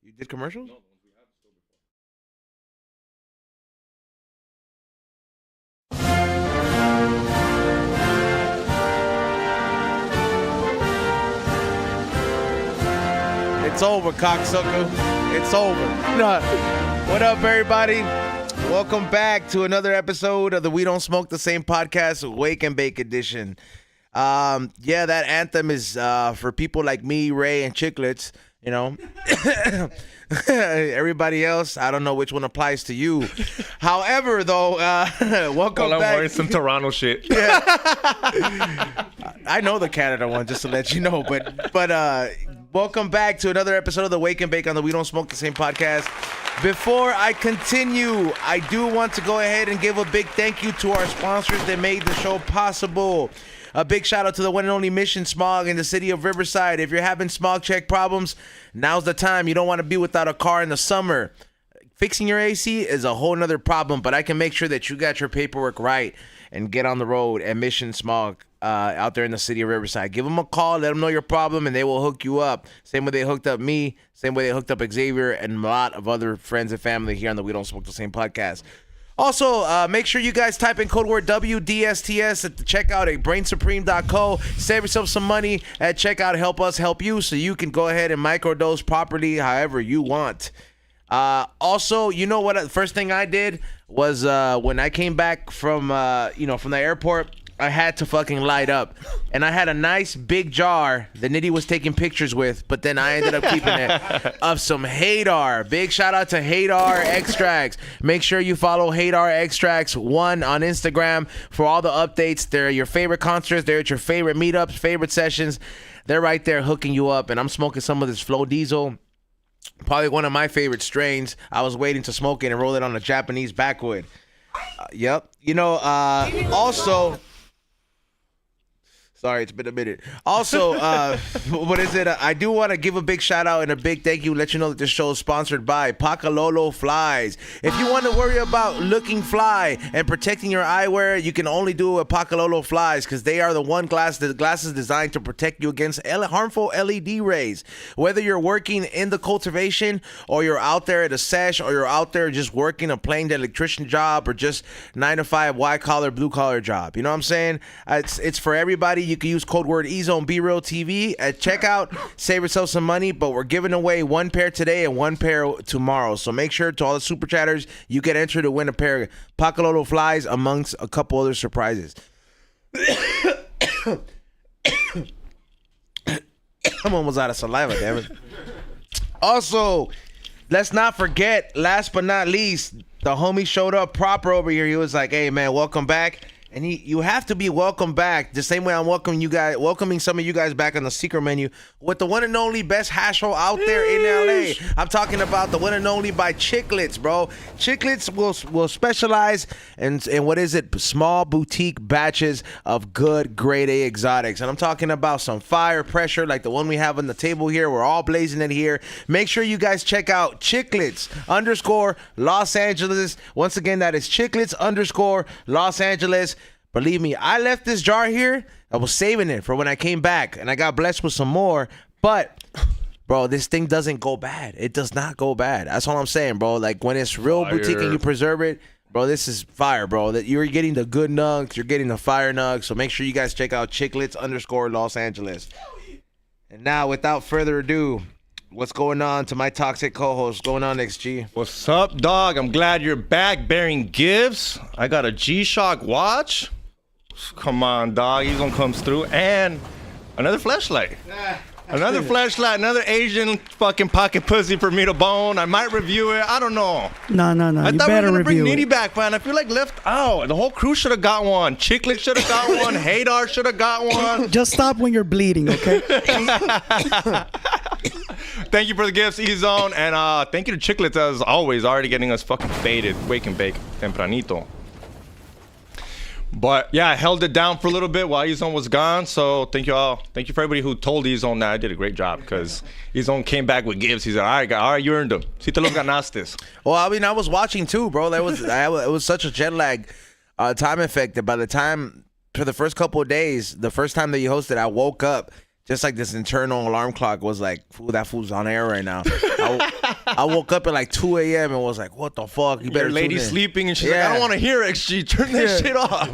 You did commercials? No. It's over, cocksucker. It's over. No. What up, everybody? Welcome back to another episode of the We Don't Smoke the Same podcast, Wake and Bake edition. Yeah, that anthem is for people like me, Ray, and Chiclets. You know, everybody else, I don't know which one applies to you. However, though, welcome back. I'm wearing some Toronto shit. Yeah. I know the Canada one, just to let you know. But welcome back to another episode of the Wake and Bake on the We Don't Smoke the Same podcast. Before I continue, I do want to go ahead and give a big thank you to our sponsors that made the show possible. A big shout out to the one and only Mission Smog in the city of Riverside. If you're having smog check problems, now's the time. You don't want to be without a car in the summer. Fixing your AC is a whole nother problem, but I can make sure that you got your paperwork right and get on the road at Mission Smog out there in the city of Riverside. Give them a call, let them know your problem, and they will hook you up. Same way they hooked up me, same way they hooked up Xavier, and a lot of other friends and family here on the We Don't Smoke the Same podcast. Also, make sure you guys type in code word WDSTS at the checkout at brainsupreme.co. Save yourself some money at checkout. Help us help you so you can go ahead and microdose properly however you want. Also, you know what? The first thing I did was when I came back from from the airport, I had to fucking light up. And I had a nice big jar that Nitty was taking pictures with, but then I ended up keeping it of some Hadar. Big shout out to Hadar Extracts. Make sure you follow Hadar Extracts 1 on Instagram for all the updates. They're your favorite concerts. They're at your favorite meetups, favorite sessions. They're right there hooking you up. And I'm smoking some of this Flow Diesel. Probably one of my favorite strains. I was waiting to smoke it and roll it on a Japanese backwood. Yep. Also... Sorry, it's been a minute. Also, what is it? I do want to give a big shout out and a big thank you. Let you know that this show is sponsored by Pakalolo Flies. If you want to worry about looking fly and protecting your eyewear, you can only do it with Pakalolo Flies because they are the glasses designed to protect you against harmful LED rays. Whether you're working in the cultivation or you're out there at a sesh or you're out there just working a plain electrician job or just 9 to 5 white collar, blue collar job. You know what I'm saying? It's for everybody. You can use code word EZone BeReal TV at checkout. Save yourself some money, but we're giving away one pair today and one pair tomorrow. So make sure to all the super chatters, you get entered to win a pair of Pakalolo Flies amongst a couple other surprises. I'm almost out of saliva, damn it. Also, let's not forget, last but not least, the homie showed up proper over here. He was like, hey man, welcome back. And you have to be welcome back the same way I'm welcoming some of you guys back on the secret menu with the one and only best hash roll out there in LA. I'm talking about the one and only by Chiclets, bro. Chiclets will specialize in what is it? Small boutique batches of good grade A exotics. And I'm talking about some fire pressure like the one we have on the table here. We're all blazing it here. Make sure you guys check out Chiclets _ Los Angeles. Once again, that is Chiclets _ Los Angeles. Believe me, I left this jar here. I was saving it for when I came back, and I got blessed with some more. But, bro, this thing doesn't go bad. It does not go bad. That's all I'm saying, bro. Like, when it's real boutique and you preserve it, bro, this is fire, bro. That you're getting the good nugs. You're getting the fire nugs. So make sure you guys check out Chiclets _ Los Angeles. And now, without further ado, what's going on to my toxic co-host? What's going on, XG? What's up, dog? I'm glad you're back bearing gifts. I got a G-Shock watch. Come on, dog. He's gonna come through. And another flashlight. Another flashlight, another Asian fucking pocket pussy for me to bone. I might review it. I don't know. No. I You thought we better were gonna bring review Nitty it. back, man. I feel like left out. The whole crew should have got one. Chiclet should have got one. Hadar should have got one. Just stop when you're bleeding, okay? Thank you for the gifts, EZone. And thank you to Chiclets, as always, already getting us fucking faded. Wake and bake tempranito. But yeah, I held it down for a little bit while EZone was gone. So thank you all. Thank you for everybody who told EZone that I did a great job, because EZone came back with gifts. He said, all right, you earned them. Si te los ganaste. Well, I mean, I was watching too, bro. It was such a jet lag time effect that by the time, for the first couple of days, the first time that you hosted, I woke up just like this internal alarm clock was like, fool, that fool's on air right now. I woke up at like 2 a.m. and was like, what the fuck? You better Your lady tune in. sleeping and she's like, I don't want to hear it. She turned that shit off.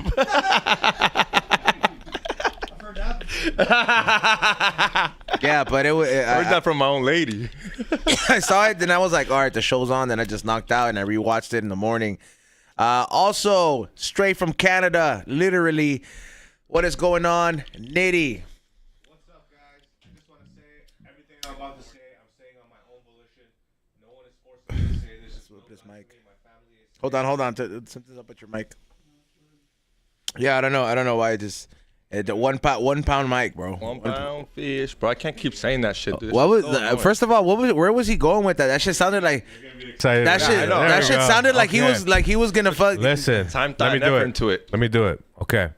Yeah, but it was. I heard that from my own lady. I saw it, then I was like, all right, the show's on. Then I just knocked out and I rewatched it in the morning. Also, straight from Canada, literally, what is going on? Nitty. What's up, guys? I just want to say everything I'm about to say, I'm saying on my own volition. No one is forcing me to say this. Flip this mic. Hold on. Something's up with your mic. Yeah, I don't know why. The 1 pound mic, bro. 1 pound fish, bro. I can't keep saying that shit, dude. What was first of all? Where was he going with that? That shit sounded like Excited. that shit. know. That shit sounded like he was gonna fuck. Listen, Time, let me thought, and do effort it. into it. Let me do it. Okay.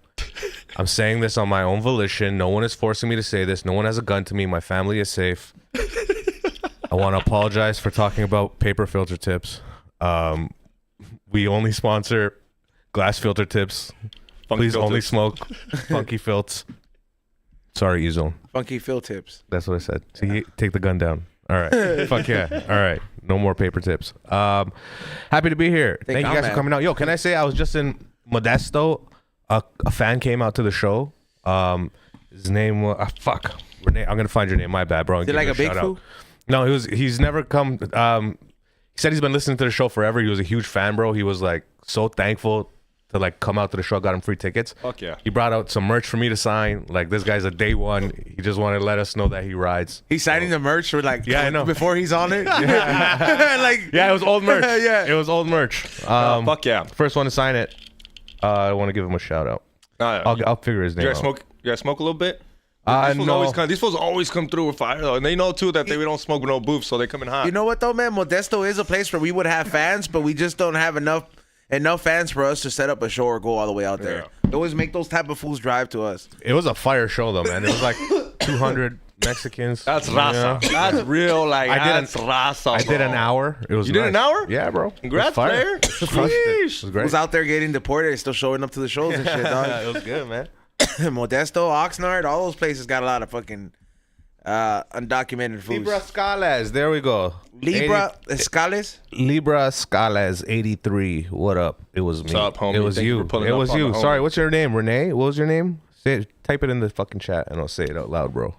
I'm saying this on my own volition. No one is forcing me to say this. No one has a gun to me. My family is safe. I want to apologize for talking about paper filter tips. We only sponsor glass filter tips. Funky Please only filters. smoke funky filts. Sorry, Ezone. Funky Phil tips. That's what I said. See, take the gun down. All right. Fuck yeah. All right. No more paper tips. Happy to be here. Thank you I'm guys for mad. coming out. Yo, can I say I was just in Modesto? A fan came out to the show. His name was fuck. Renee. I'm gonna find your name. My bad, bro. Is it like a big shout out. fool? No, he's never come. He said he's been listening to the show forever. He was a huge fan, bro. He was like so thankful to like come out to the show. Got him free tickets. Fuck yeah. He brought out some merch for me to sign. Like this guy's a day one. He just wanted to let us know that he rides. He's signing the merch for like Yeah, I know. before he's on it. Like Yeah, it was old merch. Yeah. It was old merch. Fuck yeah. First one to sign it. I want to give him a shout out. Nah, I'll figure his name you out. guys smoke a little bit? No. These fools always come through with fire though, and they know too that we don't smoke with no booth, so they come in hot. You know what though, man? Modesto is a place where we would have fans, but we just don't have enough fans for us to set up a show or go all the way out there. They always make those type of fools drive to us. It was a fire show though, man. It was like 200 Mexicans. That's you raza. know? That's real. Like that's raza. I did an bro. hour. It was You did nice. an hour? Yeah, bro. Congrats, It was fire. player. Crushed it. It was great. Who's out there getting deported and still showing up to the shows and shit, dog. It was good, man. Modesto, Oxnard, all those places got a lot of fucking undocumented fools. Libra Scales. There we go. Libra Escales. Libra Scales 83. What up? It was me. up, homie? It was Thank you you. for pulling It up was on you. the Sorry, homie. what's your name? Renee? What was your name? Say it, type it in the fucking chat and I'll say it out loud, bro.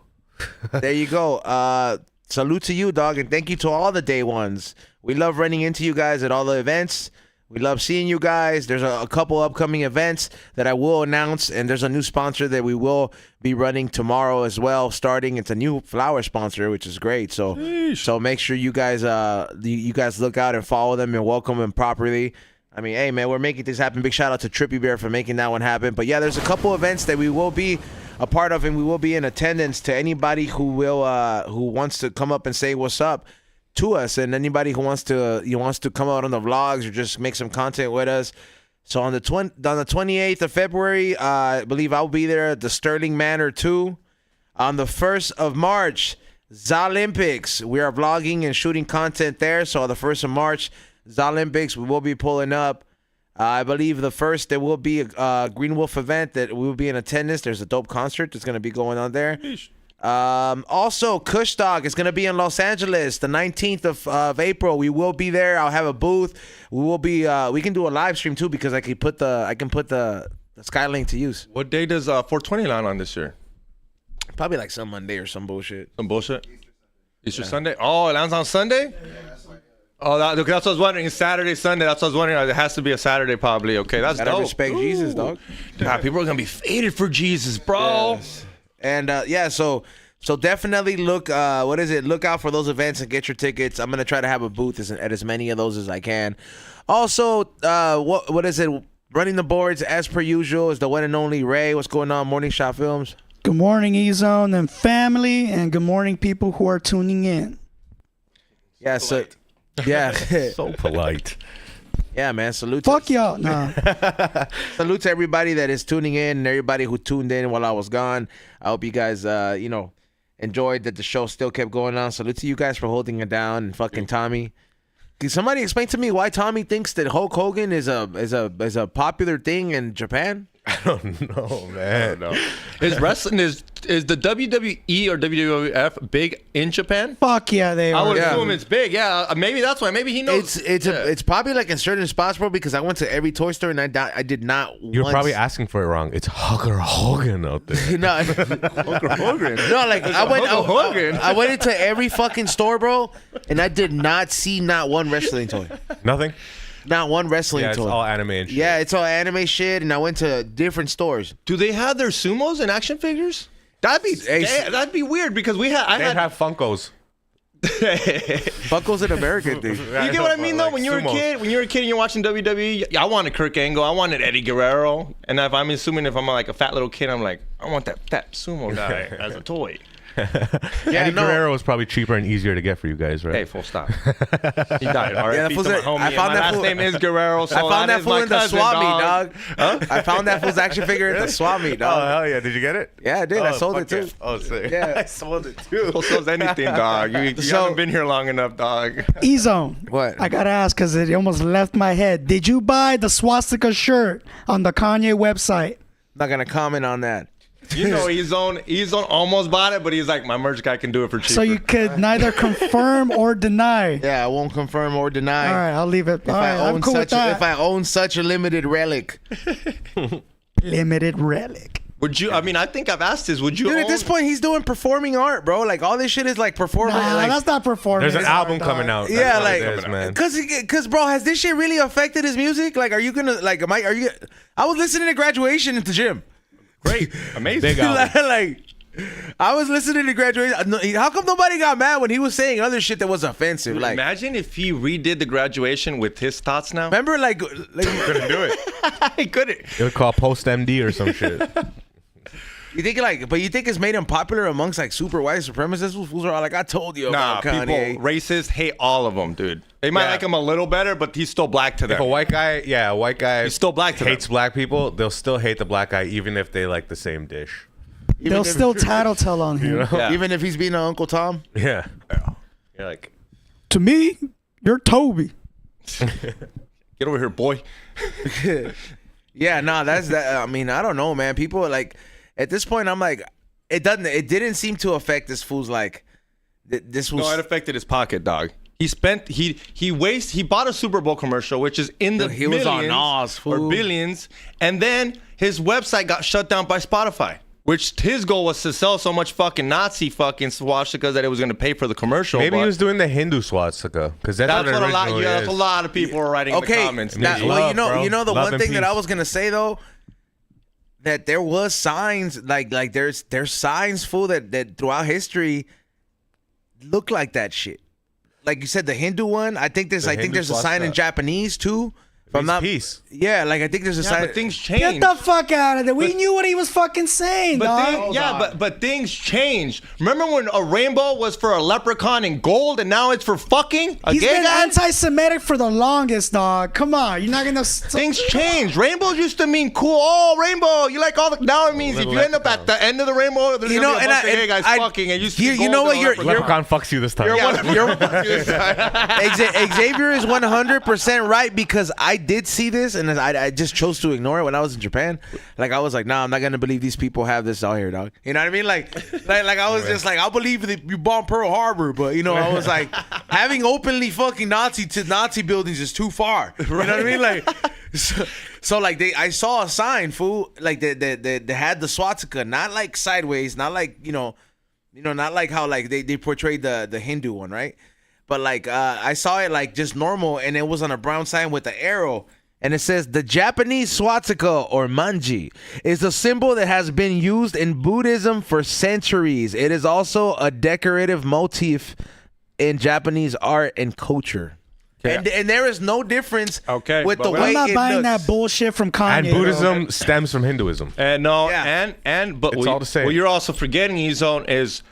There you go. Salute to you, dog, and thank you to all the day ones. We love running into you guys at all the events. We love seeing you guys. There's a couple upcoming events that I will announce, and there's a new sponsor that we will be running tomorrow as well. Starting, it's a new flower sponsor, which is great. So make sure you guys look out and follow them and welcome them properly. I mean, hey man, we're making this happen. Big shout out to Trippy Bear for making that one happen. But yeah, there's a couple events that we will be a part of, and we will be in attendance. To anybody who wants to come up and say what's up to us, and anybody who wants to come out on the vlogs or just make some content with us. So on the 28th of February, I believe I'll be there at the Sterling Manor 2. On the 1st of March, Zolympics. We are vlogging and shooting content there. So on the 1st of March, Zolympics, we will be pulling up. I believe the first, there will be a Green Wolf event that we will be in attendance. There's a dope concert that's going to be going on there. Also, Kush Dog is going to be in Los Angeles the 19th of April. We will be there. I'll have a booth. We will be. We can do a live stream too because I can put the Skylink to use. What day does 420 land on this year? Probably like some Monday or some bullshit. Some bullshit. Easter Sunday. Oh, it lands on Sunday. Oh, that's what I was wondering. Saturday, Sunday. That's what I was wondering. It has to be a Saturday, probably. Okay, that's Gotta dope. respect Jesus, dog. God, people are gonna be faded for Jesus, bro. Yes. And so definitely look look out for those events and get your tickets. I'm gonna try to have a booth at as many of those as I can. Also, what is it? Running the boards as per usual is the one and only Ray. What's going on? Morning Shot Films. Good morning, E-Zone and family, and good morning, people who are tuning in. Yeah, so yeah, So polite. yeah, man. Salute. Fuck y'all. Nah. Salute to everybody that is tuning in and everybody who tuned in while I was gone. I hope you guys, enjoyed that the show still kept going on. Salute to you guys for holding it down and fucking Tommy. Can somebody explain to me why Tommy thinks that Hulk Hogan is a popular thing in Japan? I don't know, man. Is wrestling is the WWE or WWF big in Japan? Fuck yeah, they I are. would Yeah. assume it's big. Yeah, maybe that's why. Maybe he knows. It's probably like in certain spots, bro. Because I went to every toy store and I did not. You're probably asking for it wrong. It's Hugger Hogan out there. No, no, like I went into every fucking store, bro, and I did not see not one wrestling toy, Nothing? not one wrestling Yeah, it's toy. all anime and shit. Yeah, it's all anime shit, and I went to different stores. Do they have their sumos and action figures? That'd be weird because They have Funkos. Funkos in America, dude. You get what I mean, though? Like When you were a sumos. kid, and you're watching WWE, I wanted Kurt Angle, I wanted Eddie Guerrero, and if I'm like a fat little kid, I'm like, I want that fat sumo guy as a toy. Eddie Guerrero was probably cheaper and easier to get for you guys, right? Hey, full stop. He died. All right, Yeah, that fool's my a- homie. I found My that last fool- name is Guerrero. So I found that is fool my in the cousin, swap meet, dog. I found that fool's action figure at the swap meet, Oh, dog. hell yeah. Did you get it? Yeah, I did. I sold it fuck too. yeah. Oh, sick. Yeah. I sold it too. Who sells anything, dog? You So- haven't been here long enough, dog. E-Zone. What? I gotta ask because it almost left my head. Did you buy the swastika shirt on the Kanye website? Not gonna comment on that. You know, he's on almost bought it, but he's like, my merch guy can do it for cheaper. So you could neither confirm or deny. Yeah, I won't confirm or deny. All right, I'll leave it. If All right, I I'm own cool with if that. I own such a limited relic, Limited relic. Would you? I mean, I think I've asked this. Would you? dude. At own- this point, he's doing performing art, bro. Like all this shit is like performing. Nah, like, that's not performance. There's an album coming out. That's Yeah, what like- it is, man. Cause, bro, has this shit really affected his music? Like, are you gonna like? Are you? I was listening to Graduation at the gym. Great, amazing. Big album. like, I was listening to Graduation. How come nobody got mad when he was saying other shit that was offensive? Like, Imagine if he redid the Graduation with his thoughts now. remember, like Couldn't do it. He couldn't. It would call Post MD or some shit. you think but you think it's made him popular amongst like super white supremacists? Those fools are all like, I told you Nah, about people Kanye. racist hate all of them, dude. They might Yeah. like him a little better, but he's still black to them. If a white guy, He's still black to hates them. black people, they'll still hate the black guy even if they like the same dish. They'll if- still tattletale on him. Yeah. Even if he's being an Uncle Tom. Yeah. You're like, To me, you're Toby. Get over here, boy. Yeah, nah, that's that. I mean, I don't know, man. People like at this point, I'm like, it didn't seem to affect this fool's like. This was No, it affected his pocket, dog. He bought a Super Bowl commercial, which is in the He was on millions Nas, or fool. billions, and then his website got shut down by Spotify. Which his goal was to sell so much fucking Nazi fucking swastikas that it was going to pay for the commercial. maybe but he was doing the Hindu swastika because that's that's what it what a lot. originally Yeah, that's is. a lot of people were writing in the okay. comments. Now, There's well, love, you know the Love one and thing that I peace. was gonna say though, that there was signs like there's signs full that throughout history look like that shit. Like you said, the Hindu one. I think there's Hindu a sign in swastika. Japanese too. If I'm Means not, peace. yeah, like I think there's a yeah, sign. but things Get changed. the fuck out of there. We knew what he was fucking saying, dog. But things changed. Remember when a rainbow was for a leprechaun in gold, and now it's for fucking a He's gay been guy? anti-Semitic for the longest, dog. Come on, you're not gonna. Things changed. Rainbows used to mean cool. Oh, rainbow! You like all the. Now it means if you end up at the end of the rainbow, there's gonna be a bunch of gay guys fucking, and you see you know gold what? and a You're Leprechaun fucks you this time. Xavier is 100% right because I did see this and I just chose to ignore it when I was in Japan. Like I was like, nah, I'm not gonna believe these people have this out here, dog. You know what I mean? Like I was just like, I'll believe that you bombed Pearl Harbor, but you know, I was like, having openly fucking Nazi buildings is too far. You know what I mean? Like, so like I saw a sign, fool, like they had the swastika, not like sideways, not like you know, not like how like they portrayed the Hindu one, right? But like I saw it like just normal, and it was on a brown sign with an arrow, and it says the Japanese swastika or manji is a symbol that has been used in Buddhism for centuries. It is also a decorative motif in Japanese art and culture. And there is no difference with the but way I'm not it buying looks. that bullshit from Kanye. And Buddhism stems from Hinduism. And no, Yeah. but It's all the same. what you're also forgetting, E-Zone, is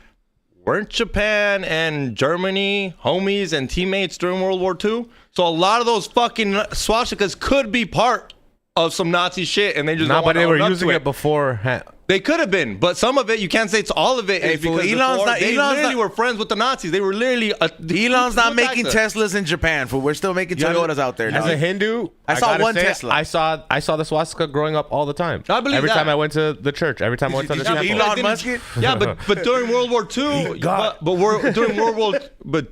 weren't Japan and Germany homies and teammates during World War II? So a lot of those fucking swastikas could be part of some Nazi shit, and they just Nah, don't but want to they were own up using to it before. They could have been, but some of it, you can't say it's all of it. Hey, Is because fool, they literally were friends with the Nazis. They were literally... Elon's not making Teslas in Japan, fool. We're still making Toyotas out there. As dog. a Hindu, I saw gotta one say, Tesla. I saw the swastika growing up all the time. I believe every that. time I went to the church, every time I went to the Did you temple. Elon Musk it? Yeah, but during World War II,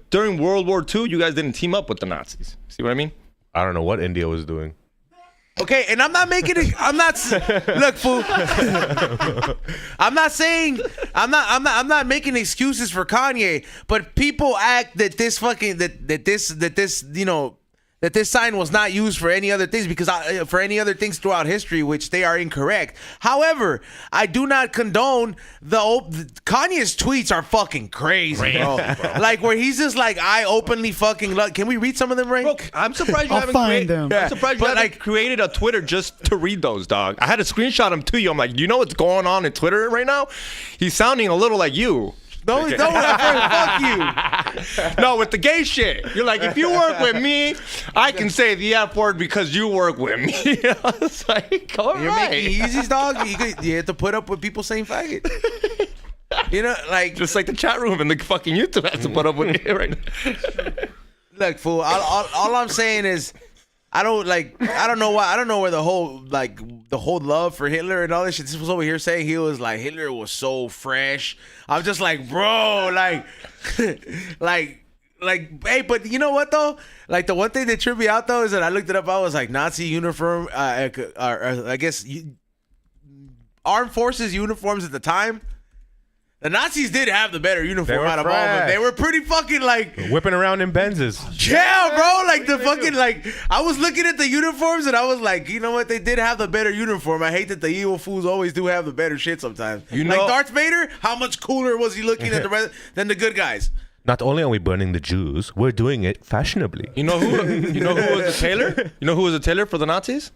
during World War II, you guys didn't team up with the Nazis. See what I mean? I don't know what India was doing. Okay, and I'm not making it. I'm not. Look, fool. I'm not making excuses for Kanye, but people act that this fucking that this sign was not used for any other things for any other things throughout history, which they are incorrect. However, I do not condone Kanye's tweets are fucking crazy, bro. Like where he's just like, I openly fucking love. Can we read some of them, Ray? Bro, I'm surprised you I'll haven't find them. I'm surprised you haven't created a Twitter just to read those, dog. I had to screenshot them to you. I'm like, you know what's going on in Twitter right now? He's sounding a little like you. No, fuck you. No, with the gay shit. You're like, if you work with me, I can say the F word because you work with me. It's like, all You're right. making Yeezys, dog. You have to put up with people saying faggot. You know, like Just like the chat room and the fucking YouTube has to put up with it right now. look, fool. All I'm saying is, I don't know why. I don't know where the whole love for Hitler and all this shit. This was over here saying he was like Hitler was so fresh. I'm just like, bro, like, hey, but you know what though? Like the one thing that tripped me out though is that I looked it up. I was like Nazi uniform, I guess armed forces uniforms at the time. The Nazis did have the better uniform out of all of them. They were pretty fucking like Whipping around in Benzes. yeah, bro. Like the fucking like I was looking at the uniforms and I was like, you know what? They did have the better uniform. I hate that the evil fools always do have the better shit sometimes. You know- like Darth Vader, how much cooler was he looking at than the good guys? Not only are we burning the Jews, we're doing it fashionably. You know who was the tailor? You know who was the tailor for the Nazis?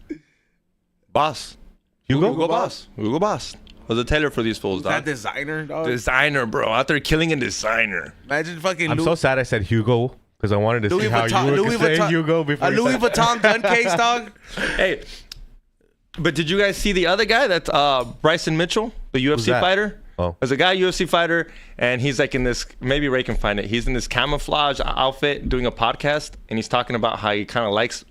Boss. Hugo Boss. Hugo Boss was the tailor for these fools, That dog. designer, dog. Designer, bro. Out there killing a designer. Imagine fucking I'm so sad I said Hugo because I wanted to Louis see how Vuitton, you would say Hugo before a you Louis said- Vuitton gun case, dog. Hey, but did you guys see the other guy? That's Bryson Mitchell, the UFC that? fighter. Oh. There's a guy, UFC fighter, and he's like in this, maybe Ray can find it. He's in this camouflage outfit doing a podcast, and he's talking about how he kind of likes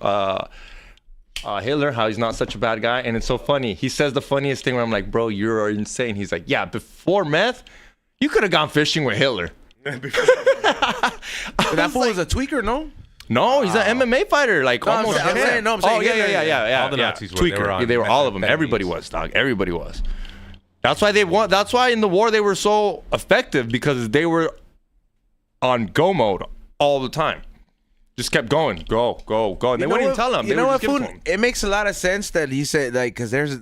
Hitler, how he's not such a bad guy. And it's so funny. He says the funniest thing where I'm like, bro, you're insane. He's like, yeah, before meth, you could have gone fishing with Hitler. That fool was a tweaker, no? No, he's an MMA fighter. Like I'm almost. saying- I'm saying- no, I'm saying oh, yeah. All the Nazis were. They Tweaker. were on Yeah, they were all of them. Everybody was, dog. Everybody was. That's why they won. That's why in the war they were so effective, because they were on go mode all the time. Just kept going, go. And they wouldn't even tell them. You They know would what, just give fool? it to 'em. It makes a lot of sense that he said, like, because there's,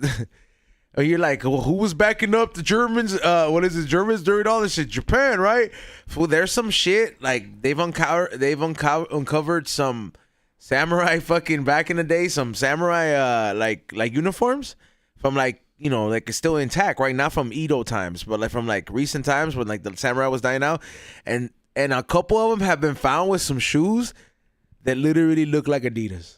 or you're like, well, who was backing up the Germans? What is it, Germans during all this shit? Japan, right? Fool, there's some shit like they've uncovered some samurai fucking back in the day, some samurai like uniforms from like. You know, like it's still intact, right? Not from Edo times, but like from like recent times when like the samurai was dying out, and a couple of them have been found with some shoes that literally look like Adidas.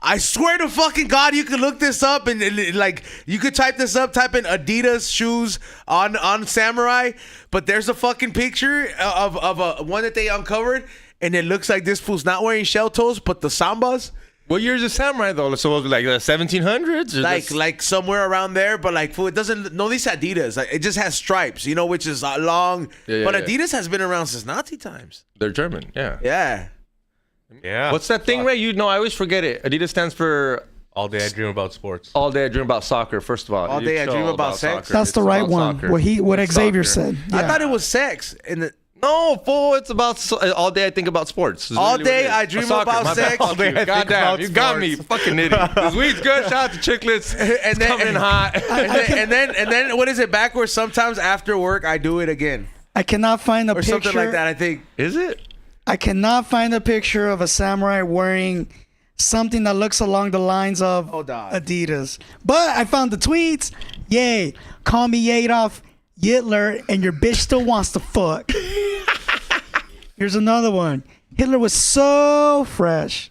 I swear to fucking God, you could look this up and like you could type this up, type in Adidas shoes on samurai, but there's a fucking picture of a one that they uncovered, and it looks like this fool's not wearing shell toes, but the sambas. What years is samurai though? So it was like the 1700s? Like somewhere around there, but like fool, it doesn't. No, these Adidas, like, it just has stripes, you know, which is long. Yeah, but yeah. Adidas has been around since Nazi times. They're German, yeah. Yeah. Yeah. What's that thing, Ray? You know, I always forget it. Adidas stands for All day I dream about sports. All Day I Dream About Soccer, first of all. All Day I It's Dream all About Sex? soccer. That's It's the right about one. soccer. What It's Xavier soccer. said. I Yeah. thought it was sex. No, fool, it's about all day I think about sports. It's All really day what it is. I dream Soccer, about my bad. sex. All day I think about Goddamn, you got me. sports. Fucking idiot. This week's good. Shout out to Chicklets. And then Coming in hot. and then what is it backwards? Sometimes after work I do it again I cannot find a or picture. something like that. I think. Is it? I cannot find a picture of a samurai wearing something that looks along the lines of Oh, dog. Adidas. But I found the tweets. Yay. Call me Adolf Hitler and your bitch still wants to fuck. Here's another one. Hitler was so fresh.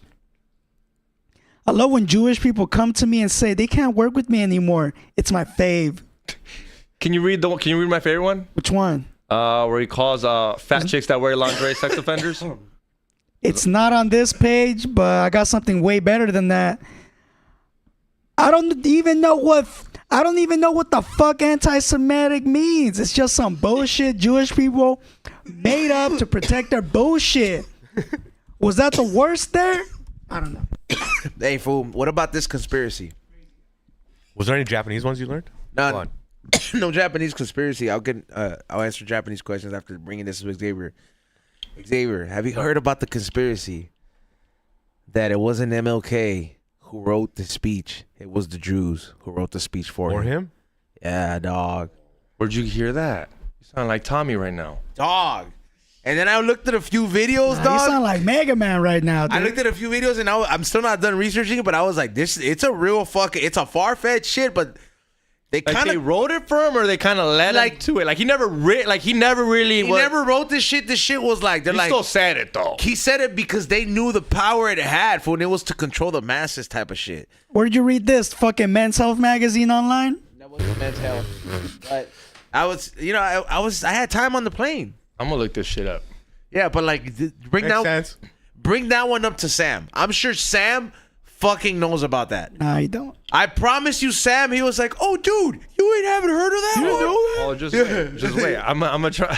I love when Jewish people come to me and say they can't work with me anymore. It's my fave. Can you read my favorite one? Which one? Where he calls fat chicks that wear lingerie sex offenders. It's not on this page, but I got something way better than that. I don't even know what the fuck anti-Semitic means. It's just some bullshit Jewish people made up to protect their bullshit. Was that the worst there? I don't know. Hey, fool. What about this conspiracy? Was there any Japanese ones you learned? None. Go on. No Japanese conspiracy. I'll answer Japanese questions after bringing this to Xavier. Xavier, have you heard about the conspiracy that it wasn't MLK who wrote the speech? It was the Jews who wrote the speech for him. Yeah, dog. Where'd you hear that? You sound like Tommy right now. Dog. And then I looked at a few videos, You dog. sound like Mega Man right now, dude. I looked at a few videos and I'm still not done researching it, but I was like, it's a real it's a far-fetched shit, but they Like kind they of wrote it for him, or they kind of led him to it. Like he never really. never wrote this shit. This shit was like, they're He like, still said it though. he said it because they knew the power it had for when it was to control the masses type of shit. Where'd you read this? Fucking Men's Health magazine online? That wasn't Men's Health. But I had time on the plane. I'm gonna look this shit up. Yeah, but like, bring that one up to Sam. I'm sure Sam fucking knows about that. Nah, you don't. I promise you, Sam. He was like, "Oh, dude, you haven't heard of that one?" Oh, just wait. I'm gonna try.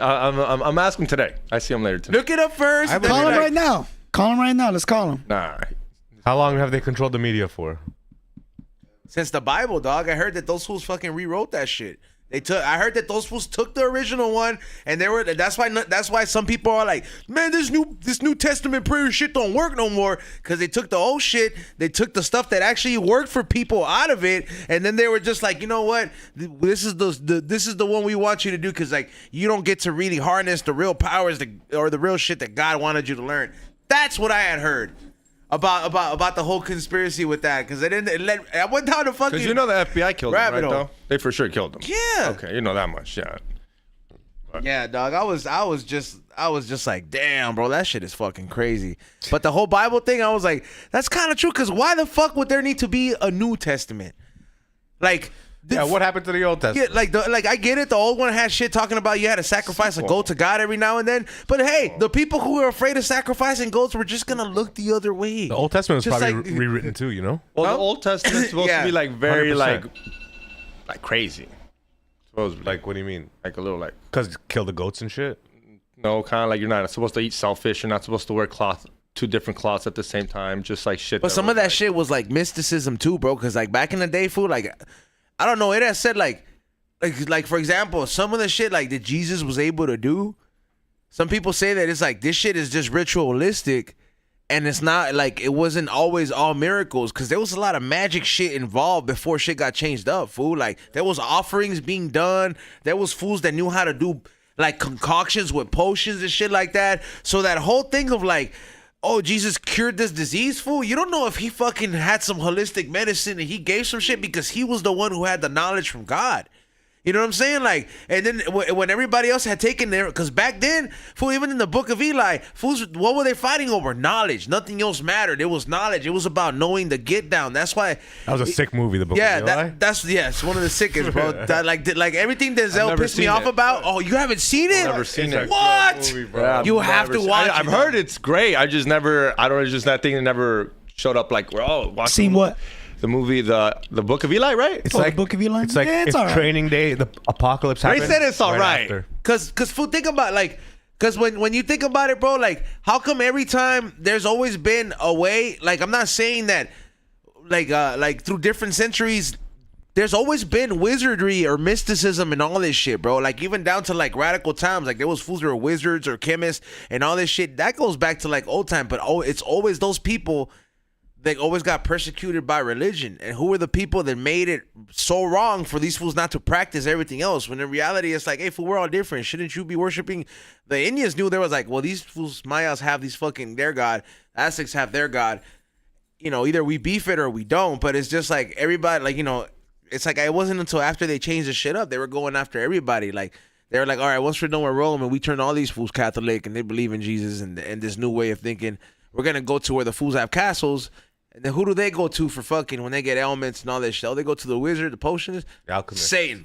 I'm asking today. I see him later today. Look it up first. Call him right now. Call him right now. Let's call him. Nah. How long have they controlled the media for? Since the Bible, dog. I heard that those fools fucking rewrote that shit. I heard that those fools took the original one, and that's why some people are like, man, this New Testament prayer shit don't work no more, because they took the old shit, they took the stuff that actually worked for people out of it, and then they were just like, you know what, this is the one we want you to do, because like you don't get to really harness the real powers or the real shit that God wanted you to learn. That's what I had heard about the whole conspiracy with that, because I went down to fucking. Because you know the FBI killed him, right? rabbit hole. Though they for sure killed him. Yeah. Okay, you know that much, yeah. Yeah, dog. I was just like, damn, bro, that shit is fucking crazy. But the whole Bible thing, I was like, that's kind of true. Because why the fuck would there need to be a New Testament? Like, What happened to the Old Testament? Yeah, like I get it. The old one had shit talking about you had to sacrifice a goat to God every now and then. But hey, the people who were afraid of sacrificing goats were just gonna look the other way. The Old Testament was Just probably like- rewritten too, you know? Well, the Old Testament's supposed Yeah. to be like very 100%. like crazy. Supposed to be Like, what do you mean? like a little like Because kill the goats and shit? no, kind of like you're not supposed to eat shellfish. You're not supposed to wear two different cloths at the same time. Just like shit. But some of that shit was like mysticism too, bro. Because like back in the day, food, like I don't know, it has said like for example, some of the shit like that Jesus was able to do. Some people say that it's like this shit is just ritualistic, and it's not like it wasn't always all miracles, because there was a lot of magic shit involved before shit got changed up, fool. Like there was offerings being done. There was fools that knew how to do like concoctions with potions and shit like that. So that whole thing of like, oh, Jesus cured this disease, fool. You don't know if he fucking had some holistic medicine and he gave some shit because he was the one who had the knowledge from God. You know what I'm saying? Like, and then when everybody else had taken their, because back then, fool, even in the book of Eli, fools, what were they fighting over? Knowledge. Nothing else mattered. It was knowledge. It was about knowing the get down. That's why. That was a sick movie, the book Yeah, of Eli. it's one of the sickest, bro. That, like everything Denzel never pissed me seen off it. about. Oh, you haven't seen it? never seen it. What? Movie, bro. Yeah, You I've have never to seen- watch I've it, heard man. it's great. I just never. I don't. Just that thing never showed up. Like, watch Seen what? the movie, the Book of Eli, right? It's Oh, like the Book of Eli? It's like Yeah, it's it's all right. training day. The apocalypse They happened. said it's all right. after. Cause fool, think about cause when you think about it, bro, like how come every time there's always been a way? Like I'm not saying that, like through different centuries, there's always been wizardry or mysticism and all this shit, bro. Like even down to like radical times, like there was fools that were wizards or chemists and all this shit. That goes back to like old time, but it's always those people. They always got persecuted by religion. And who were the people that made it so wrong for these fools not to practice everything else? When in reality, it's like, hey, fool, we're all different. Shouldn't you be worshiping? The Indians knew there was like, well, these fools, Mayas have these fucking their God. Aztecs have their God. You know, either we beef it or we don't. But it's just like everybody, like, you know, it's like it wasn't until after they changed the shit up, they were going after everybody. Like, they were like, all right, once we're done with Rome and we turn all these fools Catholic and they believe in Jesus and this new way of thinking, we're going to go to where the fools have castles. And then who do they go to for fucking when they get ailments and all this shit? Oh, they go to the wizard, the potionist, The alchemist. Satan.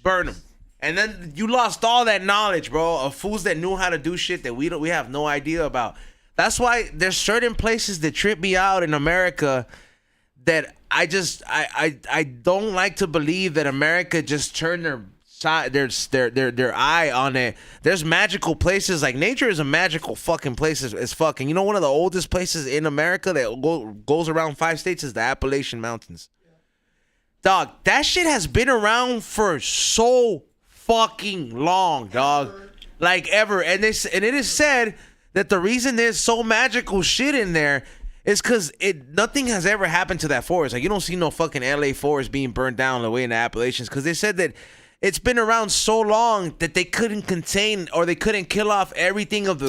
burn them. And then you lost all that knowledge, bro, of fools that knew how to do shit that we have no idea about. That's why there's certain places that trip me out in America that I don't like to believe that America just turned their eye on it. There's magical places. Like, nature is a magical fucking place as fucking. You know, one of the oldest places in America that goes around 5 states is the Appalachian Mountains. Dog, that shit has been around for so fucking long, dog. Like, ever. And it is said that the reason there's so magical shit in there is because nothing has ever happened to that forest. Like, you don't see no fucking LA forest being burned down the way in the Appalachians, because they said that it's been around so long that they couldn't contain or they couldn't kill off everything of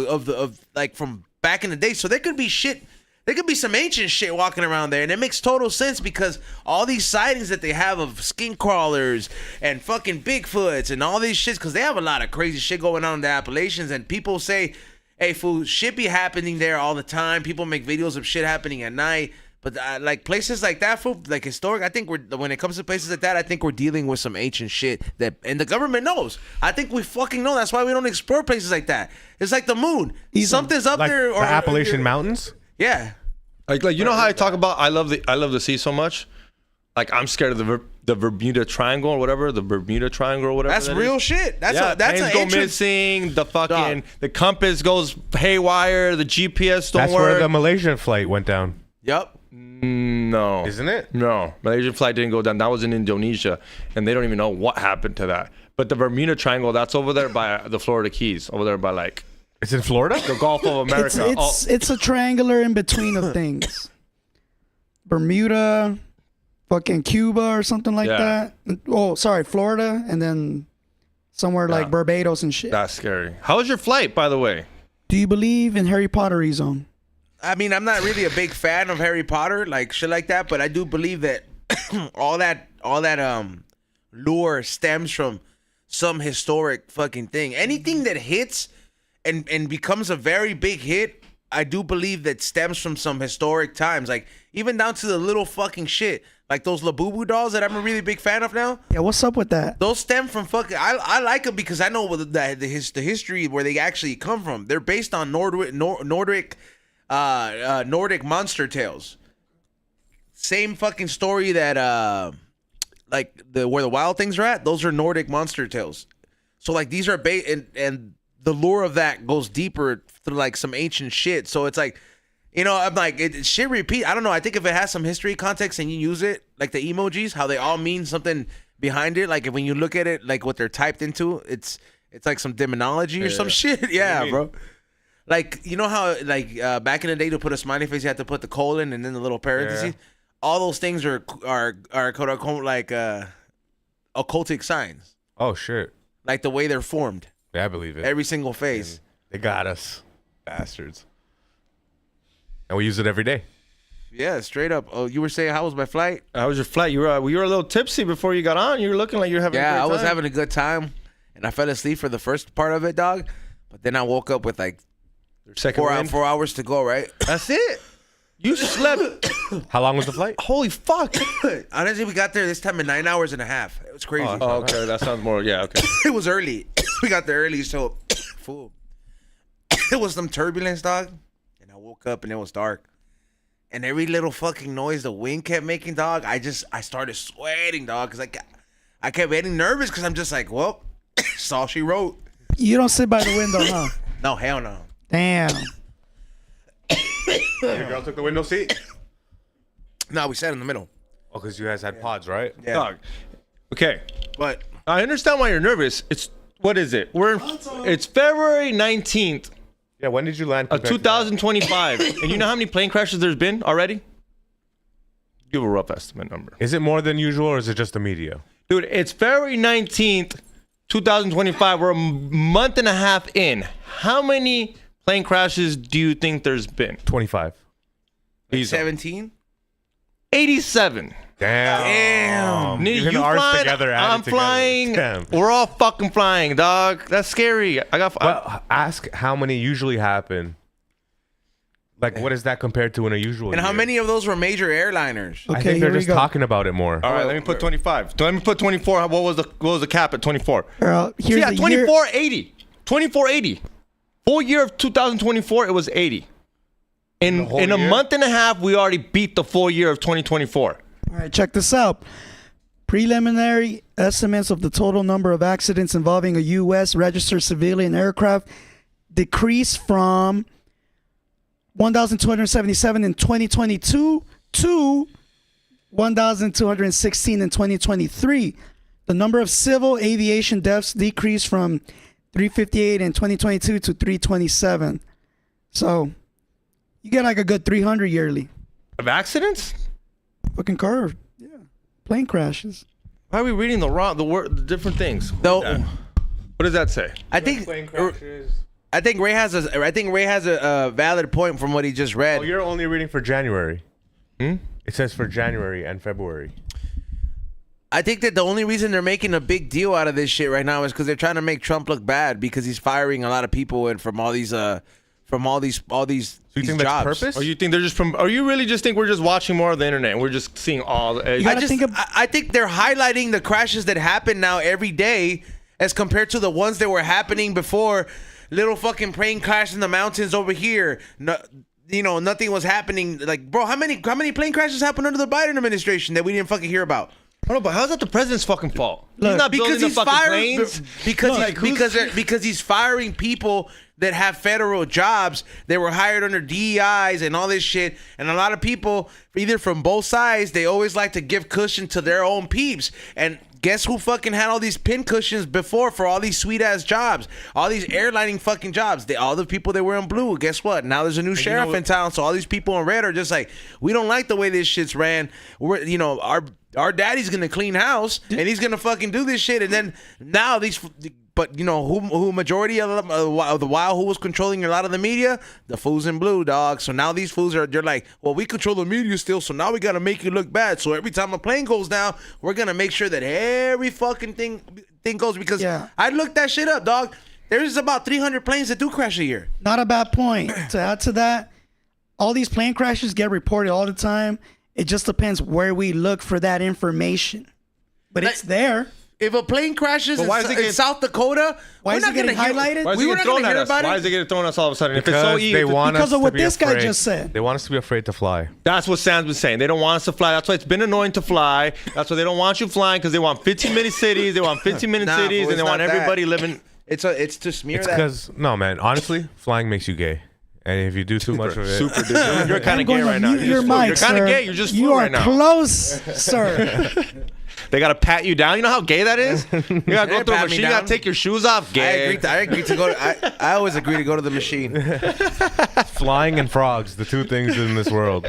like from back in the day. So there could be shit. There could be some ancient shit walking around there, and it makes total sense because all these sightings that they have of skin crawlers and fucking Bigfoots and all these shits, because they have a lot of crazy shit going on in the Appalachians, and people say, hey, fool, shit be happening there all the time. People make videos of shit happening at night. But like places like that, fool, like historic, I think when it comes to places like that, I think we're dealing with some ancient shit and the government knows. I think we fucking know. That's why we don't explore places like that. It's like the moon. Something's up Like there. the Appalachian Mountains? Yeah. Like you know how I talk about I love the sea so much. Like, I'm scared of the Bermuda Triangle or whatever, the Bermuda Triangle or whatever. That's real shit. That's planes an go ancient... missing. The fucking the compass goes haywire. The GPS don't That's work. where the Malaysian flight went down. Yep. No. Isn't it? No. Malaysian flight didn't go down. That was in Indonesia, and they don't even know what happened to that. But the Bermuda Triangle, that's over there by the Florida Keys, over there by like It's in Florida? the Gulf of America. It's a triangular in between of things. Bermuda, fucking Cuba or something like Yeah. that. Oh, sorry, Florida, and then somewhere like Barbados and shit. That's scary. How was your flight, by the way? Do you believe in Harry Potter zone? I mean, I'm not really a big fan of Harry Potter, like shit like that, but I do believe that all that lure stems from some historic fucking thing. Anything that hits and becomes a very big hit, I do believe that stems from some historic times. Like, even down to the little fucking shit. Like those Labubu dolls that I'm a really big fan of now. Yeah, what's up with that? Those stem from fucking... I like them because I know the history where they actually come from. They're based on Nordic monster tales. Same fucking story that like where the wild things are at. Those are Nordic monster tales. So like these are and the lure of that goes deeper through like some ancient shit. So it's like, you know, I'm like, shit repeat. I don't know. I think if it has some history context and you use it, like the emojis, how they all mean something behind it. Like when you look at it, like what they're typed into, it's like some demonology or some shit. Yeah, bro. Like, you know how like back in the day to put a smiley face, you had to put the colon and then the little parentheses. Yeah. All those things are quote unquote like occultic signs. Oh shit! Like the way they're formed. Yeah, I believe it. Every single face. They got us, bastards. And we use it every day. Yeah, straight up. Oh, you were saying how was my flight? How was your flight? You were a little tipsy before you got on. You were looking like you were having. Yeah, a great I was time. having a good time, and I fell asleep for the first part of it, dog. But then I woke up with like Second 4 hours to go. Right. That's it. You slept. How long was the flight? Holy fuck. Honestly, we got there this time in 9 hours and a half. It was crazy. Oh, okay. That sounds more. Yeah, okay. It was early. We got there early, so fool. It was some turbulence, dog. And I woke up and it was dark. And every little fucking noise the wind kept making, dog, I started sweating, dog, because I kept getting nervous because I'm just like, well, that's all she wrote. You don't sit by the window, huh? No, hell no. Damn. Your girl took the window seat? No, we sat in the middle. Oh, because you guys had pods, right? Yeah. Dog. Okay. But I understand why you're nervous. What is it? It's February 19th Yeah, when did you land? of 2025. And you know how many plane crashes there's been already? Give a rough estimate number. Is it more than usual or is it just the media? Dude, it's February 19th, 2025. We're a month and a half in. How many plane crashes do you think there's been? 25. 17? 87. Damn. Nigga, Even you ours flying, together, added I'm together. flying. Damn. We're all fucking flying, dog. That's scary. Well, ask how many usually happen. Like, what is that compared to in a usual And how year? many of those were major airliners? I Okay, think here they're we just go. talking about it more. All right, let me put 25. Let me put 24. What was the cap at 24? Here's Yeah, the 2480. 2480. Full year of 2024, it was 80. In whole a year? month and a half, we already beat the full year of 2024. All right, check this out. Preliminary estimates of the total number of accidents involving a U.S. registered civilian aircraft decreased from 1,277 in 2022 to 1,216 in 2023. The number of civil aviation deaths decreased from 358 in 2022 to 327. So you get like a good 300 yearly. Of accidents? Fucking car, yeah, plane crashes. Why are we reading the different things? Though, What does that say? I think Ray has a valid point from what he just read. Oh, you're only reading for January. It says for January and February. I think that the only reason they're making a big deal out of this shit right now is because they're trying to make Trump look bad because he's firing a lot of people and from all these So you these think jobs. that's purpose? Or you think they're just from? Or you really just think we're just watching more of the internet and we're just seeing all? The, gotta think of- I think they're highlighting the crashes that happen now every day as compared to the ones that were happening before. Little fucking plane crash in the mountains over here. No, nothing was happening. Like, bro, how many plane crashes happened under the Biden administration that we didn't fucking hear about? I don't know, but how's that the president's fucking fault? Look, he's not building Because the he's fucking firing planes. because he's firing people that have federal jobs that were hired under DEIs and all this shit. And a lot of people, either from both sides, they always like to give cushion to their own peeps. And guess who fucking had all these pin cushions before for all these sweet ass jobs, all these airlining fucking jobs? All the people that were in blue. Guess what? Now there's a new sheriff in town, so all these people in red are just like, we don't like the way this shit's ran. Our daddy's gonna clean house and he's gonna fucking do this shit. And then now these. But who majority of them, the while who was controlling a lot of the media? The fools in blue, dog. So now these fools they're like, well, we control the media still, so now we gotta make you look bad. So every time a plane goes down, we're gonna make sure that every fucking thing goes because I looked that shit up, dog. There's about 300 planes that do crash a year. Not a bad point. To add to that, all these plane crashes get reported all the time. It just depends where we look for that information. But it's there. If a plane crashes But why is it in getting- South Dakota, Why we're is not it getting gonna hear- highlighted? Why is We it were getting not thrown gonna at hear us? about Why it. is it getting thrown at us all of a sudden? If it's so Because easy, they want Because us of to what be this guy afraid. just said. They want us to be afraid to fly. that's what Sam's been saying. They don't want us to fly. That's why it's been annoying to fly. That's why they don't want you flying because they want 15-minute cities. They want 15-minute Nah, cities, fool, and they it's want not that. everybody living. It's to smear It's that. because no, man. Honestly, flying makes you gay, and if you do too much of it, Super dude. You're kind I'm of gay going to right now. mute your You're mic, kind sir. of gay. You're just You flu are right now. close, sir. They gotta pat you down. You know how gay that is? You gotta go They through a pat me machine. You down. gotta take your shoes off. Gay. I agree to go. I always agree to go to the machine. flying and frogs, the two things in this world.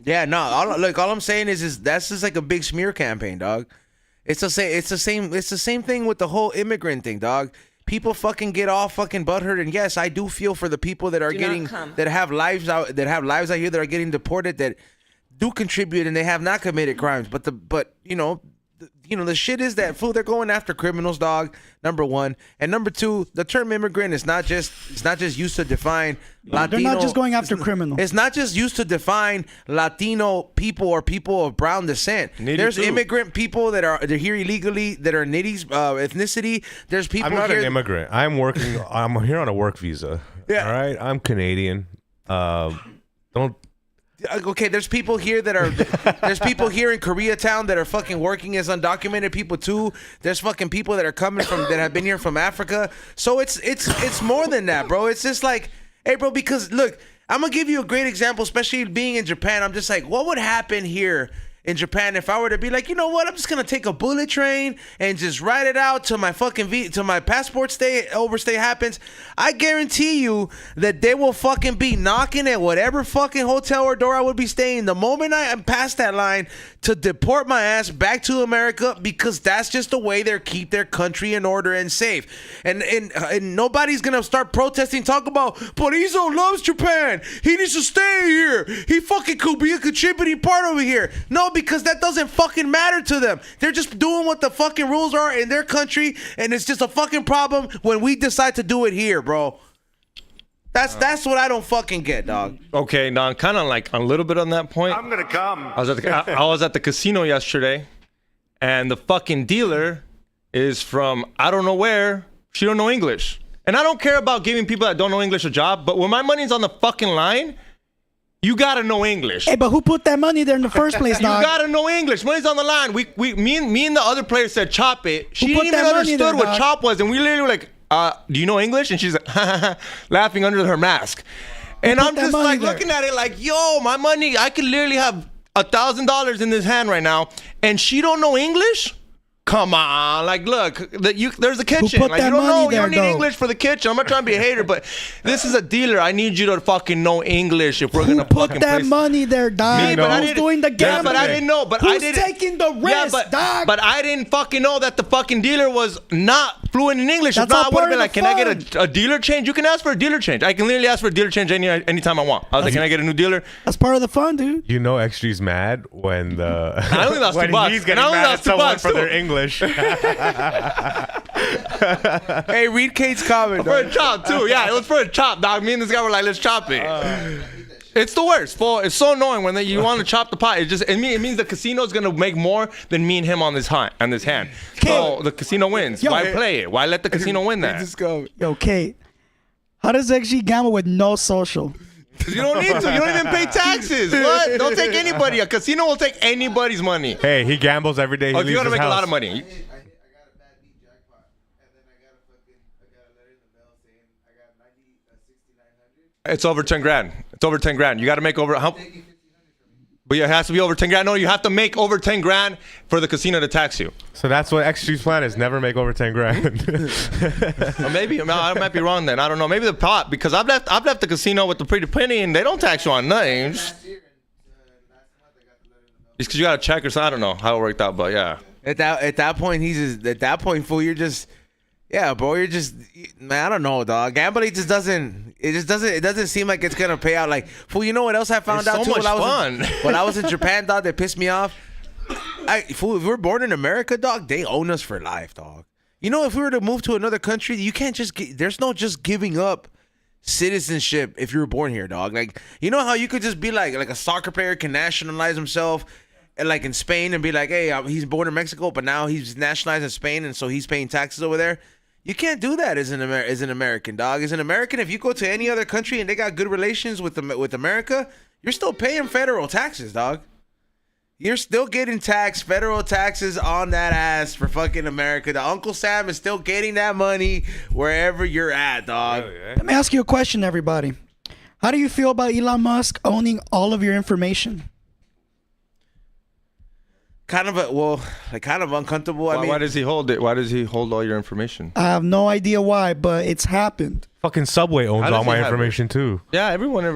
Yeah, no. All I'm saying is that's just like a big smear campaign, dog. It's the same thing with the whole immigrant thing, dog. People fucking get all fucking butthurt, and yes, I do feel for the people that are that have lives out here that are getting deported that do contribute and they have not committed crimes. But the shit is that fool, they're going after criminals, dog. Number one, and number two, the term immigrant is not just used to define Latino. They're not just going after criminals. It's not just used to define Latino people or people of brown descent. Nitty There's too. immigrant people they're here illegally that are Nitty's ethnicity. There's people I'm not here. an immigrant. I'm here on a work visa. Yeah. All right. I'm Canadian. Don't. Okay, there's people here that are there's people here in Koreatown that are fucking working as undocumented people too. There's fucking people that are coming from that have been here from Africa. So it's more than that, bro. It's just like, hey, bro, because look, I'm gonna give you a great example, especially being in Japan. I'm just like, what would happen here in Japan if I were to be like, you know what, I'm just gonna take a bullet train and just ride it out till my fucking till my passport overstay happens. I guarantee you that they will fucking be knocking at whatever fucking hotel or door I would be staying the moment I am past that line to deport my ass back to America, because that's just the way they keep their country in order and safe. And nobody's gonna start protesting, talk about, but Izzo loves Japan, he needs to stay here, he fucking could be a contributing part over here. No, because that doesn't fucking matter to them. They're just doing what the fucking rules are in their country, and it's just a fucking problem when we decide to do it here, bro. That's what I don't fucking get, dog. Okay, now kind of like a little bit on that point. I'm gonna come. I was at the casino yesterday, and the fucking dealer is from I don't know where. She don't know English, and I don't care about giving people that don't know English a job. But when my money's on the fucking line, you gotta know English. Hey, but who put that money there in the first place, You dog? gotta know English. Money's on the line. Me and the other player said chop it. She put didn't even that money understood there, what dog? chop was, and we literally were like, do you know English? And she's like, laughing under her mask. And put I'm that just money like there? looking at it like, yo, my money, I could literally have $1,000 in this hand right now, and she don't know English? Come on, like, look, there's a kitchen. put Like, that you don't money know, you there, don't need though? English for the kitchen. I'm not trying to be a hater, but this is a dealer. I need you to fucking know English if we're Who gonna put fucking that place. money there, dog? Me, but I Who's didn't- doing the Yeah, gambling? but I didn't know. But I Who's didn't. taking the risk, dog? But I didn't fucking know that the fucking dealer was not fluent in English. If That's not, I all would have part been of like, the "Can I get fun. a dealer change?" You can ask for a dealer change. I can literally ask for a dealer change anytime I want. I was like, "Can I get a new dealer?" That's part of the fun, dude. You know, XG's mad when the I only lost when $2. he's And getting I only mad lost at someone $2 for too. their English. Hey, read Kate's comment, For dog. a chop too. Yeah, it was for a chop, dog. Me and this guy were like, "Let's chop it." It's the worst, fool. It's so annoying when you want to chop the pot. It means the casino's gonna make more than me and him on this hand. So the casino wins. Yo, Why play it? Why let the casino win that? Just go. Yo, Kate, how does XG gamble with no social? You don't need to. You don't even pay taxes. What? Don't take anybody. A casino will take anybody's money. Hey, he gambles every day. He Oh, if you leaves want to his make a lot house. of money. I got a bad beat jackpot, and then I got a letter in the mail saying I got 6,900. It's over 10 grand. It's over 10 grand. You got to make over how? But it has to be over 10 grand. No, you have to make over 10 grand for the casino to tax you. So that's what XG's plan is: never make over 10 grand. Or maybe I might be wrong then. I don't know. Maybe the pot, because I've left the casino with the pretty penny and they don't tax you on nothing. Just because you got to check or something. I don't know how it worked out, but yeah. At that point, fool, you're just, yeah, bro, you're just, man, I don't know, dog. Gambling just doesn't. It doesn't seem like it's gonna pay out. Like, fool, you know what else I found It's out so too? much fun. When I was in Japan, dog, that pissed me off. Fool, if we're born in America, dog, they own us for life, dog. You know, if we were to move to another country, you can't just there's no just giving up citizenship if you were born here, dog. Like, you know how you could just be like a soccer player can nationalize himself, and like in Spain, and be like, hey, he's born in Mexico, but now he's nationalized in Spain, and so he's paying taxes over there. You can't do that as an American, dog. As an American, if you go to any other country and they got good relations with America, you're still paying federal taxes, dog. You're still getting taxed, federal taxes on that ass for fucking America. The Uncle Sam is still getting that money wherever you're at, dog. Let me ask you a question, everybody. How do you feel about Elon Musk owning all of your information? Kind of uncomfortable. Why does he hold it? Why does he hold all your information? I have no idea why, but it's happened. Fucking Subway owns How does all my he have information too. Yeah, everybody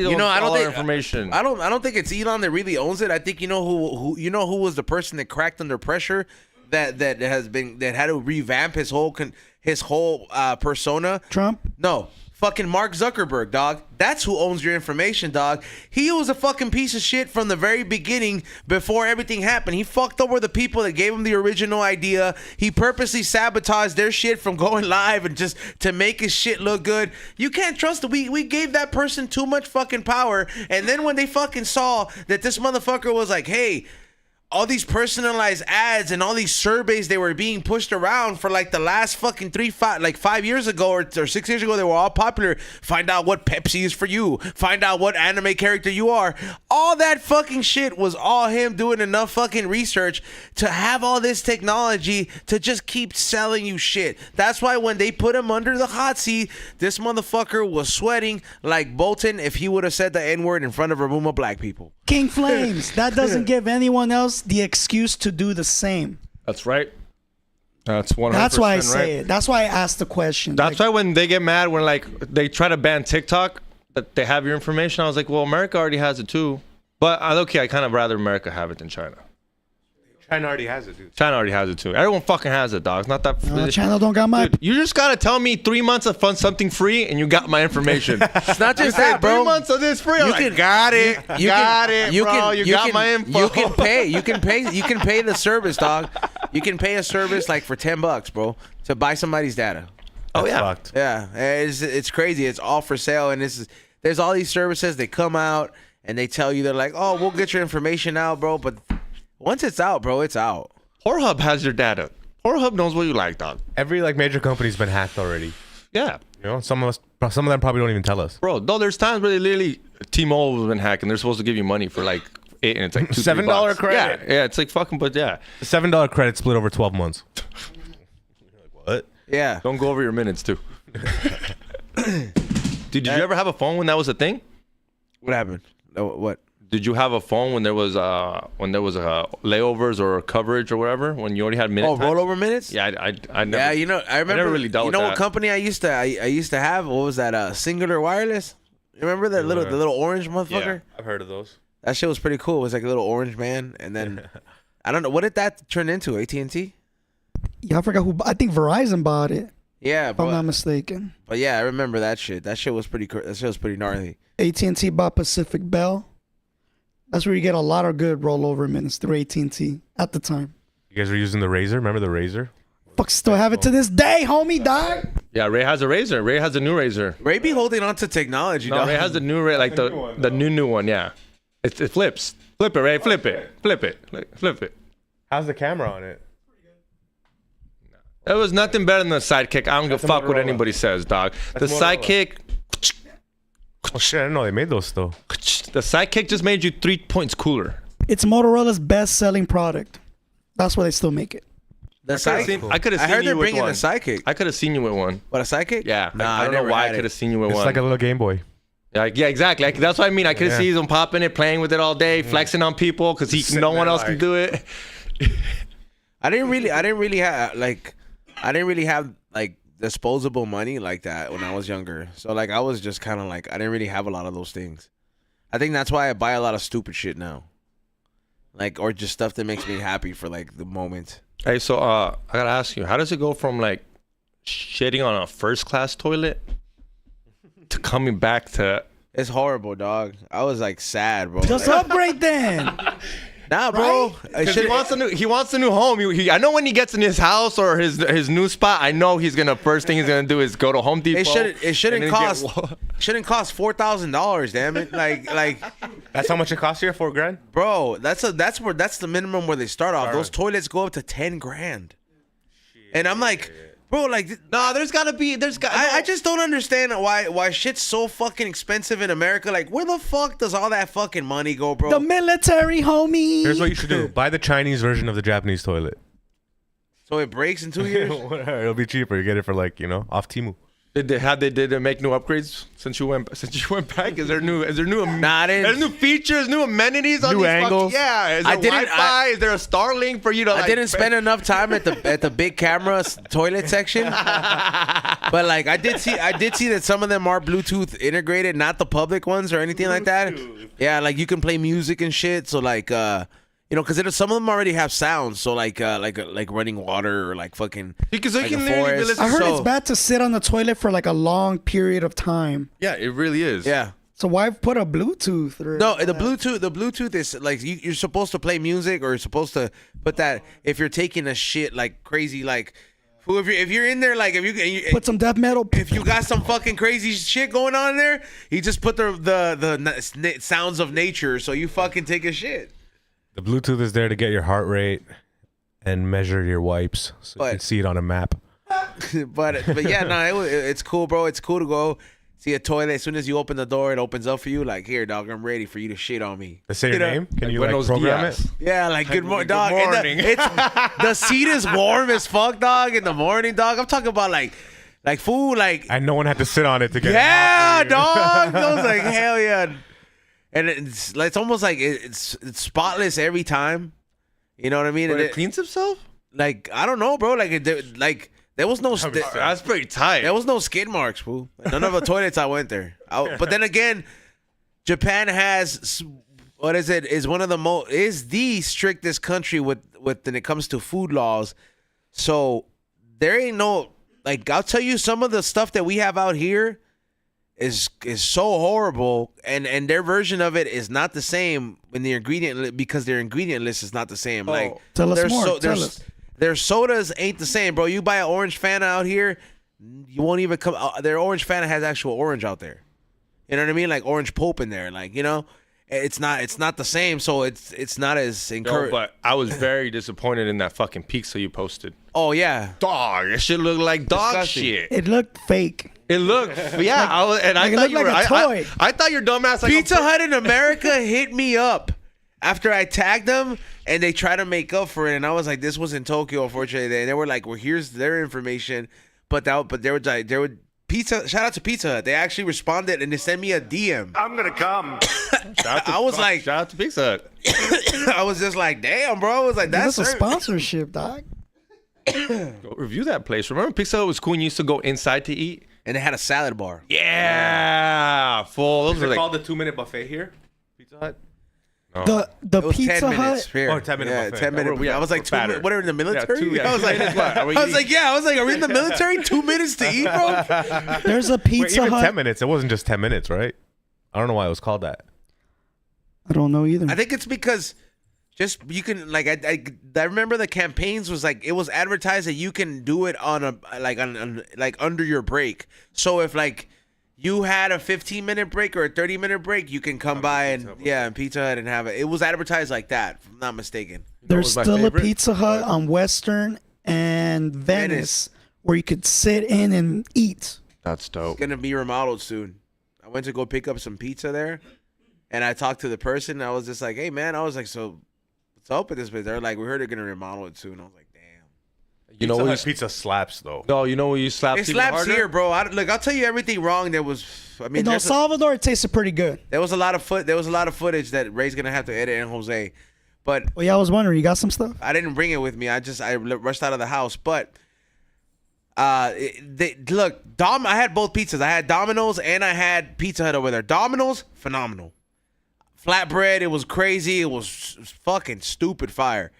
owns all our information. I don't think it's Elon that really owns it. I think who was the person that cracked under pressure that had to revamp his whole persona. Trump? No. Fucking Mark Zuckerberg, dog. That's who owns your information, dog. He was a fucking piece of shit from the very beginning before everything happened. He fucked over the people that gave him the original idea. He purposely sabotaged their shit from going live and just to make his shit look good. You can't trust it. We gave that person too much fucking power. And then when they fucking saw that this motherfucker was like, hey, all these personalized ads and all these surveys they were being pushed around for like the last fucking 5 years ago or 6 years ago, they were all popular. Find out what Pepsi is for you. Find out what anime character you are. All that fucking shit was all him doing enough fucking research to have all this technology to just keep selling you shit. That's why when they put him under the hot seat, this motherfucker was sweating like Bolton if he would have said the N-word in front of a room of black people. King Flames. That doesn't give anyone else the excuse to do the same. That's right. That's 100%. That's why I right. say it. That's why I asked the question. That's why when they get mad when like they try to ban TikTok, that they have your information. I was like, well, America already has it too. But I kind of rather America have it than China. China already has it, dude. China already has it too. Everyone fucking has it, dog. It's not that. China don't got my. Dude, you just gotta tell me 3 months of something free, and you got my information. It's not just You said that, bro. 3 months of this free. I'm like, got it. You got my info. You can pay the service, dog. You can pay a service like for $10, bro, to buy somebody's data. Oh, That's yeah. fucked. Yeah, it's crazy. It's all for sale, and there's all these services. They come out and they tell you they're like, oh, we'll get your information out, bro. But once it's out, bro, it's out. Pornhub has your data. Pornhub knows what you like, dog. Every like major company's been hacked already. Yeah. You know, some of them probably don't even tell us. Bro, no, there's times where they literally T-Mobile has been hacked and they're supposed to give you money for like $8 and it's like $2, $7 $3. credit. Yeah, it's like fucking, but yeah. The $7 credit split over 12 months. What? Yeah. Don't go over your minutes too. Dude, did you ever have a phone when that was a thing? What happened? What? Did you have a phone when there was layovers or coverage or whatever when you already had minutes? Oh, rollover minutes? Yeah, I never. Yeah, you know, I remember. never really dealt you with know what that. company I used to have? What was that? Singular Wireless. You remember that the little orange motherfucker? I've heard of those. That shit was pretty cool. It was like a little orange man, and then I don't know what did that turn into? AT&T? Yeah, I forgot who. I think Verizon bought it. Yeah, If I'm not but mistaken. yeah, I remember that shit. That shit was pretty. That shit was pretty gnarly. AT&T bought Pacific Bell. That's where you get a lot of good rollover minutes through AT&T at the time. You guys were using the Razor. Remember the Razor? Fuck, still have it to this day, homie, dog. Yeah, Ray has a razor. Ray has a new razor. Ray be holding on to technology, No, dog. Ray has the new like the new one. Yeah, it flips. Flip it, Ray. Flip it. Flip it. Flip it. How's the camera on it? It was nothing better than the Sidekick. I don't give a fuck what Motorola. anybody says, dog. The Motorola. Sidekick. Oh shit! I didn't know they made those still. The Sidekick just made you 3 points cooler. It's Motorola's best-selling product. That's why they still make it. The sidekick. I could have I seen heard you they're with bringing one. a sidekick. I could have seen you with one. What, a sidekick? Yeah, Nah, I don't know never why I had could it. have seen you with It's one. like a little Game Boy. Yeah, exactly. That's what I mean. I could have Yeah. seen him popping it, playing with it all day, flexing on people because Sitting no one there else can like- do it. I didn't really have like disposable money like that when I was younger. So like I was just kind of like I didn't really have a lot of those things. I think that's why I buy a lot of stupid shit now. Like or just stuff that makes me happy for like the moment. Hey, so I gotta ask you, how does it go from like shitting on a first class toilet to coming back to? It's horrible, dog. I was like sad, bro. Just Like, upgrade then. nah, bro. I Because should he wants a new home. I know when he gets in his house or his new spot, I know first thing he's gonna do is go to Home Depot. it shouldn't and then cost get- shouldn't cost $4,000, damn it. Like That's how much it costs you? $4,000? bro, that's the minimum where they start off. Those toilets go up to $10,000. And I'm like, bro, like Nah, I just don't understand why shit's so fucking expensive in America. Like, where the fuck does all that fucking money go, bro? The military, homie. Here's what you should do: buy the Chinese version of the Japanese toilet. So it breaks in 2 years. It'll be cheaper. You get it for like off Temu. Did they make new upgrades since you went back? Is there new Nah, I didn't- there's new features, new amenities on New these angles? yeah, is there I didn't- Wi-Fi? Is there a Starlink for you to? I didn't spend enough time at the big camera toilet section, but like I did see that some of them are Bluetooth integrated, not the public ones or anything like that. Yeah, like you can play music and shit. So like because some of them already have sounds. So like running water or like fucking Because like you can a literally forest. listen. I heard So- it's bad to sit on the toilet for like a long period of time. Yeah, it really is. Yeah. So why put a Bluetooth? Or No, the Bluetooth is like you're supposed to play music or you're supposed to put that if you're taking a shit like crazy like if you're in there like if you put some death metal. if you got some fucking crazy shit going on there, you just put the sounds of nature so you fucking take a shit. The Bluetooth is there to get your heart rate and measure your wipes, so you But- can see it on a map. but yeah, no, it's cool, bro. It's cool to go see a toilet. As soon as you open the door, it opens up for you. Like, here, dog, I'm ready for you to shit on me. They say your You know? name. Can you Buenos program dias. it? Yeah, like good morning, Good dog. And morning. the seat is warm as fuck, dog. In the morning, dog. I'm talking about like food, like And no one had to sit on it to get yeah, it hot for you. dog. I was like, hell yeah. And it's almost like it's spotless every time. You know what I mean? But And it cleans himself. like I don't know, bro. Like there was no That's pretty tight. there was no skid marks, fool. None of the toilets I went there. But then again, Japan has what is it? Is one of the is the strictest country with when it comes to food laws. So there ain't no like I'll tell you some of the stuff that we have out here is so horrible, and their version of it is not the same when the ingredient because their ingredient list is not the same. Like Tell us their more. Tell us. their sodas ain't the same, bro. You buy an orange Fanta out here, You won't even come. Their orange Fanta has actual orange out there. You know what I mean? Like orange pulp in there. Like, you know, it's not the same. So it's not as No, encouraging. but I was very disappointed in that fucking pizza you posted. Oh yeah, Dog, it shit looked like dog Disgusting. shit. It looked fake. It looked, yeah. I like it thought looked you were. like a toy. I thought your dumbass like Pizza Hut in America hit me up after I tagged them, and they tried to make up for it. And I was like, this was in Tokyo, unfortunately. And they were like, well, here's their information, but they were like, Pizza. Shout out to Pizza Hut. They actually responded and they sent me a DM. I'm gonna come. I was like, shout out to Pizza Hut. I was just like, damn, bro. I was like, That's that's a sponsorship, dog. Go review that place. Remember Pizza Hut was cool and you used to go inside to eat? And they had a salad bar. Yeah, full. Those Is are it like, called the 2-minute buffet here? Pizza Hut? The It was Pizza 10 minutes. Hut. Here. Oh, 10-minute yeah, buffet. 10 minute. we're- I was like, we're fatter. what are we in the military? two- yeah, I was like, 2 minutes, what? Are we I was eating? like, yeah. I was like, are we in the military? 2 minutes to eat, bro? There's a Wait, Pizza even Hut. 10 minutes. It wasn't just 10 minutes, right? I don't know why it was called that. I don't know either. I think it's because just you can like I remember the campaigns was like it was advertised that you can do it on a like under your break. So if like you had a 15-minute break or a 30-minute break, you can come by and Pizza Hut and have it. It was advertised like that, if I'm not mistaken. There's my still a favorite? Pizza Hut on Western and Venice where you could sit in and eat. that's dope. It's gonna be remodeled soon. I went to go pick up some pizza there, and I talked to the person. I was just like, "Hey, man," I was like, "So, what's up with this place?" They're like, "We heard they're gonna remodel it soon." I was like, "Damn." You know Pizza what? Hut pizza slaps, though. No, you know what you slapped It even slaps harder? here, bro. Look, I'll tell you everything wrong. There was, I mean, In El Salvador, it tasted pretty good. there was a lot of footage that Ray's gonna have to edit and Jose, but Well, yeah, I was wondering, you got some stuff? I didn't bring it with me. I rushed out of the house. But look, I had both pizzas. I had Domino's and I had Pizza Hut over there. Domino's, phenomenal. Flatbread, it was crazy. It was fucking stupid fire.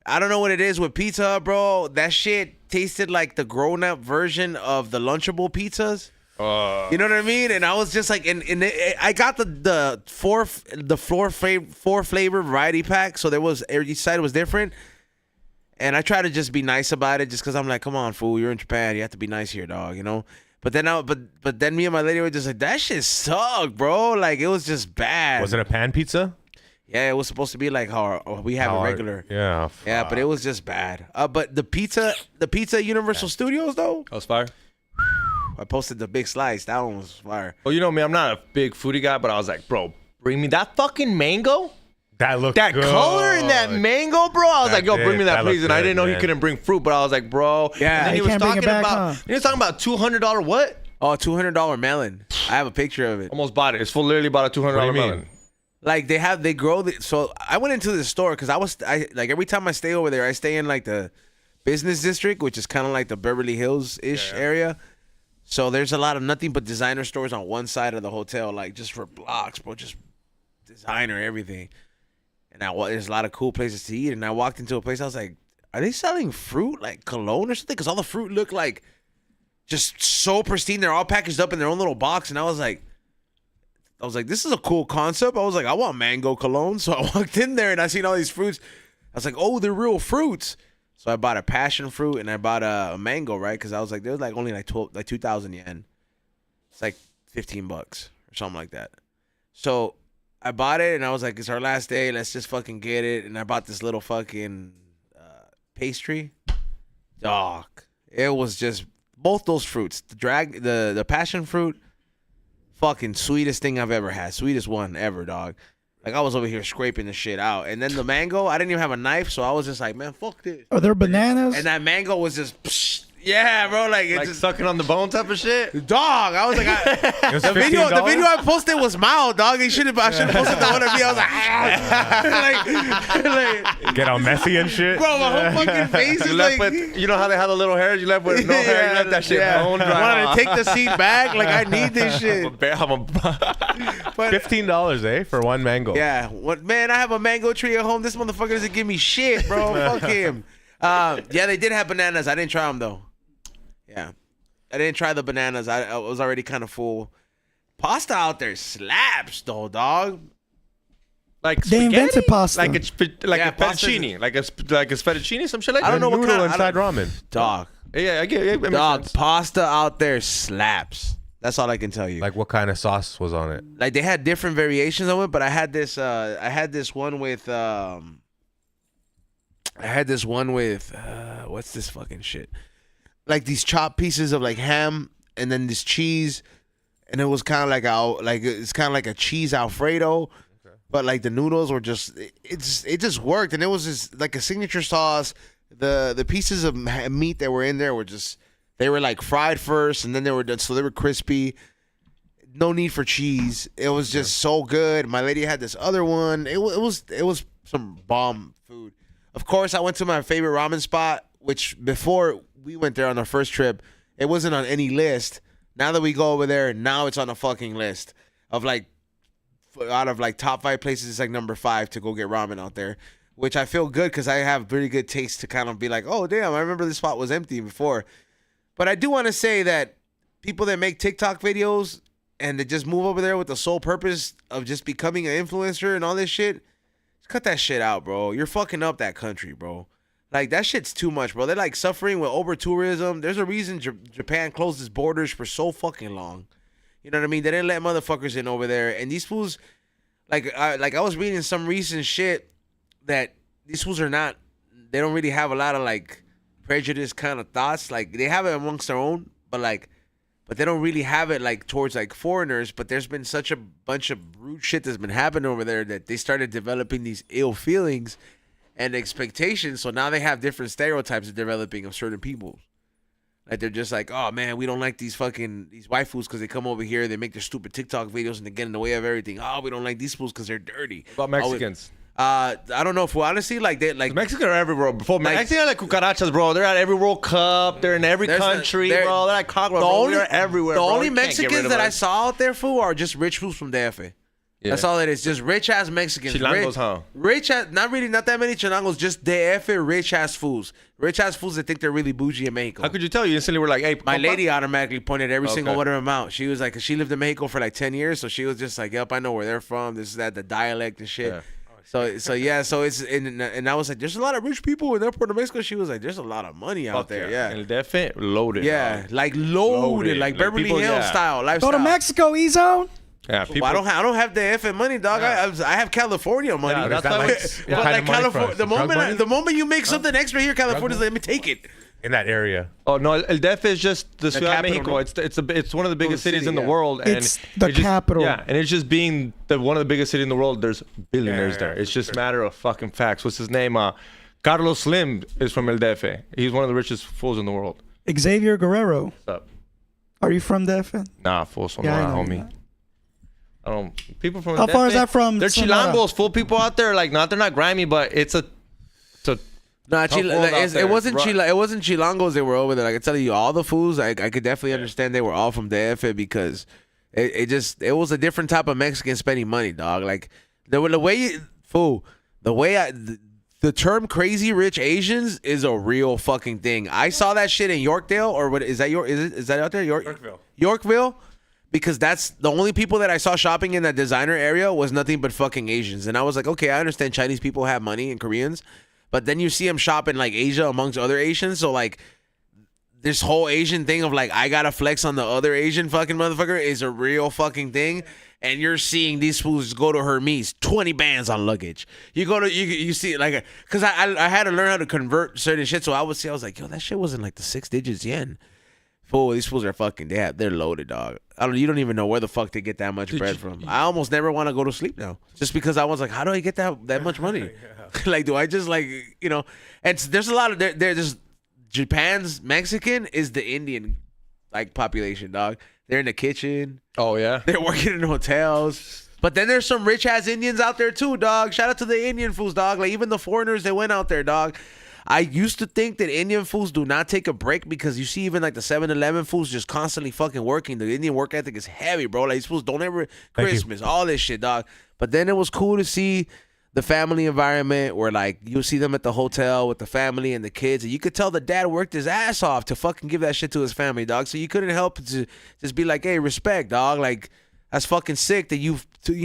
I don't know what it is with Pizza Hut, bro. That shit tasted like the grown-up version of the Lunchable pizzas. You know what I mean? And I was just like, I got the four flavor variety pack, so there was each side was different. And I try to just be nice about it, just because I'm like, come on, fool, you're in Japan, you have to be nice here, dog, you know. But then me and my lady were just like, that shit sucked, bro. Like it was just bad. Was it a pan pizza? Yeah, it was supposed to be like how we have a regular. Yeah. Yeah, but it was just bad. But the pizza at Universal Studios though, That was fire. I posted the big slice. That one was fire. Well, you know me, I'm not a big foodie guy, but I was like, bro, bring me that fucking mango. That looked That good. color in that mango, bro. I was That like, yo, bring did. me that, That please. looked And I good, didn't know he man. couldn't bring fruit, but I was like, bro. Yeah. And then You he was can't bring it talking back, about, huh? he was talking about $200 what? Oh, $200 melon. I have a picture of it. Almost bought it. It's full literally bought a $200 What do you mean? melon. Like they grow the. So I went into the store because I like every time I stay over there, I stay in like the business district, which is kind of like the Beverly Hills ish area. So there's a lot of nothing but designer stores on one side of the hotel, like just for blocks, bro, just designer everything. And there's a lot of cool places to eat. And I walked into a place, I was like, are they selling fruit like cologne or something? Because all the fruit looked like just so pristine. They're all packaged up in their own little box, and I was like, this is a cool concept. I was like, I want mango cologne. So I walked in there and I seen all these fruits. I was like, oh, they're real fruits. So I bought a passion fruit and I bought a mango, right? Because I was like, they was like only like 2,000 yen. It's like $15 or something like that. So I bought it and I was like, it's our last day. Let's just fucking get it. And I bought this little fucking pastry. Dog. It was just both those fruits. The passion fruit. Fucking sweetest thing I've ever had. Sweetest one ever, dog. Like, I was over here scraping the shit out. And then the mango, I didn't even have a knife, so I was just like, man, fuck this. Are there bananas? And that mango was just, psh, yeah, bro. Like, it Like just, sucking on the bone type of shit. dog. I was like, It was the video $15? I posted was mild, dog. I should have posted the one of me. I was like, Get all messy and shit. bro, my whole fucking face You is left like, with, you know how they have the little hairs? You left with no hair. You left that shit bone dry. I wanted to take the seat back. Like, I need this shit. But, $15, for one mango. yeah, what man? I have a mango tree at home. This motherfucker doesn't give me shit, bro. Fuck him. Yeah, they did have bananas. I didn't try them though. Yeah, I didn't try the bananas. I was already kind of full. Pasta out there slaps though, dog. Like They spaghetti? invented pasta. Like it's like Yeah, a pasta's- fettuccine. Like a fettucine, some shit like that. I don't know what Noodle kind of inside ramen. Dog. Yeah, I get it. Makes Dog, sense. pasta out there slaps. That's all I can tell you. Like, what kind of sauce was on it? Like they had different variations of it, but I had this one with what's this fucking shit? Like these chopped pieces of like ham and then this cheese, and it was kind of like it's kind of like a cheese Alfredo, but like the noodles were just it just worked, and it was just like a signature sauce. The pieces of meat that were in there were just they were like fried first, and then they were done, so they were crispy. No need for cheese. It was just so good. My lady had this other one. It was some bomb food. Of course, I went to my favorite ramen spot, which before we went there on our first trip, it wasn't on any list. Now that we go over there, now it's on a fucking list of like out of like top 5 places. It's like number 5 to go get ramen out there, which I feel good because I have pretty good taste to kind of be like, oh damn, I remember this spot was empty before. But I do want to say that people that make TikTok videos and they just move over there with the sole purpose of just becoming an influencer and all this shit, just cut that shit out, bro. You're fucking up that country, bro. Like, that shit's too much, bro. They're, like, suffering with over-tourism. There's a reason Japan closed its borders for so fucking long. You know what I mean? They didn't let motherfuckers in over there. And these fools, I was reading some recent shit that these fools are not, they don't really have a lot of, like, prejudice kind of thoughts. Like, they have it amongst their own, but they don't really have it like towards like foreigners. But there's been such a bunch of rude shit that's been happening over there that they started developing these ill feelings and expectations. So now they have different stereotypes developing of certain people. Like they're just like, oh man, we don't like these waifus because they come over here, they make their stupid TikTok videos and they get in the way of everything. Oh, we don't like these fools because they're dirty. What about Mexicans? I don't know if honestly like they like Mexicans are everywhere. Before Mexicans are like cucarachas, bro. They're at every World Cup. They're in every country, bro. They're like cockroaches, bro. They're everywhere. The bro. only You can't get rid Mexicans of that I us. saw out there, fool, are just rich fools from DF. Yeah. That's all it is. Just rich ass Mexicans. Chilangos, huh? Rich ass, not that many Chilangos. Just DF rich ass fools. Rich ass fools that think they're really bougie in Mexico. How could you tell? You instantly were like, hey, My lady automatically pointed every single Okay. one of them out. She was like, 'cause she lived in Mexico for like 10 years, so she was just like, yep, I know where they're from. This is that, the dialect and shit. Yeah. So it's and I was like, there's a lot of rich people in Puerto Mexico. She was like, there's a lot of money out Fuck there. Yeah. And DF loaded. Yeah, dog. like loaded, like Beverly people, Hills yeah. style Go lifestyle. to Mexico, E-Zone. Yeah, people. Well, I don't have the effing money, dog. Yeah. I have California money. Yeah, But is that's that why like, we- what But kind like of money for California, us? Drug money? the moment you make something extra here, California's let me take it. In that area. Oh no, El DF is just the Ciudad de capital, Mexico. no? It's one of the biggest city, cities in the yeah. world. And It's the it just- capital. Yeah, and it's just being one of the biggest cities in the world. There's billionaires Yeah, there. It's for just a sure. matter of fucking facts. What's his name? Carlos Slim is from El DF. He's one of the richest fools in the world. Xavier Guerrero. What's up? Are you from DF? Nah, full Sonora, Yeah, I know homie. that. I don't. People from How El far DF, is that from They're Sonora? chilangos, full people out there. Like, they're not grimy, but it's a. Nah, Tough world out it there. wasn't Right. it wasn't Chilangos that were over there. I can tell you, all the fools, I could definitely understand they were all from DF because it was a different type of Mexican spending money, dog. Like the way the term crazy rich Asians is a real fucking thing. I saw that shit in Yorkdale, or what is that? Is that out there? Yorkville. Because that's the only people that I saw shopping in that designer area was nothing but fucking Asians. And I was like, okay, I understand Chinese people have money and Koreans, but then you see them shop in like Asia amongst other Asians. So like this whole Asian thing of like, I gotta flex on the other Asian fucking motherfucker is a real fucking thing. And you're seeing these fools go to Hermes, 20 bands on luggage. You go to, you see like, cause I had to learn how to convert certain shit. So I was like, yo, that shit wasn't like the 6 digits yen. Fool, these fools are fucking, they're loaded, dog. You don't even know where the fuck they get that much bread from. I almost never want to go to sleep now. Just because I was like, how do I get that much money? Like, do I just like, you know, and there's a lot of, there's Japan's Mexican is the Indian like population, dog. They're in the kitchen. Oh yeah. They're working in hotels. But then there's some rich ass Indians out there too, dog. Shout out to the Indian fools, dog. Like even the foreigners that went out there, dog. I used to think that Indian fools do not take a break because you see even like the 7-Eleven fools just constantly fucking working. The Indian work ethic is heavy, bro. Like these fools don't ever Christmas, all this shit, dog. But then it was cool to see the family environment where like you see them at the hotel with the family and the kids, and you could tell the dad worked his ass off to fucking give that shit to his family, dog. So you couldn't help to just be like, hey, respect, dog. Like that's fucking sick that you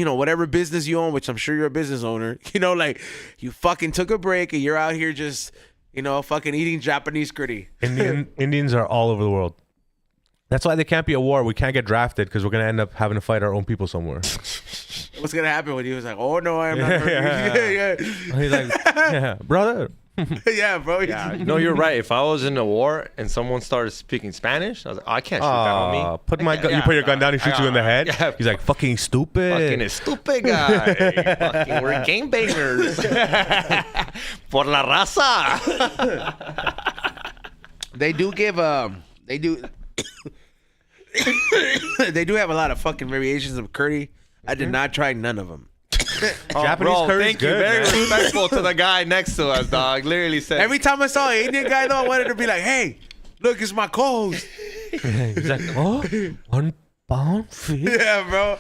know, whatever business you own, which I'm sure you're a business owner, you know, like you fucking took a break and you're out here just fucking eating Japanese curry. Indians are all over the world. That's why they can't be at war. We can't get drafted because we're gonna end up having to fight our own people somewhere. What's gonna happen when he was like, "Oh no, I'm not." Yeah. He's like, yeah, brother. Yeah, bro. Yeah, no, you're right. If I was in a war and someone started speaking Spanish, I was like, I can't shoot that on me. Put my gun. You put your gun down. He shoots you in the head. Yeah. He's like, fucking stupid. Fucking a stupid guy. Fucking, we're game bangers. Por la raza. They do give they do they do have a lot of fucking variations of curry. I did not try none of them. Japanese bro, curry's thank you. good, Very man. respectful to the guy next to us, dog. Literally said. Every time I saw an Indian guy though, I wanted to be like, "Hey, look, it's my co-host." He's like, oh, 1 pound fish. Yeah, bro.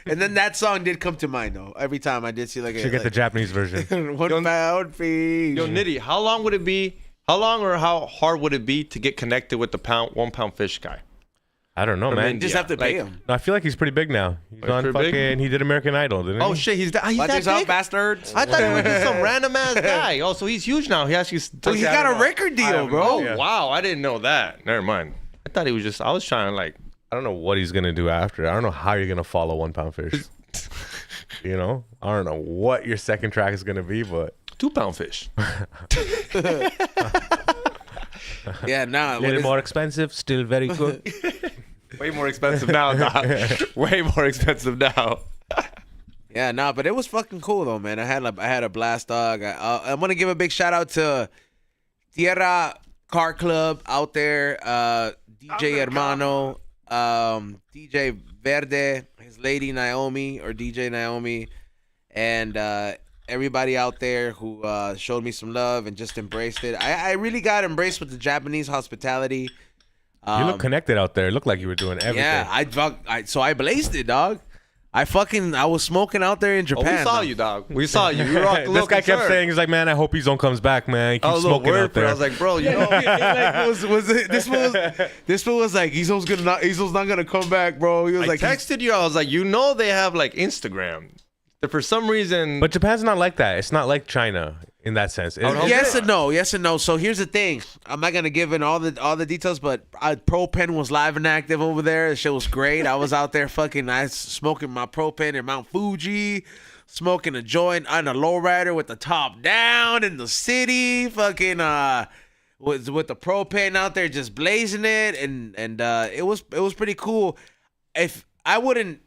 And then that song did come to mind though. Every time I did see like Should get the Japanese version. 1 pound fish. Yo, Nitty, how long would it be? How long or how hard would it be to get connected with the 1 pound fish guy? I don't know, man. You just have to pay him. No, I feel like he's pretty big now. He's on pretty big? fucking. He did American Idol, didn't he? Oh shit, he's that Watch big? yourself, bastards. I thought he was just some random ass guy. Oh, so he's huge now. He actually. So he got a record deal, bro. Oh wow, I didn't know that. Never mind. I thought he was just. I was trying to like. I don't know what he's gonna do after. I don't know how you're gonna follow 1 pound fish. I don't know what your second track is gonna be, but 2 pound fish. Yeah, nah. a little more expensive, still very good. Way more expensive now, dog. Way more expensive now. Yeah, nah, but it was fucking cool though, man. I had a blast, dog. I want to give a big shout out to Tierra Car Club out there, DJ Hermano, DJ Verde, his lady Naomi or DJ Naomi, and everybody out there who showed me some love and just embraced it. I really got embraced with the Japanese hospitality. You look connected out there. It looked like you were doing everything. Yeah, so I blazed it, dog. I was smoking out there in Japan. We saw you, dog. We saw you. You were all This guy kept saying, he's like, man, I hope his zone comes back, man. He I keeps was a little smoking worried out for it. there. I was like, bro, you know. This fool was like, Ezo's not gonna come back, bro. He was I like, texted you. I was like, they have like Instagram. That for some reason. But Japan's not like that. It's not like China in that sense. yes and no. So here's the thing. I'm not gonna give in all the details, but ProPen was live and active over there. The shit was great. I was out there smoking my ProPen in Mount Fuji, smoking a joint on a lowrider with the top down in the city. Fucking with the ProPen out there just blazing it, and it was pretty cool. If I wouldn't,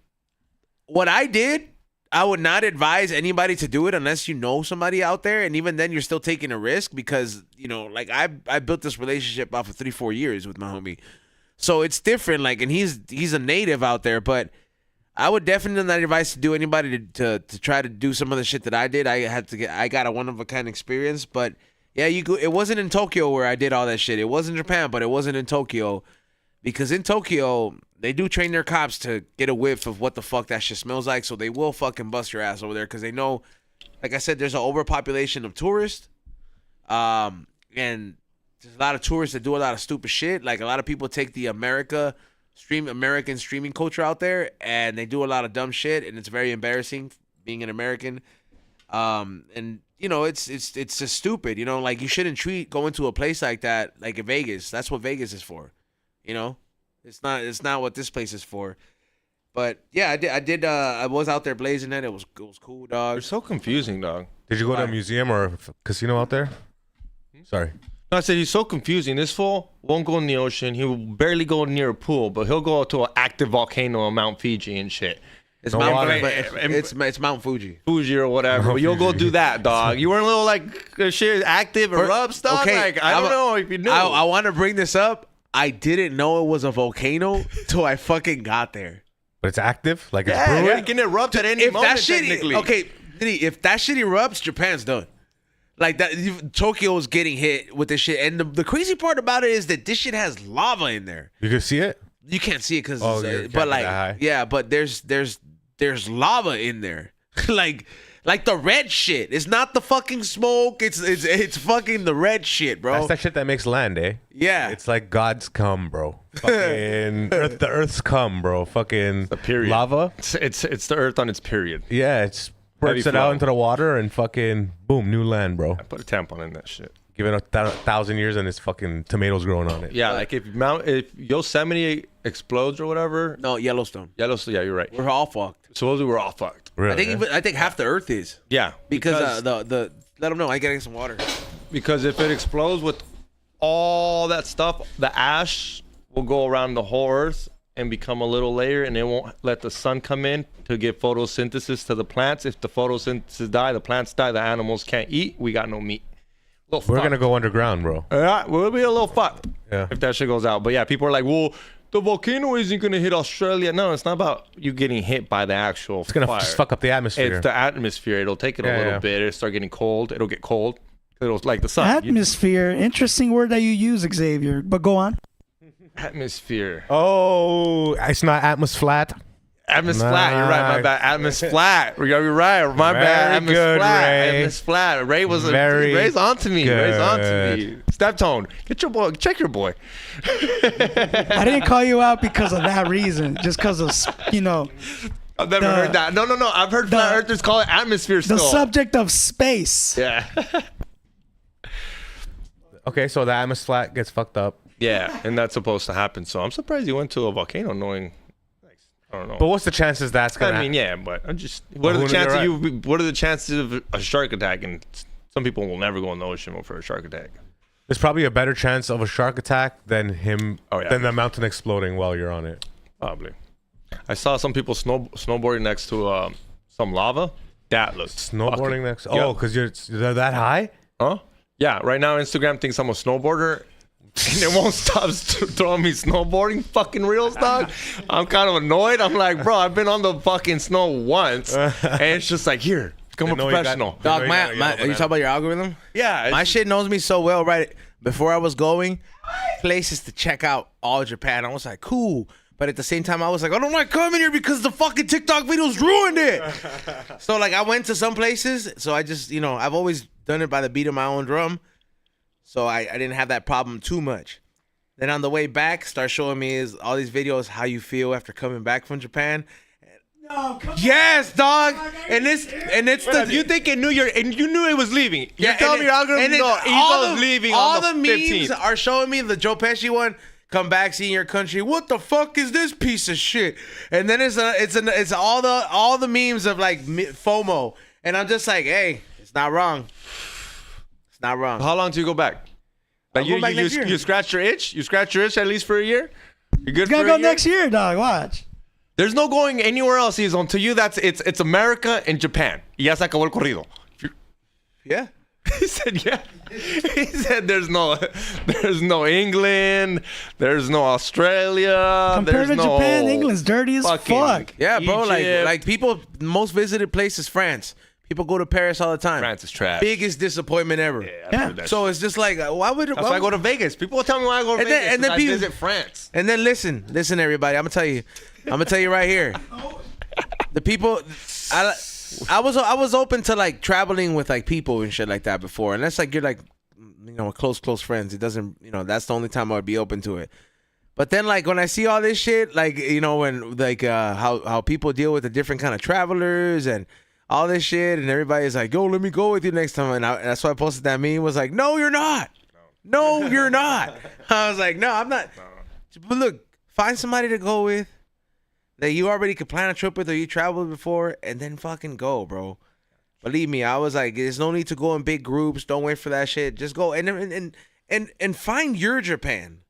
what I did, I would not advise anybody to do it unless you know somebody out there, and even then, you're still taking a risk because like I built this relationship off of 3-4 years with my homie, so it's different. Like, and he's a native out there, but I would definitely not advise to do anybody to try to do some of the shit that I did. I got a one of a kind experience, but yeah, it wasn't in Tokyo where I did all that shit. It was in Japan, but it wasn't in Tokyo because in Tokyo, they do train their cops to get a whiff of what the fuck that shit smells like, so they will fucking bust your ass over there because they know, like I said, there's an overpopulation of tourists, and there's a lot of tourists that do a lot of stupid shit. Like, a lot of people take the American streaming culture out there, and they do a lot of dumb shit, and it's very embarrassing being an American. And it's just stupid. Like, you shouldn't going to a place like that like in Vegas. That's what Vegas is for. It's not what this place is for. But yeah, I did. I was out there blazing it. It was cool, dog. You're so confusing, dog. Did you go to a museum or a casino out there? Sorry. No, I said he's so confusing. This fool won't go in the ocean. He will barely go near a pool, but he'll go to an active volcano on Mount Fiji and shit. It's it's Mount Fuji. Fuji or whatever. But you'll go do that, dog. You weren't a little like shit active and rub stuff. Okay, like I don't know if you knew. I want to bring this up. I didn't know it was a volcano till I fucking got there. But it's active? Like it's yeah, brewing? it can erupt at any moment, technically. If that shit erupts, Japan's done. Like, that, Tokyo's getting hit with this shit. And the crazy part about it is that this shit has lava in there. You can see it? You can't see it because, but like, yeah, but there's lava in there. Like the red shit. It's not the fucking smoke. It's fucking the red shit, bro. That's that shit that makes land, eh? Yeah. It's like God's cum, bro. Fucking the earth's cum, bro. Fucking the period. Lava. It's the earth on its period. Yeah, it spurts it out into the water and fucking boom, new land, bro. I put a tampon in that shit. Give it 1,000 years and it's fucking tomatoes growing on it. Yeah, like if Yosemite explodes or whatever. No, Yellowstone. Yeah, you're right. We're all fucked. Supposedly we're all fucked. Really? I think half the Earth is. Yeah, Because the let them know I gotta get some water. because if it explodes with all that stuff, the ash will go around the whole Earth and become a little layer, and it won't let the sun come in to give photosynthesis to the plants. If the photosynthesis die, the plants die, the animals can't eat. We got no meat. We're gonna go underground, bro. Yeah, we'll be a little fucked Yeah. if that shit goes out. But yeah, people are like, well, the volcano isn't gonna hit Australia. No, it's not about you getting hit by the actual It's gonna fire. just fuck up the atmosphere. It's the atmosphere. It'll take it a Yeah, little yeah. bit. It'll start getting cold. It'll get cold. It'll like the sun. Atmosphere. Interesting word that you use, Xavier. But go on. Atmosphere. Oh, it's not Atmos flat. Atmos flat. You're right. My bad. Atmos flat. You're right. My bad. Very Atmos good, flat. Ray. Atmos flat. Very Ray's on to me. Ray's on to me. good. Step tone. Get your boy. Check your boy. I didn't call you out because of that reason. Just because of, I've never heard that. No. I've heard flat earthers call it atmosphere the still. subject of space. Yeah. Okay, so the Atmos flat gets fucked up. Yeah, and that's supposed to happen. So I'm surprised you went to a volcano knowing. I don't know. But what's the chances that's gonna? I mean, yeah, but I'm just. What are the chances What are the chances of a shark attack? And some people will never go in the ocean for a shark attack. There's probably a better chance of a shark attack than than the mountain exploding while you're on it. Probably. I saw some people snowboarding next to some lava. That looks Snowboarding next. Yeah. Oh, because they're that high. Huh? Yeah. Right now, Instagram thinks I'm a snowboarder. And it won't stop throwing me snowboarding fucking reels, dog. I'm kind of annoyed. I'm like, bro, I've been on the fucking snow once, and it's just like, here, become a professional. Dog, you are you talking about your algorithm? Yeah, My shit knows me so well. Right before I was going places to check out all Japan, I was like, cool. But at the same time, I was like, I don't like coming here because the fucking TikTok videos ruined it. So like, I went to some places. So I just, I've always done it by the beat of my own drum. So I didn't have that problem too much. Then on the way back, start showing me all these videos how you feel after coming back from Japan. No, come Yes, dog. And it's you think it knew you knew it was leaving. You're and telling me your algorithm Evo's leaving all on the memes 15th. are showing me the Joe Pesci one. Come back, see your country. What the fuck is this piece of shit? And then it's all the memes of like FOMO, and I'm just like, hey, it's not wrong. It's not wrong. How long do you go back? Like I'll go back next year. you scratch your itch? You scratch your itch at least for a year? You good You for gotta a go year? next year, dog. Watch. There's no going anywhere else, Izon. To you, it's America and Japan. Y ya se acabó el corrido. Yeah. He said, yeah. He said, there's no England, there's no Australia, Compared there's to no Japan, England's dirty as fucking fuck. Yeah, bro. Egypt. Like people, most visited place is France. People go to Paris all the time. France is trash. Biggest disappointment ever. Yeah. So it's just like, why would? That's why I go to Vegas. People will tell me why I go to And then- Vegas. and then I people- visit France. And then listen, everybody. I'm gonna tell you right here. The people, I was open to like traveling with like people and shit like that before, and that's like you're like, close friends. It doesn't, that's the only time I would be open to it. But then like when I see all this shit, like when like how people deal with the different kind of travelers and all this shit, and everybody's like, yo, let me go with you next time, and that's why I posted that meme. Was like, no, you're not. No, you're not. I was like, no, I'm not. But look, find somebody to go with that you already could plan a trip with or you traveled before, and then fucking go, bro. Believe me, I was like, there's no need to go in big groups. Don't wait for that shit. Just go and find your Japan.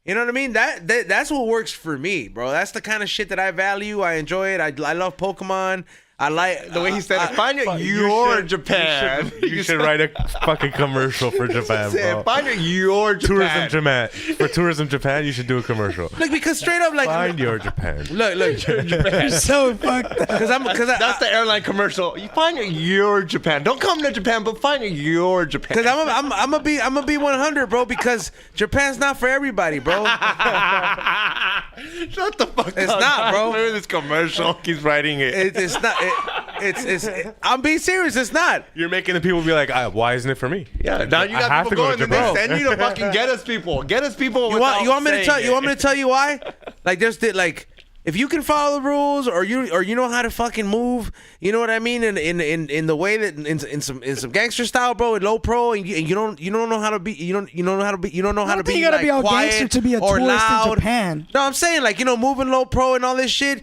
You know what I mean? That's what works for me, bro. That's the kind of shit that I value. I enjoy it. I love Pokemon. I like The way he said it, find your Japan. You should write a fucking commercial for Japan, bro. Find your Japan. Tourism Japan. For Tourism Japan, you should do a commercial. Like, because straight up, like, Find your Japan. look, You're so fucked up. because That's the airline commercial. You find your Japan. Don't come to Japan, but find your Japan. Because I'm gonna be 100, bro. Because Japan's not for everybody, bro. Shut the fuck up. It's not, bro. Look at this commercial. He's writing it. It's not. I'm being serious. It's not. You're making the people be like, why isn't it for me? Yeah, now you I got have people to go to going. Then they Japan. send you to fucking get us people. Get us people. You want me to tell you? Want me to tell you why? Like, there's the like. if you can follow the rules, or you know how to fucking move, you know what I mean, in the way that in some gangster style, bro, in low pro, and you don't know how to be, you don't know how to be You gotta be all quiet gangster to be a or tourist loud. in Japan. No, I'm saying like moving low pro and all this shit,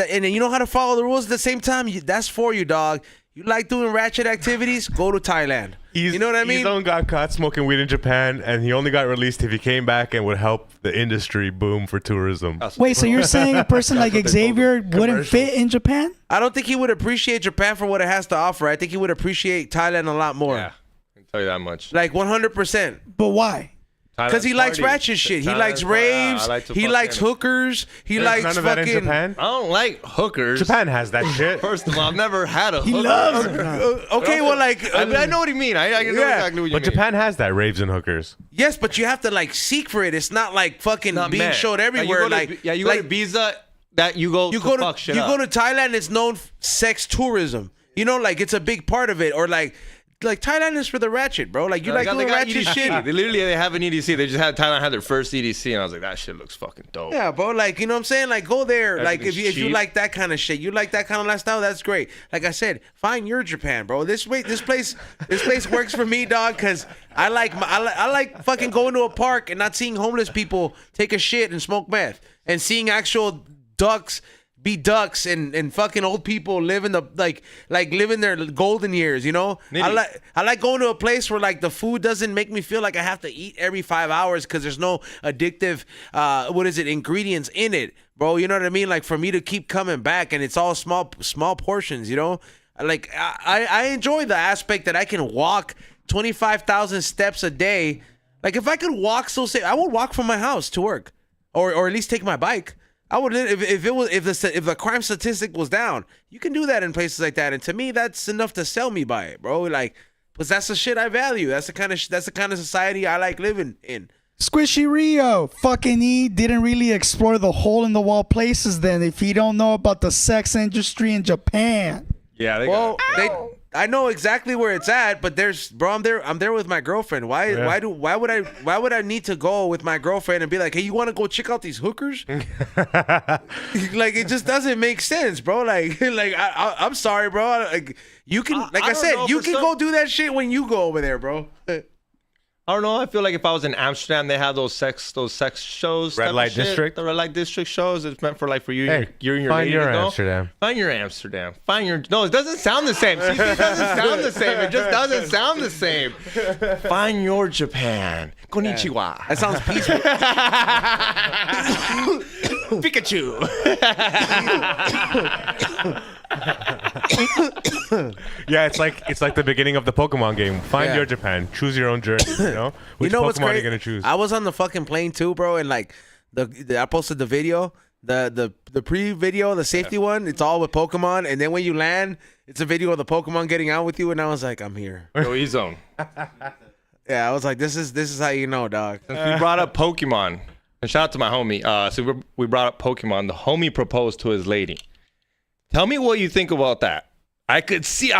and you know how to follow the rules at the same time. That's for you, dog. You like doing ratchet activities? Go to Thailand. You know what I mean? Izone got caught smoking weed in Japan, and he only got released if he came back and would help the industry boom for tourism. Wait, so you're saying a person like Xavier wouldn't fit in Japan? I don't think he would appreciate Japan for what it has to offer. I think he would appreciate Thailand a lot more. Yeah, I can tell you that much. Like 100%. But why? Because he likes ratchet shit. He likes raves. He likes hookers. He likes None of fucking. that in Japan. I don't like hookers. Japan has that shit. First of all, I've never had a hooker. He loves Okay, well, like. I know what you mean. I know exactly what you But mean. Japan has that, raves and hookers. Yes, but you have to like seek for it. It's not like fucking Not being meant. showed everywhere. You go to Ibiza, that you go fuck shit you up. go to Thailand. It's known sex tourism. You know, like it's a big part of it. Or like Thailand is for the ratchet, bro. Like you like doing ratchet EDC. shit. They have an EDC. They just had Thailand had their first EDC, and I was like, that shit looks fucking dope. Yeah, bro. Like, you know what I'm saying? Like, go there. Like, if you cheap. like that kind of shit, you like that kind of lifestyle, that's great. Like I said, find your Japan, bro. This place works for me, dog. Cause I like fucking going to a park and not seeing homeless people take a shit and smoke meth, and seeing actual ducks be ducks, and fucking old people live in the like living their golden years, you know. Nitty. I like going to a place where like the food doesn't make me feel like I have to eat every 5 hours because there's no addictive ingredients in it, bro. You know what I mean? Like for me to keep coming back, and it's all small portions, you know. Like I enjoy the aspect that I can walk 25,000 steps a day. Like if I could walk I would walk from my house to work, or at least take my bike. I would if the crime statistic was down. You can do that in places like that, and to me, that's enough to sell me by it, bro. Like, because that's the shit I value. That's the kind of society I like living in. Squishy Rio, fucking didn't really explore the hole in the wall places. Then, if you don't know about the sex industry in Japan, Yeah, I know exactly where it's at, but I'm there with my girlfriend. Why would I need to go with my girlfriend and be like, hey, you want to go check out these hookers? Like, it just doesn't make sense, bro. Like I'm sorry, bro. Like you can, like I said, you can go do that shit when you go over there, bro. I don't know. I feel like if I was in Amsterdam, they have those sex shows. Red type of light shit. district? The red light district shows. It's meant for like for you. Hey, you're in your find lady your to go. Amsterdam. Find your Amsterdam. Find your. No, it doesn't sound the same. See, it doesn't sound the same. It just doesn't sound the same. Find your Japan. Konnichiwa. That sounds peaceful. Pikachu. Yeah, it's like the beginning of the Pokemon game. Find your Japan. Choose your own journey. You know, which what's Pokemon are crazy? you gonna choose? I was on the fucking plane too, bro, and like I posted the video, the pre-video, the safety one. It's all with Pokemon, and then when you land, it's a video of the Pokemon getting out with you, and I was like, I'm here. Yo, E-Zone. Yeah, I was like, this is how you know, dog. Since we brought up Pokemon, and shout out to my homie. So we brought up Pokemon. The homie proposed to his lady. Tell me what you think about that. I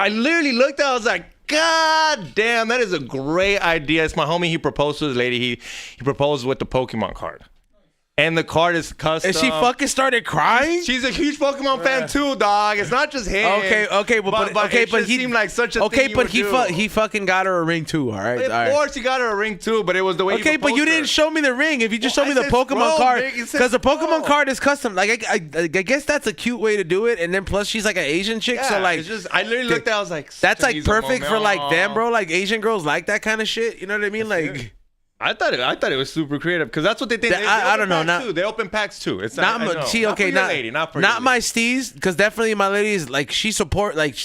literally looked at it, I was like, God damn, that is a great idea. It's my homie. He proposed to his lady. He proposed with the Pokemon card. And the card is custom. And she fucking started crying? She's a huge Pokemon fan too, dog. It's not just him. Okay, but he seemed like such a okay, thing but he would do. he fucking got her a ring too. All right, Of course, he got her a ring too, but it was the way. Okay, he but you proposed didn't show me the ring. If you just showed me the said Pokemon scroll, card, nigga. It said because the Pokemon scroll. card is custom. Like I guess that's a cute way to do it. And then plus she's like an Asian chick, Yeah, so like it's just I literally looked at it, I was like, that's like Chinese perfect for like moment. them, bro. Like Asian girls like that kind of shit. You know what I mean? Like. I thought it was super creative because that's what they think. I don't know. Not, they open packs too. It's not Not my see, okay, not for your lady, not for your not my lady. steez, because definitely my lady is like she support like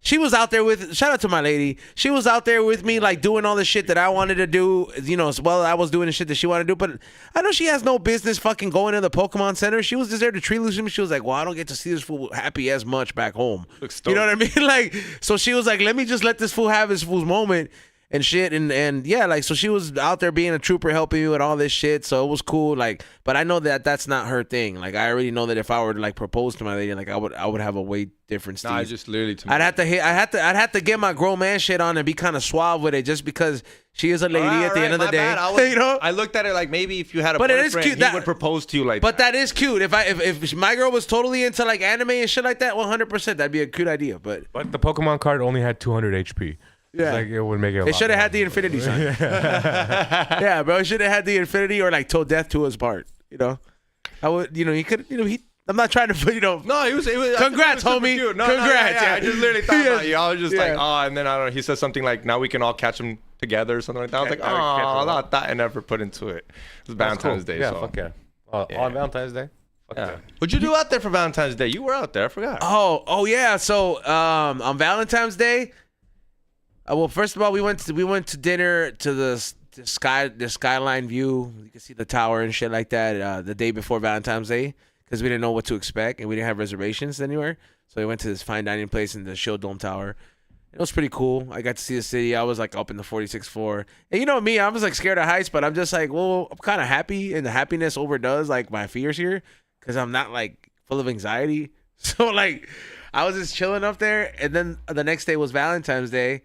she was out there with shout out to my lady. She was out there with me like doing all the shit that I wanted to do, you know, as well as I was doing the shit that she wanted to do. But I know she has no business fucking going to the Pokemon Center. She was just there to treat him. She was like, well, I don't get to see this fool happy as much back home. Looks You know dope. what I mean? Like, so she was like, let me just let this fool have his fool's moment. and shit. And yeah, like, so she was out there being a trooper, helping you and all this shit. So it was cool. Like, but I know that that's not her thing. Like, I already know that if I were to like propose to my lady, like I would have a way different style. Nah, just literally to me. I'd have to get my grown man shit on and be kind of suave with it, just because she is a lady at the end of the day. You know? I looked at it like maybe if you had a But it is boyfriend, cute he would propose to you like But that. that is cute. If my girl was totally into like anime and shit like that, 100%, that'd be a cute idea. But the Pokemon card only had 200 HP. yeah, Like it would make it. they should have had the infinity sign. Yeah, bro, it should have had the infinity or like till death to us part. You know, I would. You know, he could. You know, I'm not trying to. You know. No, it was. Congrats, I think it was super homie. cute. No, Congrats. Yeah, I just literally thought about you. I was just like, Yeah. oh, and then I don't know. He said something like, "Now we can all catch them together" or something like that. I was like, oh, I thought that I never put into it. It was Valentine's Day. Yeah, so. fuck yeah. Yeah. On Valentine's Day. Fuck Yeah. What'd you do out there for Valentine's Day? You were out there. I forgot. Oh yeah. So on Valentine's Day, well, first of all, we went to dinner to the skyline view. You can see the tower and shit like that. The day before Valentine's Day, because we didn't know what to expect and we didn't have reservations anywhere. So we went to this fine dining place in the Shield Dome Tower. It was pretty cool. I got to see the city. I was like up in the 46th floor. And you know me, I was like scared of heights, but I'm just like, well, I'm kind of happy, and the happiness overdoes like my fears here, because I'm not like full of anxiety. So like, I was just chilling up there, and then the next day was Valentine's Day.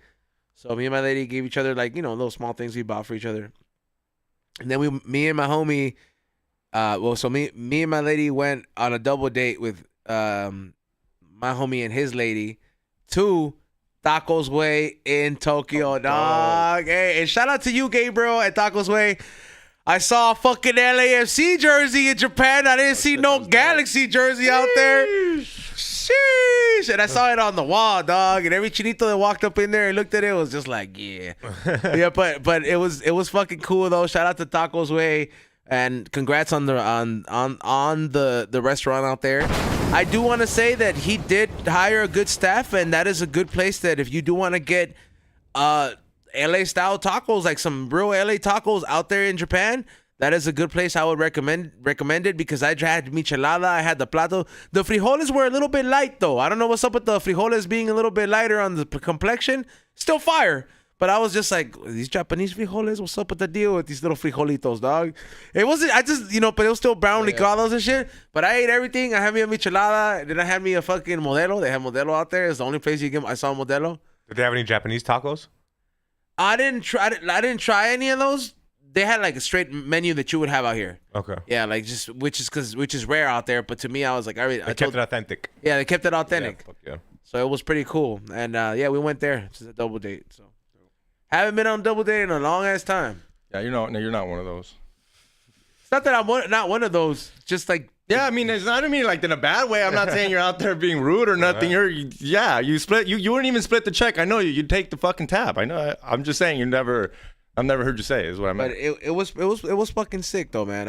So me and my lady gave each other like, you know, little small things we bought for each other. And then me and my homie, me and my lady went on a double date with my homie and his lady to Tacos Way in Tokyo, dog. Hey, and shout out to you, Gabriel, at Tacos Way. I saw a fucking LAFC jersey in Japan. I didn't see no Galaxy jersey out there. Sheesh. And I saw it on the wall, dog. And every chinito that walked up in there and looked at it was just like, yeah. Yeah, but it was fucking cool though. Shout out to Tacos Way. And congrats on the restaurant out there. I do want to say that he did hire a good staff, and that is a good place that if you do want to get LA style tacos, like some real LA tacos out there in Japan, that is a good place. I would recommend it, because I had michelada, I had the plato. The frijoles were a little bit light though. I don't know what's up with the frijoles being a little bit lighter on the complexion. Still fire. But I was just like, these Japanese frijoles, what's up with the deal with these little frijolitos, dog? It wasn't, I just, you know, but it was still brown licuados and shit. But I ate everything. I had me a michelada. Then I had me a fucking Modelo. They have Modelo out there. It's the only place you can, I saw Modelo. Did they have any Japanese tacos? I didn't try any of those. They had like a straight menu that you would have out here. Okay. Yeah, like just, which is rare out there. But to me, I was like, I Kept it authentic. Yeah, they kept it authentic. Yeah, fuck yeah. So it was pretty cool. And yeah, we went there. It's a double date. So haven't been on double date in a long ass time. Yeah, you're not one of those. It's not that I'm not one of those. Just like, Yeah, I mean, it's not. I mean, like in a bad way. I'm not saying you're out there being rude or nothing. You split. You wouldn't even split the check. I know you take the fucking tab. I know. I'm just saying I've never heard you say is what I meant. but it was fucking sick though, man.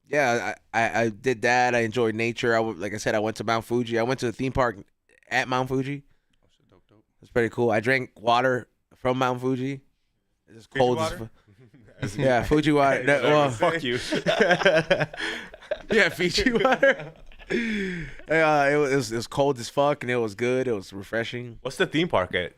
Yeah, I did that. I enjoyed nature. Like I said, I went to Mount Fuji. I went to the theme park at Mount Fuji. It's pretty cool. I drank water from Mount Fuji. It's cold as yeah, Fuji water. Well, Fuck you. yeah, Fiji water. It was cold as fuck, and it was good. It was refreshing. What's the theme park at?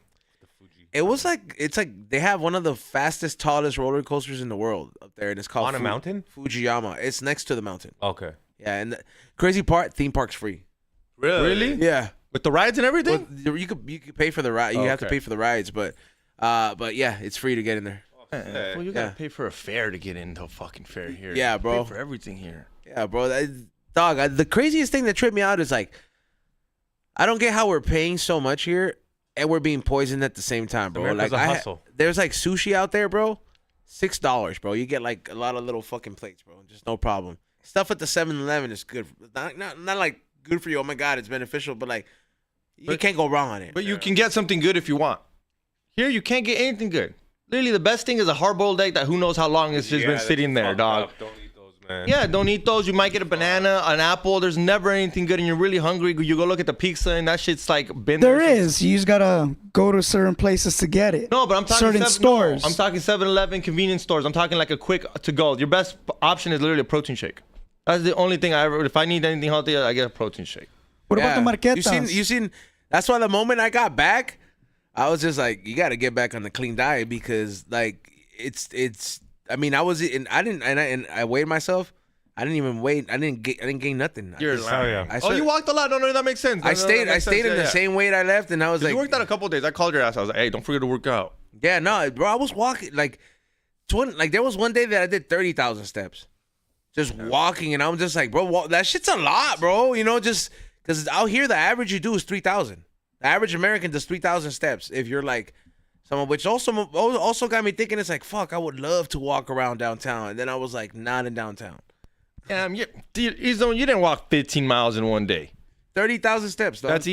It was like, it's like they have one of the fastest, tallest roller coasters in the world up there, and it's called On a mountain? Fujiyama. It's next to the mountain. Okay. Yeah, and the crazy part, theme park's free. Really? Yeah, With the rides and everything? well, you could pay for the ride. You have to Okay. pay for the rides, but yeah, it's free to get in there. Well, you gotta Yeah. pay for a fare to get into a fucking fair here. Yeah, You bro. Pay for everything here. Yeah, bro. The craziest thing that tripped me out is like, I don't get how we're paying so much here and we're being poisoned at the same time, bro. America's Like a hustle. there's like sushi out there, bro. $6, bro. You get like a lot of little fucking plates, bro. Just no problem. Stuff at the 7-Eleven is good. Not like good for you. Oh my god, it's beneficial, but like you can't go wrong on it. But you can get something good if you want. Here, you can't get anything good. Literally, the best thing is a hard-boiled egg that who knows how long it's just been sitting there, dog. Don't eat those, man. Yeah, don't eat those. You might get a banana, an apple. There's never anything good, and you're really hungry. You go look at the pizza, and that shit's like been There is. You just gotta go to certain places to get it. No, but I'm talking certain stores. I'm talking 7-Eleven convenience stores. I'm talking like a quick to go. Your best option is literally a protein shake. That's the only thing I ever. If I need anything healthy, I get a protein shake. What about the marquetas? You seen? That's why the moment I got back, I was just like, you got to get back on the clean diet because like it's. I mean, I was and I didn't and I weighed myself. I didn't even weigh. I didn't gain nothing. You're lying. yeah. I Oh, you walked a lot. No, that makes sense. I stayed in the same weight I left, and I was like, you worked out a couple of days. I called your ass. I was like, hey, don't forget to work out. yeah, no, bro, I was walking like there was one day that I did 30,000 steps, just walking, and I'm just like, bro, that shit's a lot, bro. You know, just because out here the average you do is 3,000. The average American does 3,000 steps. If you're like someone, which also got me thinking, it's like, fuck, I would love to walk around downtown, and then I was like, not in downtown. You didn't walk 15 miles in one day. 30,000 steps, though. That's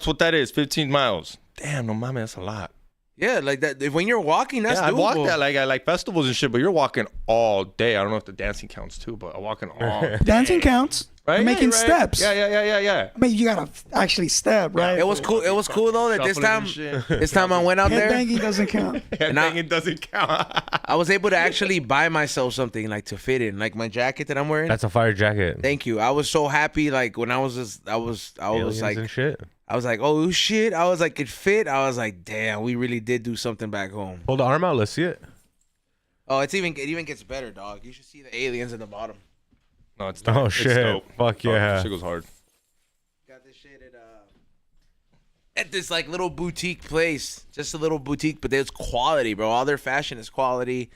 what that is. 15 miles. Damn, no mames, that's a lot. Yeah, like that. When you're walking, that's doable. I walked that like I like festivals and shit, but you're walking all day. I don't know if the dancing counts too, but I'm walking all day. Dancing counts. Right? You're making right. steps. Yeah. I mean, you gotta actually step, right? It was cool. It was cool though that this time I went out there. Headbanging doesn't count. It doesn't count. I was able to actually buy myself something like to fit in, like my jacket that I'm wearing. That's a fire jacket. Thank you. I was so happy. Like when I was Aliens like, and shit. I was like, oh shit. I was like, it fit. I was like, damn, we really did do something back home. Pull the arm out. Let's see it. Oh, it even gets better, dog. You should see the aliens at the bottom. No, it's Oh it's shit! dope. Fuck yeah! Shit goes hard. Got this shit at this like little boutique place, just a little boutique, but there's quality, bro. All their fashion is quality,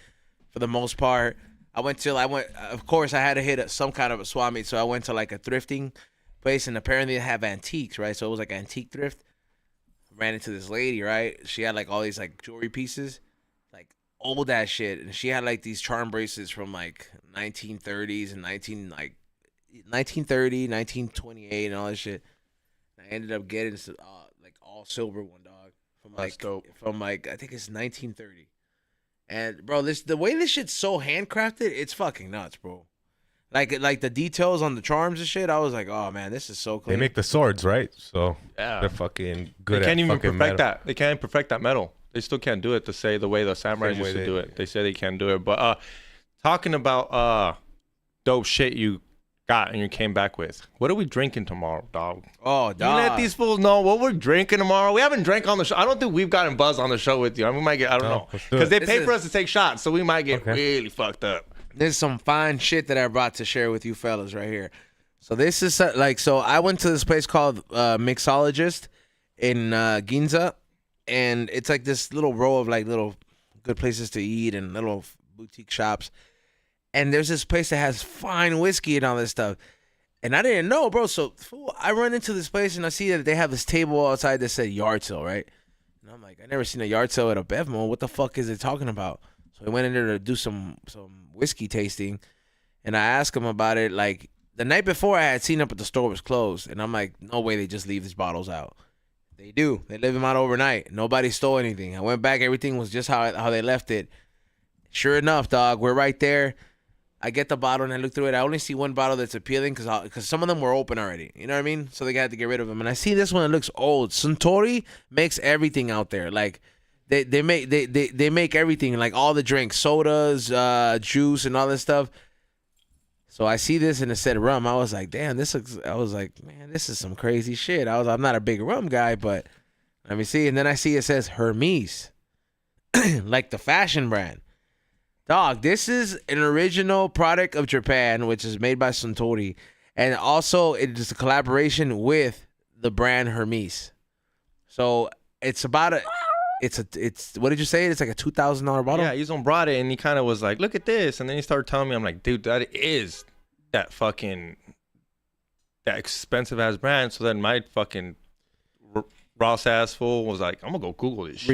for the most part. Of course, I had to hit some kind of a swap meet, so I went to like a thrifting place, and apparently they have antiques, right? So it was like antique thrift. Ran into this lady, right? She had like all these like jewelry pieces, like old ass shit, and she had like these charm bracelets from like 1930s and 1930, 1928, and all that shit. And I ended up getting like all silver one, dog, from like I think it's 1930. And bro, the way this shit's so handcrafted, it's fucking nuts, bro. Like the details on the charms and shit, I was like, oh man, this is so clean. They make the swords, right? So Yeah. they're fucking good. They can't at even fucking perfect metal. that. They can't perfect that metal. They still can't do it the way the samurais Same way used to they- do it. They say they can't do it. But talking about dope shit you got and you came back with. What are we drinking tomorrow, dog? Oh, You dog. let these fools know what we're drinking tomorrow. We haven't drank on the show. I don't think we've gotten buzzed on the show with you. I mean, we might get, I don't know. let's do Because it. they pay This for is- us to take shots, so we might get Okay. really fucked up. There's some fine shit that I brought to share with you fellas right here. So this is so I went to this place called Mixologist in Ginza, and it's like this little row of like little good places to eat and little boutique shops. And there's this place that has fine whiskey and all this stuff. And I didn't know, bro. So I run into this place and I see that they have this table outside that said yard sale, right? And I'm like, I never seen a yard sale at a Bevmo. What the fuck is it talking about? So I went in there to do some whiskey tasting, and I asked him about it. Like the night before, I had seen it, but the store was closed, and I'm like, no way they just leave these bottles out. They do. They leave them out overnight. Nobody stole anything. I went back. Everything was just how they left it. Sure enough, dog, we're right there. I get the bottle and I look through it. I only see one bottle that's appealing because some of them were open already. You know what I mean? So they had to get rid of them. And I see this one that looks old. Suntory makes everything out there. Like they make everything, like all the drinks, sodas, juice, and all this stuff. So I see this and it said rum. I was like, damn, I was like, man, this is some crazy shit. I'm not a big rum guy, but let me see. And then I see it says Hermes, like the fashion brand. Dog, this is an original product of Japan, which is made by Suntory. And also, it is a collaboration with the brand Hermes. So, it's about it's what did you say? It's like a $2,000 bottle? Yeah, he's on brought it and he kind of was like, look at this. And then he started telling me, I'm like, dude, that is that expensive ass brand. So then my fucking Ross ass fool was like, I'm gonna go Google this shit.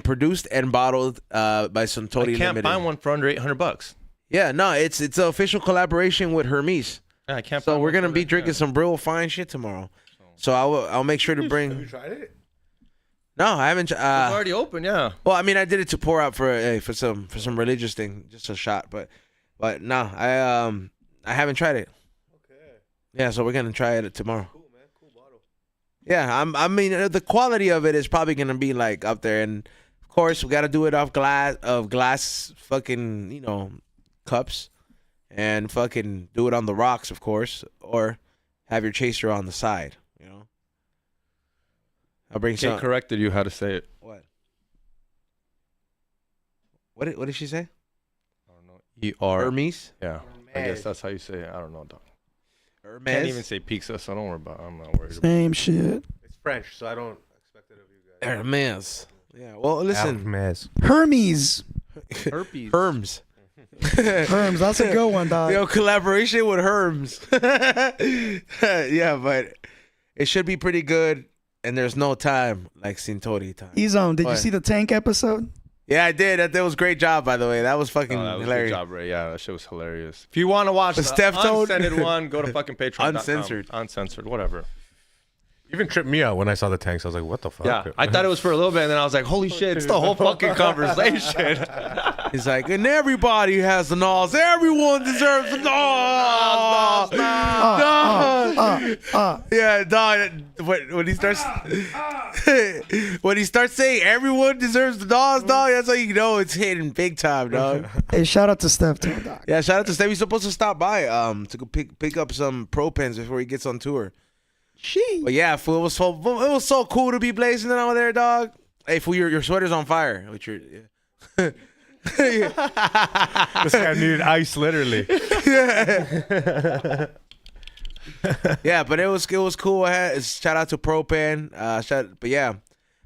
Produced and bottled by Suntory I can't Limited. find one for under $800. Yeah, no, it's an official collaboration with Hermes. Yeah, I can't. So find we're one gonna for be that. drinking some real fine shit tomorrow. So I'll make sure to bring. Have you tried it? No, I haven't. It's already open, yeah. Well, I mean, I did it to pour out for some religious thing, just a shot. But no, I haven't tried it. Okay. Yeah, so we're gonna try it tomorrow. Cool, man. Cool bottle. Yeah, I mean, the quality of it is probably gonna be like up there, and of course we got to do it off glass, fucking cups, and fucking do it on the rocks, of course, or have your chaser on the side. I'll bring Kate some. corrected you how to say it. What? What did she say? I don't know. E-R. Hermes. Yeah. I guess that's how you say it. I don't know, dog. Hermes. Can't even say pizza, so don't worry about it. I'm not worried about it. Same shit. It's French, so I don't expect it of you guys. Hermes. Yeah. Well, listen. Hermes. Hermes. Herpes. Herms. Hermes. That's a good one, dog. Yo, collaboration with Herms. Yeah, but it should be pretty good. And there's no time like Cintori time. E-Zone, did you What? see the Tank episode? Yeah, I did. That was a great job, by the way. That was fucking Oh, that was a hilarious. good job, Ray. Yeah, that shit was hilarious. If you want to watch The the Steph Toad? uncensored one, go to fucking Patreon. Uncensored. Uncensored, whatever. Even tripped me out when I saw the tanks. I was like, what the fuck? Yeah, I thought it was for a little bit, and then I was like, holy shit, it's the whole fucking conversation. He's like, and everybody has the NOS. Everyone deserves the NOS. Yeah, dog. When he starts, when he starts saying everyone deserves the NOS, dog, that's how you know it's hitting big time, dog. Hey, shout out to Steph too, dog. Yeah, shout out to Steve. He's supposed to stop by to go pick up some pro pens before he gets on tour. But yeah, fool, it was so cool to be blazing it over there, dog. Hey, fool, your sweater's on fire. With your, This guy needed ice, literally. yeah, but it was cool. Shout out to Propan. But yeah,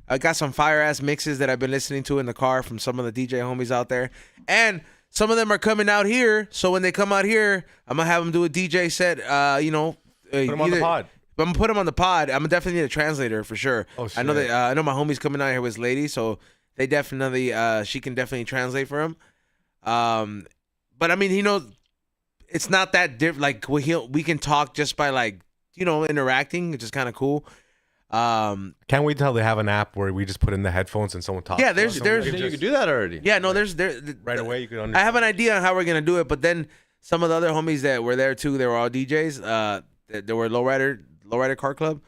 I got some fire ass mixes that I've been listening to in the car from some of the DJ homies out there, and some of them are coming out here. So when they come out here, I'm gonna have them do a DJ set. Put them on the pod. I'm gonna put them on the pod. I'm gonna definitely need a translator for sure. Oh, shit. I know that. I know my homie's coming out here with his lady, so they definitely. She can definitely translate for him. But I mean, it's not that different. Like we can talk just by like interacting, which is kind of cool. Can't wait till they have an app where we just put in the headphones and someone talks. Yeah, to us. there's- You could do that already. Yeah, no, there's right away. You can I understand. have an idea on how we're gonna do it, but then some of the other homies that were there too, they were all DJs. They were lowrider car club.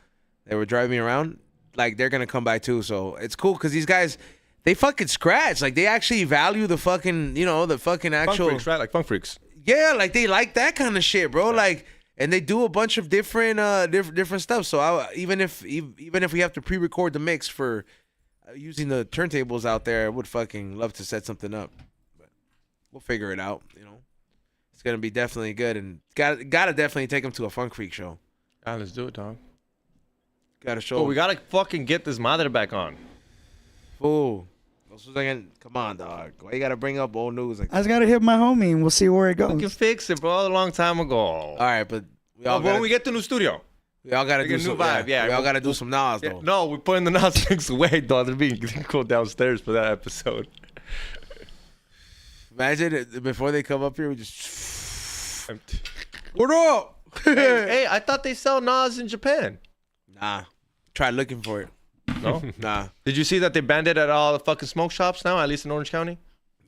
They were driving me around. Like they're gonna come by too, so it's cool because these guys, they fucking scratch. Like they actually value the fucking, the fucking Funk actual. freaks, right? Like funk freaks. Yeah, like they like that kind of shit, bro. Like, and they do a bunch of different different stuff. So even if we have to pre-record the mix for using the turntables out there, I would fucking love to set something up. But we'll figure it out. It's gonna be definitely good, and gotta definitely take them to a Funk Freak show. Yeah, let's do it, dog. Gotta show. Oh, we gotta fucking get this madre back on. Fool. Come on, dog. Why you gotta bring up old news? Like I just gotta hit my homie and we'll see where it We can goes. fix it, bro. A long time ago. all right, but we all When gotta, we get the new studio. we all gotta we do get a new some vibe, yeah. We all gotta do some Nas though. No, we're putting the Nas away, dog. They're being go downstairs for that episode. Imagine it, before they come up here, we just. What up? Hey, I thought they sell Nas in Japan. Nah. Try looking for it. No? Nah. Did you see that they banned it at all the fucking smoke shops now, at least in Orange County?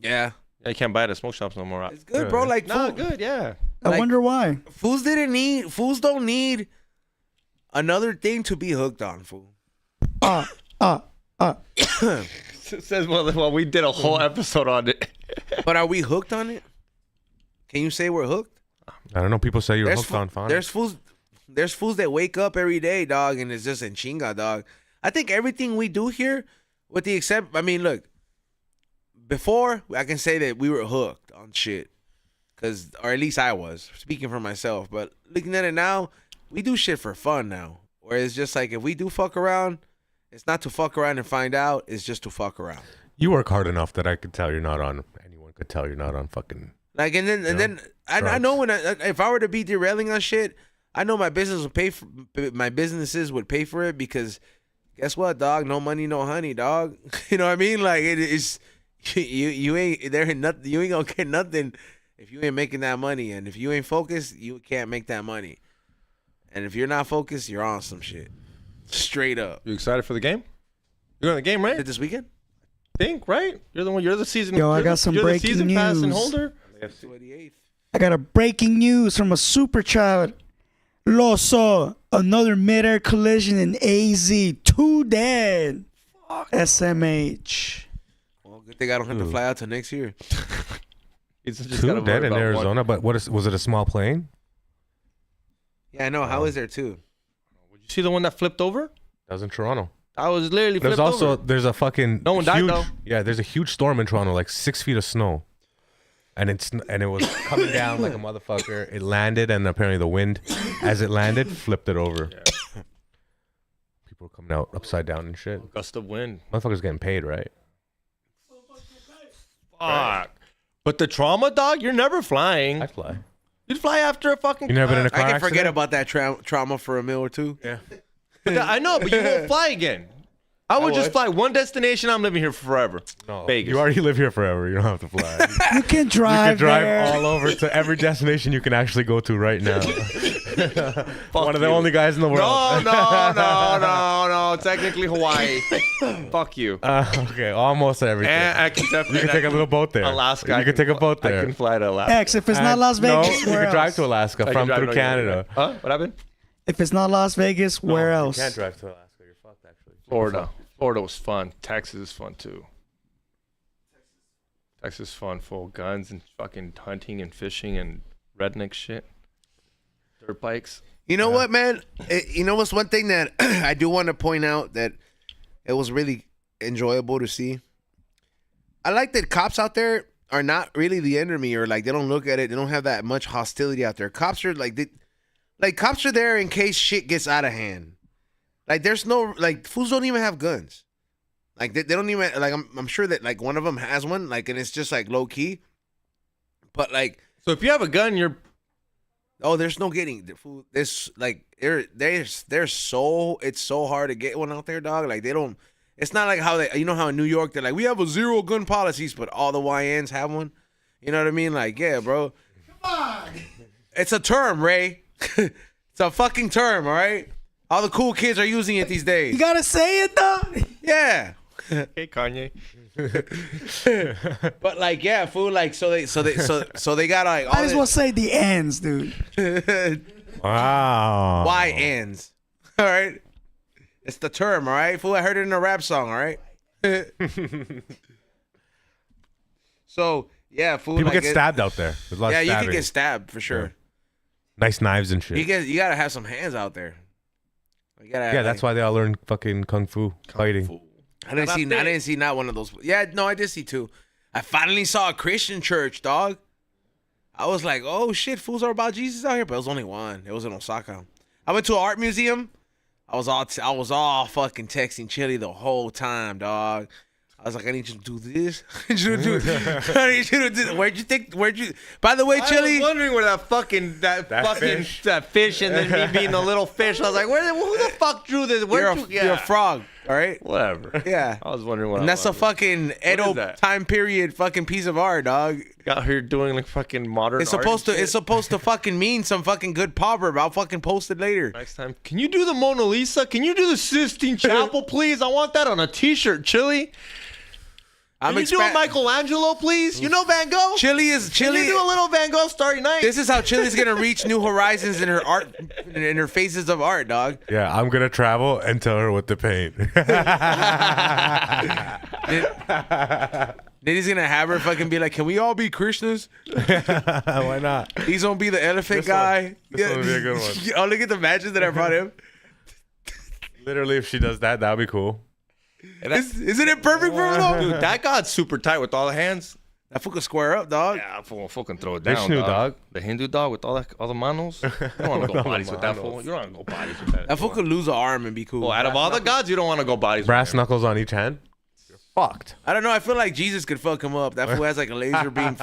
Yeah. Yeah, you can't buy it at smoke shops no more. It's good, bro. Like, Nah, fool, good, yeah. I like- wonder why. fools don't need another thing to be hooked on, fool. It says, well, we did a whole episode on it. But are we hooked on it? Can you say we're hooked? I don't know. People say you're There's hooked on phonics. there's fools that wake up every day, dog, and it's just en chinga, dog. I think everything we do here, with the look, before I can say that we were hooked on shit, or at least I was, speaking for myself. But looking at it now, we do shit for fun now. Where it's just like if we do fuck around, it's not to fuck around and find out. It's just to fuck around. You work hard enough that I could tell you're not on. Anyone could tell you're not on fucking. Like and then I know if I were to be derailing on shit, I know my businesses would pay for it because guess what, dog? No money, no honey, dog. You know what I mean? Like it's you ain't nothing. You ain't gonna get nothing if you ain't making that money, and if you ain't focused, you can't make that money. And if you're not focused, you're on some shit. Straight up. You excited for the game? You're on the game, right? This weekend? Think, right? You're the one. You're the season. Yo, I you're got the- some you're breaking the season pass and news. holder. 28th. I got a breaking news from a super chat. Loso, another midair collision in AZ. 2 dead. SMH. Well, good thing I don't have to fly out till next year. He's just gotta Two worry dead in about one. Arizona, but was it a small plane? Yeah, I know. How is there too? Did you see the one that flipped over? That was in Toronto. I was literally There's flipped also over. there's a fucking No one died, huge, though. Yeah, there's a huge storm in Toronto, like 6 feet of snow, and it was coming down like a motherfucker. It landed, and apparently the wind, as it landed, flipped it over. People were coming out upside down and shit. Gust of wind. Motherfuckers getting paid, right? Fuck. But the trauma, dog, you're never flying. I fly. You'd fly after a fucking. You never been in a car I can accident? forget about that trauma for a meal or two. Yeah. I know, but you won't fly again. I would just would. fly one destination. I'm living here forever. No, Vegas. you already live here forever. You don't have to fly. You can You drive, can drive there. all over to every destination you can actually go to right now. One of the you. only guys in the world. No. Technically Hawaii. Fuck you. Okay, almost everything. And I can definitely. You can take a little boat there. Alaska. You can take a boat there. I can fly to Alaska. X, if it's not And- Las no, Vegas, you where can drive else? to Alaska I can from drive through to Canada. Huh? What happened? If it's not Las Vegas, where else? You can't drive to Alaska. You're fucked, actually. Florida. Florida was fun. Texas is fun too. Texas is fun, full of guns and fucking hunting and fishing and redneck shit. Dirt bikes. You know what, man? You know what's one thing that I do want to point out that it was really enjoyable to see? I like that cops out there are not really the enemy, or like they don't look at it. They don't have that much hostility out there. Cops are like cops are there in case shit gets out of hand. Like there's no like fools don't even have guns. Like they don't even like I'm sure that like one of them has one like and it's just like low key. But like So if you have a gun, you're there's no getting the food. This like they're so it's so hard to get one out there, dog. Like they don't. It's not like how they how in New York they're like we have a zero gun policies, but all the YNs have one. You know what I mean? Like yeah, bro. Come on. It's a term, Ray. It's a fucking term, all right. All the cool kids are using it these days. You gotta say it though. Yeah. hey Kanye. But like yeah, fool. Like so they got like all Might as well say the ends, dude. Wow. Y ends. All right. It's the term, all right? Fool, I heard it in a rap song, all right? So, yeah, fool. People like get stabbed out there. There's a lot Yeah, of you stabbing. can get stabbed for sure. Nice knives and shit. You gotta have some hands out there. Yeah, that's why they all learn fucking kung fu fighting. I didn't see not one of those. Yeah, no, I did see two. I finally saw a Christian church, dog. I was like, oh shit, fools are about Jesus out here, but it was only one. It was in Osaka. I went to an art museum. I was all fucking texting Chili the whole time, dog. I was like, I need you to do this. I need you to do. I need you to do. Where'd you? By the way, I Chili. was wondering where that fish and then me being a little fish. I was like, who the fuck drew this? You're a frog, all right? Whatever. Yeah. I was wondering what. And that's a fucking Edo that? time period fucking piece of art, dog. Got here doing like fucking modern. It's art supposed and to. It's shit. supposed to fucking mean some fucking good proverb. I'll fucking post it later. Next time, can you do the Mona Lisa? Can you do the Sistine Chapel, please? I want that on a T-shirt, Chili. Can you do a Michelangelo, please? You know Van Gogh? Can you do a little Van Gogh Starry Night? This is how Chili's gonna reach new horizons in her art, in her phases of art, dog. Yeah, I'm gonna travel and tell her what to paint. Nitty's gonna have her fucking be like, "Can we all be Krishnas?" Why not? He's gonna be the elephant This guy. one. This one would be a good one. Oh, look at the matches that I brought him. Literally, if she does that, that'd be cool. Isn't it perfect for him though? Dude, that god's super tight with all the hands. That fool can square up, dog. Yeah, fool fucking throw it down. Vishnu, dog. The Hindu dog with all the manos. You don't want to go bodies with that fool. You don't want to go bodies with that. That fool could lose an arm and be cool. Well, out of all the gods, you don't want to go bodies Brass with him. knuckles on each hand. You're fucked. I don't know. I feel like Jesus could fuck him up. That fool has like a laser beam.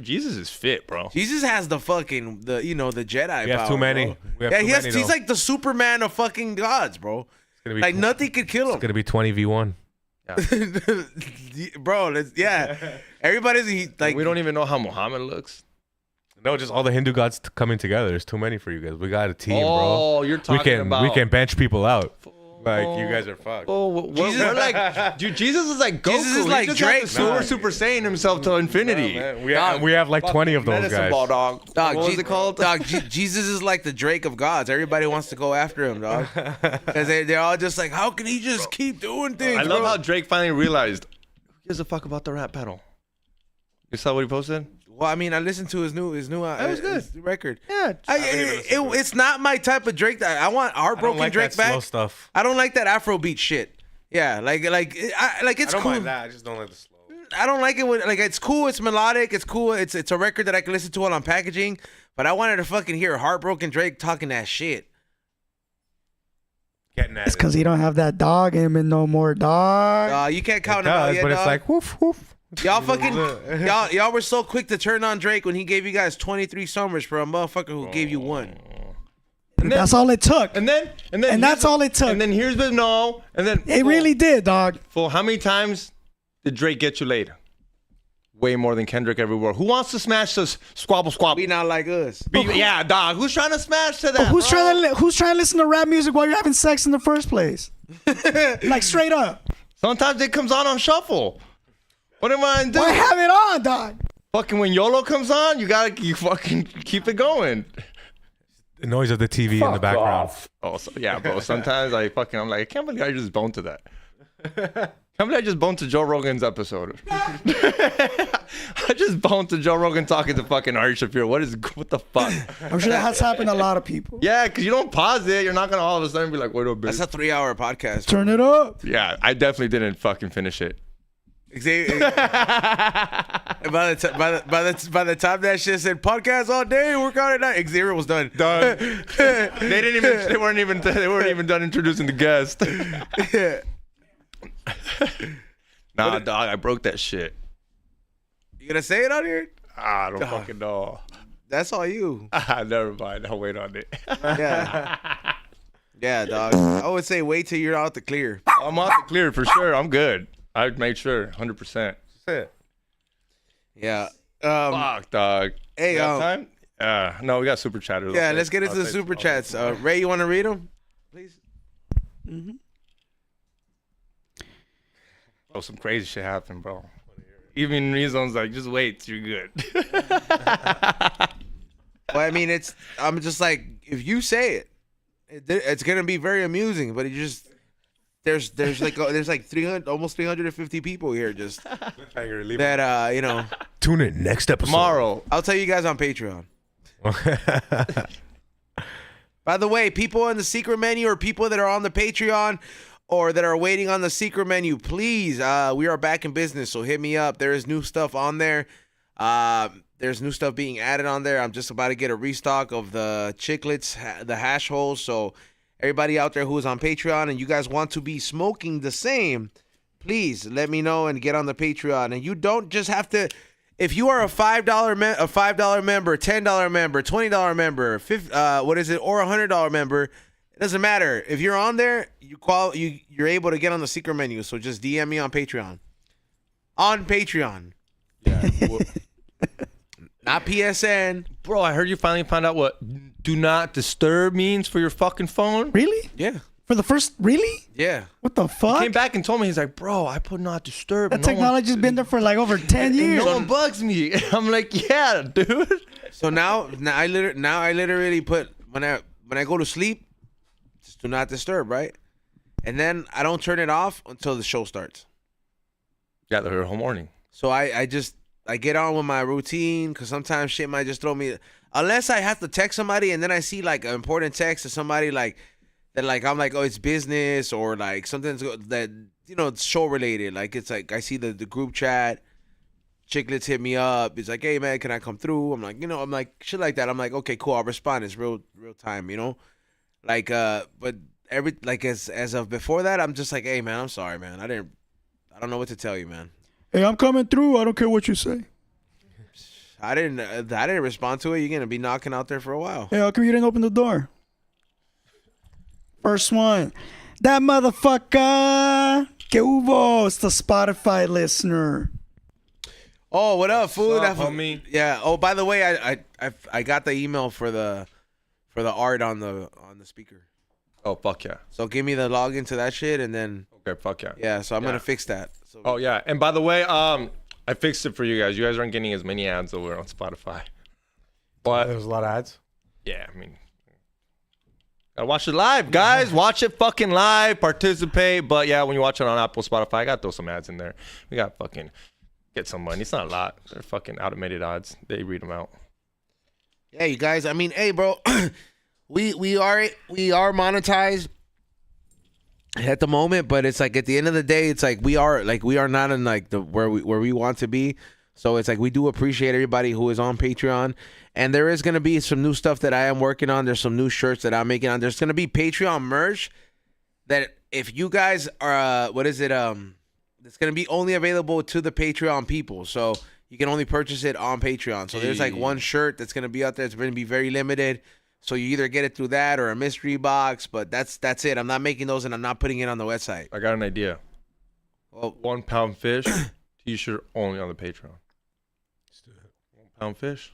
Jesus is fit, bro. Jesus has the fucking the Jedi. We have power, too many. Bro. We have Yeah, too many, he's though. like the Superman of fucking gods, bro. It's gonna be Like nothing could kill It's him, gonna be 20v1. bro. Everybody's like We don't even know how Muhammad looks. No, just all the Hindu gods coming together. There's too many for you guys. We got a team, bro. Oh, you're talking about. We can bench people out. Like you guys are fucked. Oh, we're like, dude, Jesus is like Goku. Jesus is He like just Drake, has to man. Super Saiyan himself to infinity. Man, we have like 20 of those Medicine guys. ball, dog. Dog, What was it called? Dog, Jesus is like the Drake of gods. Everybody wants to go after him, dog. Because they're all just like, how can he just keep doing things? I love bro? how Drake finally realized, who gives a fuck about the rap battle? You saw what he posted? Well, I mean, I listened to his new That was good. his new record. Yeah. It's not my type of Drake. I want I don't heartbroken like Drake that back. slow stuff. I don't like that Afrobeat shit. Yeah, like it's I don't cool. mind that. I just don't like the slow. I don't like it when like it's cool. It's melodic. It's cool. It's a record that I can listen to while I'm packaging. But I wanted to fucking hear heartbroken Drake talking that shit. Getting at It's it. because he don't have that dog in him and no more dog. You can't It count him out does, yet, but it's dog. like woof woof. Y'all fucking y'all were so quick to turn on Drake when he gave you guys 23 summers for a motherfucker who gave you one. That's all it took. And then that's all it took. And then here's the no. And then It really did, dog. Fool, how many times did Drake get you laid? Way more than Kendrick everywhere. Who wants to smash this squabble squabble? Be not like us. Yeah, dog. Who's trying to smash to that? But who's trying to listen to rap music while you're having sex in the first place? Like straight up. Sometimes it comes on shuffle. What am I doing? Why have it on, dog? Fucking when YOLO comes on, you fucking keep it going. The noise of the TV in the background. Oh, so, yeah, bro. Sometimes I'm like, I can't believe I just boned to that. Can't believe I just boned to Joe Rogan's episode. I just boned to Joe Rogan talking to fucking Ari Shafir. What the fuck? I'm sure that has happened to a lot of people. Yeah, because you don't pause it. You're not going to all of a sudden be like, wait a bit. That's a 3-hour podcast. Turn it up. Yeah, I definitely didn't fucking finish it. By the time that shit said podcast all day, work out at night, Xavier was done. Done. They weren't even done introducing the guest. Nah, dog, I broke that shit. You gonna say it on here? I don't fucking know. That's all you. Never mind. I'll wait on it. Yeah. Yeah, dog. I would say wait till you're out the clear. I'm out the clear for sure. I'm good. I made sure, 100%. Yeah. Fuck, dog. Hey, You got time? No, we got super chatters. yeah, let's get into the super chats. Ray, you want to read them? Please. Oh, some crazy shit happened, bro. Even Reason's like, just wait, you're good. Well, I mean, I'm just like, if you say it's gonna be very amusing, but there's like 300, almost 350 people here just that Tune in next episode. Tomorrow. I'll tell you guys on Patreon. By the way, people in the secret menu or people that are on the Patreon or that are waiting on the secret menu, please, we are back in business, so hit me up. There is new stuff on there. There's new stuff being added on there. I'm just about to get a restock of the chiclets, the hash holes, so everybody out there who is on Patreon and you guys want to be smoking the same, please let me know and get on the Patreon. And you don't just have to, if you are a $5 member, $10 member, $20 member, or a $100 member, it doesn't matter. If you're on there, you're able to get on the secret menu. So just DM me on Patreon. On Patreon. Yeah. Not PSN. Bro, I heard you finally found out what do not disturb means for your fucking phone. Really? Yeah. For the first, really? Yeah. What the fuck? Came back and told me, he's like, bro, I put not disturb. That technology's been there for like over 10 years. No one bugs me. I'm like, yeah, dude. So now I literally put when I go to sleep, just do not disturb, right? And then I don't turn it off until the show starts. Yeah, the whole morning. So I get on with my routine because sometimes shit might just throw me. Unless I have to text somebody and then I see like an important text to somebody like that, like I'm like, oh, it's business or like something that it's show related. Like it's like I see the group chat. Chicklets hit me up. It's like, hey man, can I come through? I'm like, I'm like shit like that. I'm like, okay, cool. I'll respond. It's real time, Like but as of before that, I'm just like, hey man, I'm sorry, man. I don't know what to tell you, man. Hey, I'm coming through. I don't care what you say. I didn't respond to it. You're gonna be knocking out there for a while. Hey, how come you didn't open the door? First one. That motherfucker. Que hubo? It's the Spotify listener. Oh, what up, fool? What's up, homie? Yeah. Oh, by the way, I got the email for the art on the speaker. Oh, fuck yeah. So give me the login to that shit, and then Okay, fuck yeah. yeah. So I'm gonna fix that. So Oh, yeah. And by the way, I fixed it for you guys. You guys aren't getting as many ads over on Spotify. But, There's a lot of ads. yeah, I mean, gotta watch it live, guys. Watch it fucking live. Participate. But, yeah, when you watch it on Apple, Spotify, I got to throw some ads in there. We got fucking get some money. It's not a lot. They're fucking automated odds. They read them out. Yeah, you guys. I mean, hey, bro, we are monetized at the moment, but it's like at the end of the day, it's like we are not in like the where we want to be. So it's like we do appreciate everybody who is on Patreon, and there is gonna be some new stuff that I am working on. There's some new shirts that I'm making on. There's gonna be Patreon merch that if you guys are it's gonna be only available to the Patreon people. So you can only purchase it on Patreon. So there's like one shirt that's gonna be out there. It's gonna be very limited. So you either get it through that or a mystery box. But that's it. I'm not making those and I'm not putting it on the website. I got an idea. Well, 1 pound fish t-shirt only on the Patreon. 1 pound fish.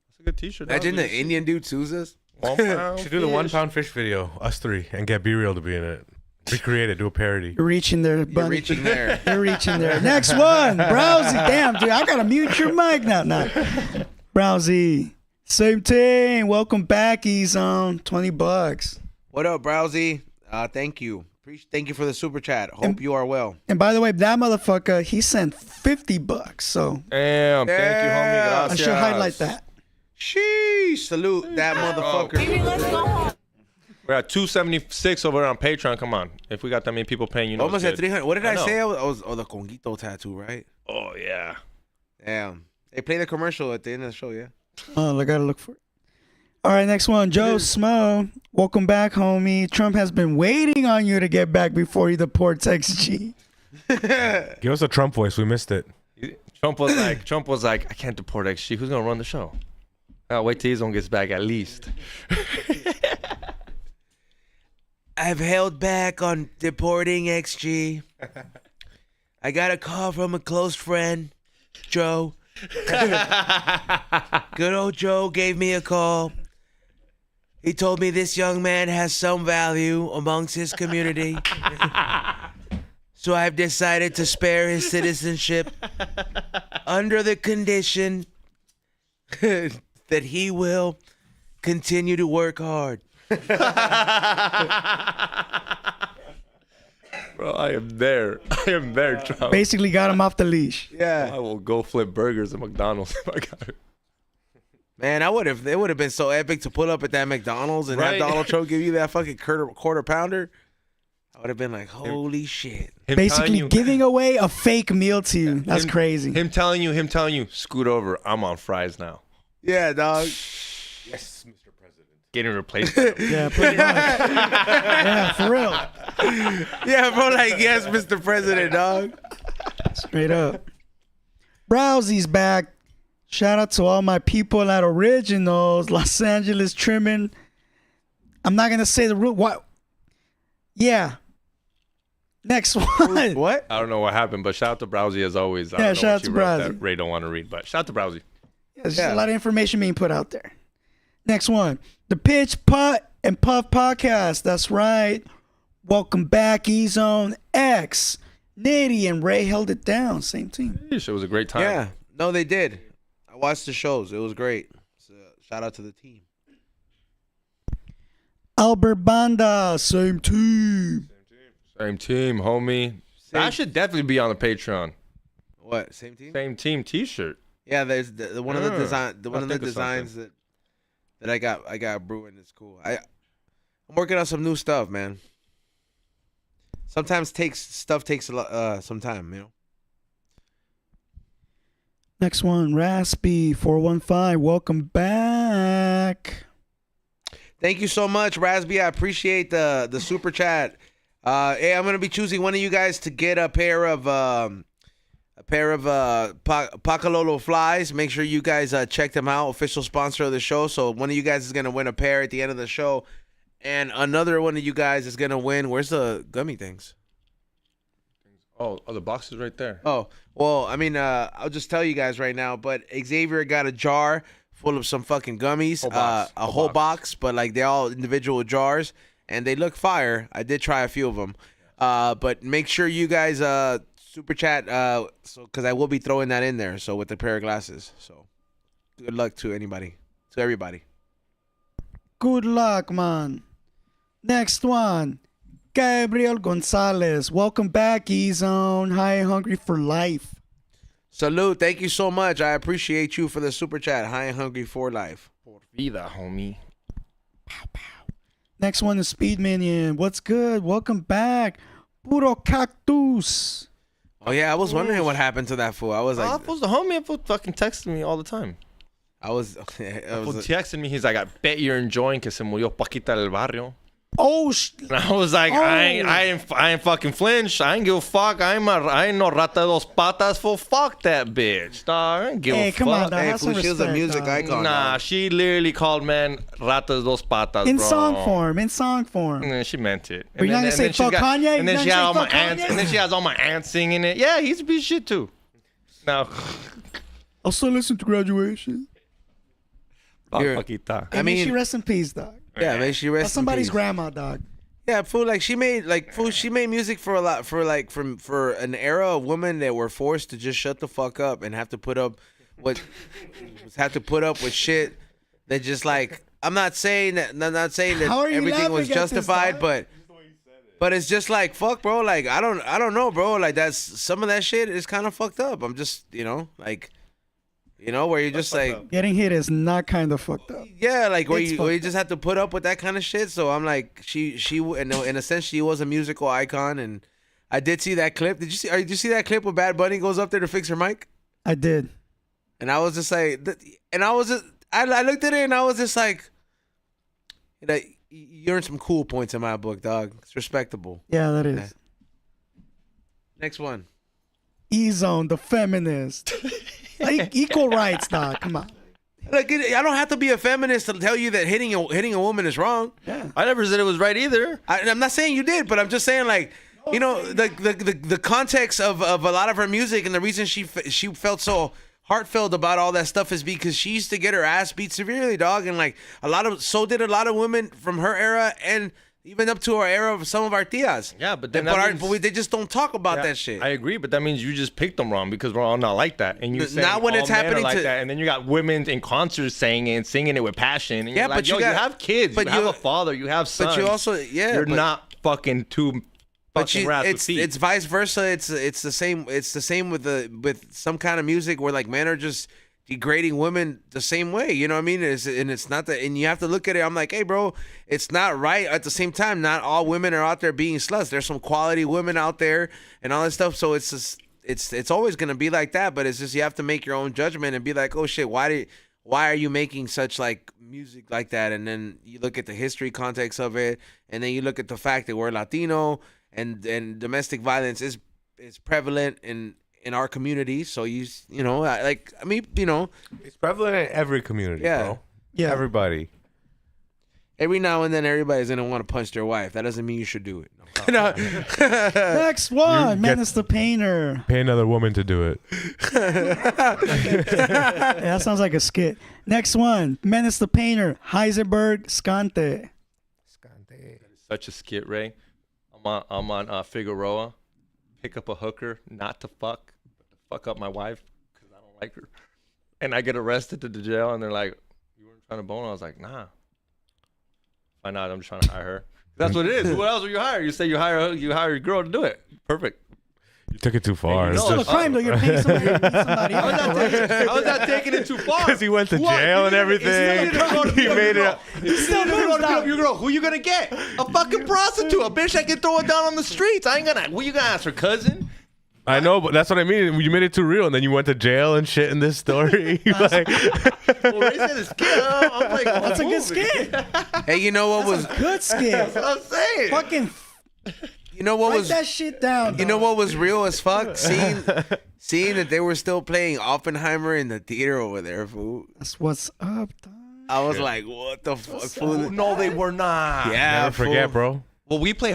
That's a good t-shirt. imagine the Indian dude sues us. 1 pound. Should do the 1 fish. pound fish video, us three, and get Be Real to be in it. Recreate it, do a parody. You're reaching there, You're buddy. reaching there. You're reaching there. Next one, Browsy. Damn, dude, I gotta mute your mic now. Browsy, same team. Welcome back, E-Zone. $20. What up, Browsy? Thank you. Thank you for the super chat. Hope you are well. And by the way, that motherfucker, he sent $50. So Damn. Thank you, homie. I Gracias. should highlight that. Sheesh. Salute that motherfucker. We're at 276 over there on Patreon. Come on. If we got that many people paying, you know. Almost it's at good. 300. What did I know. say? I was the Conguito tattoo, right? Oh, yeah. Damn. They play the commercial at the end of the show, yeah? Oh, I gotta look for it. All right, next one. Joe Smo. Welcome back, homie. Trump has been waiting on you to get back before he deports XG. Give us a Trump voice. We missed it. Trump was like, I can't deport XG. Who's going to run the show? I'll wait till Izon gets back at least. I've held back on deporting XG. I got a call from a close friend, Joe. Good old Joe gave me a call. He told me this young man has some value amongst his community. So I've decided to spare his citizenship under the condition that he will continue to work hard. Bro, I am there. I am there, Trump. Basically got him off the leash. Yeah. I will go flip burgers at McDonald's if I got it. Man, it would have been so epic to pull up at that McDonald's and Right. have Donald Trump give you that fucking quarter pounder. I would have been like, holy shit. Him Basically telling you, giving away a fake meal to you. That's him- crazy. Him telling you, scoot over. I'm on fries now. Yeah, dog. Yes, Mr. President. Getting replaced. By him. Yeah, pretty much. Yeah, for real. Yeah, bro, like, yes, Mr. President, dog. Straight up. Browsy's back. Shout out to all my people at Originals, Los Angeles trimming. I'm not going to say the root. What? Yeah. Next one. What? I don't know what happened, but shout out to Browsy as always. I Yeah, don't know shout what out you to wrote Browsy. that Ray don't want to read, but shout out to Browsy. There's just Yeah. a lot of information being put out there. Next one. The Pitch, Putt, and Puff Podcast. That's right. Welcome back, E-Zone X. Nitty and Ray held it down. Same team. It was a great time. Yeah. No, they did. I watched the shows. It was great. So, shout out to the team. Albert Banda. Same team. Same team, homie. That should definitely be on the Patreon. What? Same team? Same team T-shirt. Yeah, there's one of the design. One I'll of the think of designs that I got brewing is cool. I'm working on some new stuff, man. Sometimes stuff takes a lot some time, you know. Next one. Raspy 415. Welcome back. Thank you so much, Rasby. I appreciate the super chat. Hey, I'm gonna be choosing one of you guys to get a pair of Pacalolo flies. Make sure you guys check them out. Official sponsor of the show. So one of you guys is gonna win a pair at the end of the show, and another one of you guys is gonna win. Where's the gummy things? Oh, the box is right there. Oh, well, I mean, I'll just tell you guys right now. But Xavier got a jar full of some fucking gummies, Whole box. a whole box, but like they're all individual jars, and they look fire. I did try a few of them, but make sure you guys super chat, so because I will be throwing that in there. So with the pair of glasses. So good luck to everybody. Good luck, man. Next one. Gabriel Gonzalez. Welcome back, E-Zone. High and hungry for life. Salute. Thank you so much. I appreciate you for the super chat. High and hungry for life. Por vida, homie. Next one is Speed Minion. What's good? Welcome back. Puro cactus. Oh yeah, I was wondering what happened to that fool. I was like, The homie fucking texting me all the time. I was Texting me, he's like, I bet you're enjoying que se murió Paquita del Barrio. Oh, And I was like, I ain't fucking flinch. I ain't give a fuck. I ain't no rata de dos patas. Fool, fuck that bitch, dog. I ain't give a come on, fuck. dog. hey, Have some fool, she was a respect, music dog. icon. Nah, dog. she literally called man rata de dos patas, In bro. song form. In song form. And then she meant it. But you're not gonna say she's fuck Kanye? And then You're she not had all gonna my say fuck aunts. Kanye? And then she has all my aunts singing it. Yeah, he's a piece of shit too. Now, I'll still listen to Graduation. fuck You're- Paquita. I mean, mean- she rest in peace, dog. Yeah, man, she That's rest in somebody's peace. grandma, dog. Yeah, fool. Like she made music for a lot for an era of women that were forced to just shut the fuck up and have to put up with shit that just like I'm not saying that How are you everything was laughing at this, justified, dog? but it's just like fuck, bro. Like I don't know, bro. Like that's some of that shit is kind of fucked up. I'm just where you're just like. Getting hit is not kind of fucked up. Yeah, like where It's you fucked just have to put up with that kind of shit. So I'm like, she in a sense she was a musical icon, and I did see that clip. Did you see that clip where Bad Bunny goes up there to fix her mic? I did. And I was just like, I looked at it and I was just like, you earned some cool points in my book, dog. It's respectable. Yeah, that is. Next one. E-Zone, the feminist. Like, equal rights, dog. Come on. Like I don't have to be a feminist to tell you that hitting a woman is wrong. Yeah. I never said it was right either. I'm not saying you did, but I'm just saying like the context of a lot of her music and the reason she felt so heartfelt about all that stuff is because she used to get her ass beat severely, dog, and like so did a lot of women from her era and even up to our era of some of our tias. Yeah, but then that means- they just don't talk about Yeah, that shit. I agree, but that means you just picked them wrong because we're all not like that. And you say Not when all it's men are happening like to- that, and then you got women in concerts saying it and singing it with passion. And Yeah, you're like, but you you got- have kids, but you have you- a father, you have sons. but you also you're not fucking two but fucking rats with it's teeth. vice versa. It's the same. It's the same with some kind of music where like men are just degrading women the same way. You know what I mean? It's not that. And you have to look at it. I'm like, hey, bro, it's not right. At the same time, not all women are out there being sluts. There's some quality women out there and all that stuff. So it's just it's always gonna be like that. But it's just you have to make your own judgment and be like, oh shit, why are you making such like music like that? And then you look at the history context of it, and then you look at the fact that we're Latino and domestic violence is prevalent in our community. So it's prevalent in every community, Yeah. bro. Yeah. Everybody. every now and then everybody's gonna want to punch their wife. That doesn't mean you should do it. No. Next one, You Menace the Painter. Pay another woman to do it. Yeah, that sounds like a skit. Next one, Menace the Painter. Heisenberg Scante. Such a skit, Ray. I'm on Figueroa. Pick up a hooker, not to fuck, but to fuck up my wife because I don't like her. And I get arrested to the jail, and they're like, "You weren't trying to bone?" I was like, "Nah." Find out I'm just trying to hire her. That's what it is. What else would you hire? You say you hire your girl to do it. Perfect. You took it too far. Hey, you It's know, still a crime, though. You're paying somebody. How was that taking it too far? Because he went to What? jail and everything. He made it. still moves, dog. Your girl. Who you gonna get? A fucking prostitute. A bitch that can throw it down on the streets. I ain't gonna. Who you gonna ask, her cousin? I know, but that's what I mean. You made it too real, and then you went to jail and shit in this story. Like, Well, Ray said it's skit. I'm like, That's a good skit. Hey, you know what was Good skit. That's what I'm saying. Fucking you know what write was that shit down. you know dog. what was real as fuck? Seeing that they were still playing Oppenheimer in the theater over there, fool. That's what's up, dog. I was like, what the fuck, fool? No, they were not. Yeah, never forget, fool. bro. Well, we play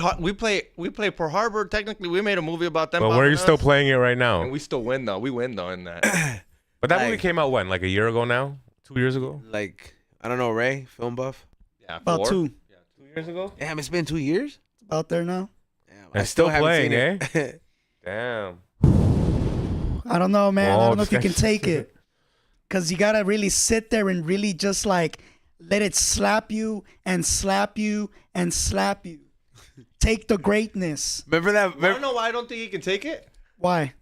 Pearl Harbor. Technically, we made a movie about them. But where are you bombing still us, playing it right now? And we still win though. We win though in that. But that movie Like- came out when? Like a year ago now? 2 years ago? Like, I don't know, Ray, film buff. Yeah, About 4. 2. 2 years ago. Damn, it's been 2 years. It's about there now. Damn, And I still still haven't playing, seen it. Damn. I don't know, man. I Oh, don't know if you can take it. Because you got to really sit there and really just like let it slap you and slap you and slap you. Take the greatness. Remember that? I don't know why I don't think he can take it. Why?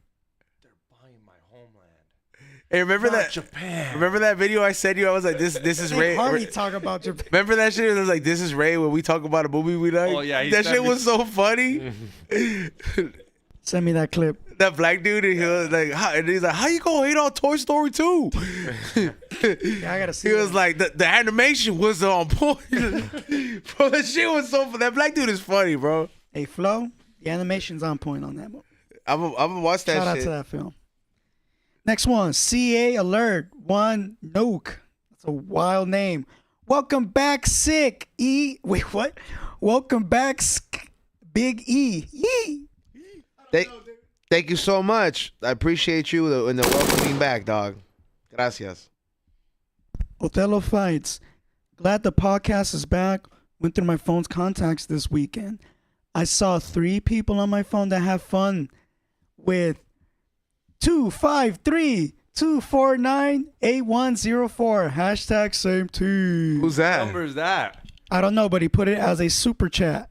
They're buying my homeland. Hey, remember Not that? Japan. Remember that video I sent you? I was like, this is Ray. Hardly talk about Japan. Remember that shit? It was like, this is Ray when we talk about a movie we like. Oh, yeah, he that sent shit me- was so funny. Send me that clip. That black dude, and he was like, and he's like, how you gonna hate on Toy Story 2? Yeah, I gotta see. He was that. like, the animation was on point. Bro, that shit was so funny. That black dude is funny, bro. Hey, Flo, the animation's on point on that movie. I'm gonna watch that Shout out shit. to that film. Next one, CA Alert 1 Nuke. That's a wild name. Welcome back, Sick E. Wait, what? Welcome back, Big E. Yee. Thank you so much. I appreciate you and the welcoming back, dog. Gracias. Othello Fights. Glad the podcast is back. Went through my phone's contacts this weekend. I saw 3 people on my phone that have fun with 253-249-8104. Hashtag same team. Who's that? number is that? I don't know, but he put it as a super chat.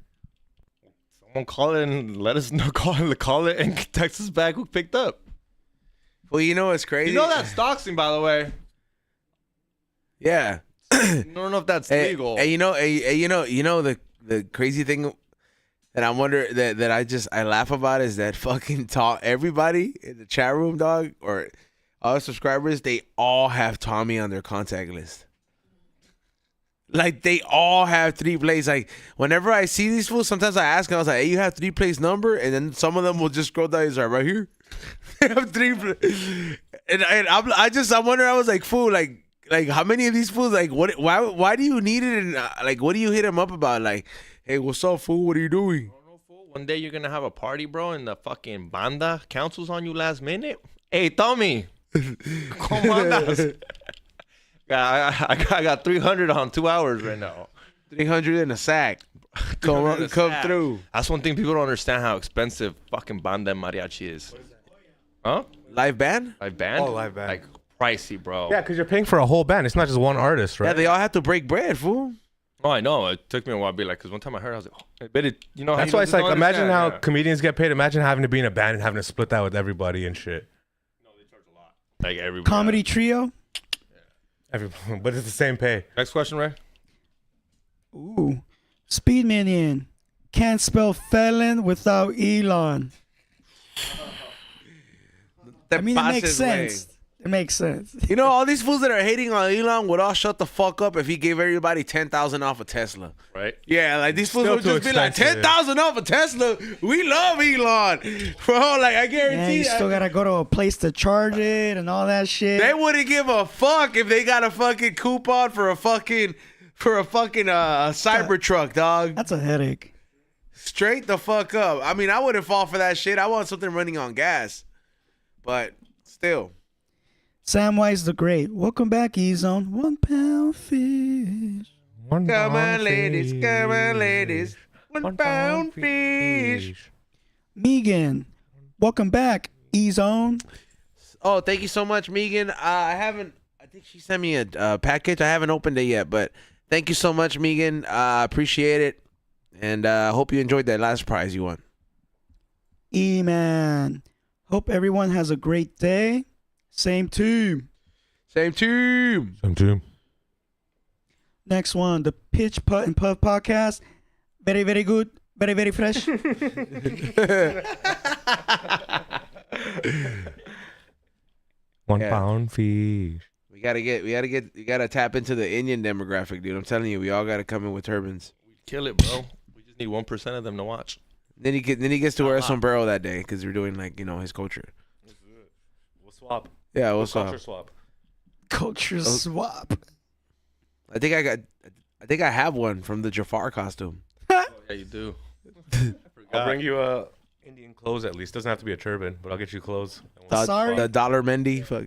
Someone call it and let us know. Call it and text us back who picked up. Well, you know what's crazy? You know that's doxing, by the way. Yeah. I don't know if that's legal. And you know the crazy thing that I wonder that I laugh about is that fucking everybody in the chat room, dog, or all subscribers, they all have Tommy on their contact list. Like they all have 3 plays. Like whenever I see these fools, sometimes I ask them, I was like, hey, you have 3 plays number? And then some of them will just scroll down. He's like, right here. They have 3 plays. And I wonder, I was like, fool, like how many of these fools, like why do you need it? And like, what do you hit him up about? Like, hey, what's up, fool? What are you doing? One day you're gonna have a party, bro, and the fucking banda cancels on you last minute. Hey, Tommy, come on down. I got 300 on 2 hours right now. 300 in a sack. 300 in a Come sack. through. That's one thing people don't understand, how expensive fucking banda and mariachi is. Huh? Live band? Live band? Oh, live band. Like pricey, bro. Yeah, because you're paying for a whole band. It's not just one artist, right? Yeah, they all have to break bread, fool. Oh, I know. It took me a while to be like, because one time I heard, I was like, oh, but it, you know, That's how why you it's just like, don't imagine how understand, comedians get paid. Imagine having to be in a band and having to split that with everybody and shit. like everybody. Comedy trio. But it's the same pay. Next question, Ray. Ooh. Speed Minion. Can't spell felon without Elon. I mean, it makes sense. It makes sense. You know, all these fools that are hating on Elon would all shut the fuck up if he gave everybody 10,000 off a Tesla. Right? Yeah, like these fools Still would too just be like, expensive. 10,000 off a Tesla. We love Elon. Bro, like I Yeah, guarantee you still gotta go to a place to charge it and all that shit. they wouldn't give a fuck if they got a fucking coupon for a fucking Cybertruck, dog. That's a headache. Straight the fuck up. I mean, I wouldn't fall for that shit. I want something running on gas. But still. Samwise the Great. Welcome back, E-Zone. 1 pound fish. Come on, ladies. Come on, ladies. 1 pound fish. Megan. Welcome back, E-Zone. Oh, thank you so much, Megan. I think she sent me a package. I haven't opened it yet, but thank you so much, Megan. I appreciate it. And I hope you enjoyed that last prize you won. E-Man. Hope everyone has a great day. Same team. Same team. Same team. Next one, the Pitch Putt and Puff podcast. Very, very good. Very, very fresh. 1 Yeah. pound fish. You gotta tap into the Indian demographic, dude. I'm telling you, we all gotta come in with turbans. Kill it, bro. We just need 1% of them to watch. Then he gets to wear a sombrero that day because we're doing like his culture. We'll swap. Yeah, what's up? Culture swap. Culture swap. I think I have one from the Jafar costume. Yeah, you do. I'll bring you Indian clothes at least. Doesn't have to be a turban, but I'll get you clothes. Sorry? The Dollar Mendy, fuck.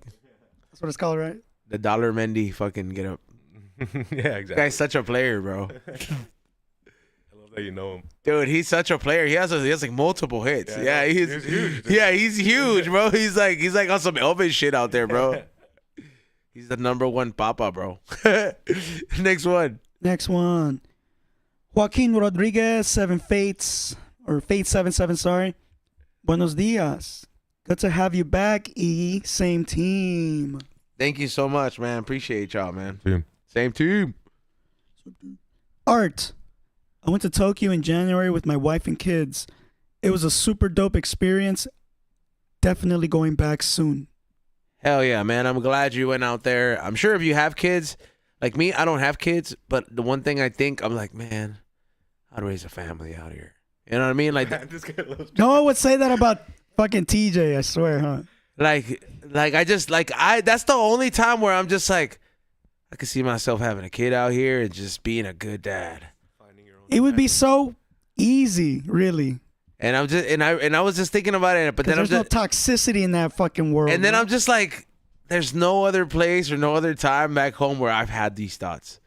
That's what it's called, right? The Dollar Mendy, fucking get up. Yeah, exactly. Guy's such a player, bro. I love that you know him. Dude, he's such a player. He has like multiple hits. Yeah, he's huge. Dude. Yeah, he's huge, bro. He's like on some Elvis shit out there, bro. He's the #1 papa, bro. Next one. Next one. Joaquin Rodriguez, Fate 77, sorry. Buenos dias. Good to have you back, E. Same team. Thank you so much, man. Appreciate y'all, man. Team. Same team. Art. I went to Tokyo in January with my wife and kids. It was a super dope experience. Definitely going back soon. Hell yeah, man. I'm glad you went out there. I'm sure if you have kids, like me, I don't have kids, but the one thing I think, I'm like, man, I'd raise a family out here. You know what I mean? Like, No one would say that about fucking TJ, I swear, huh? like that's the only time where I'm just like, I could see myself having a kid out here and just being a good dad. It would be so easy, really. And I'm just, and I was just thinking about it, but then I'm There's just, no toxicity in that fucking world. and then bro. I'm just like, there's no other place or no other time back home where I've had these thoughts.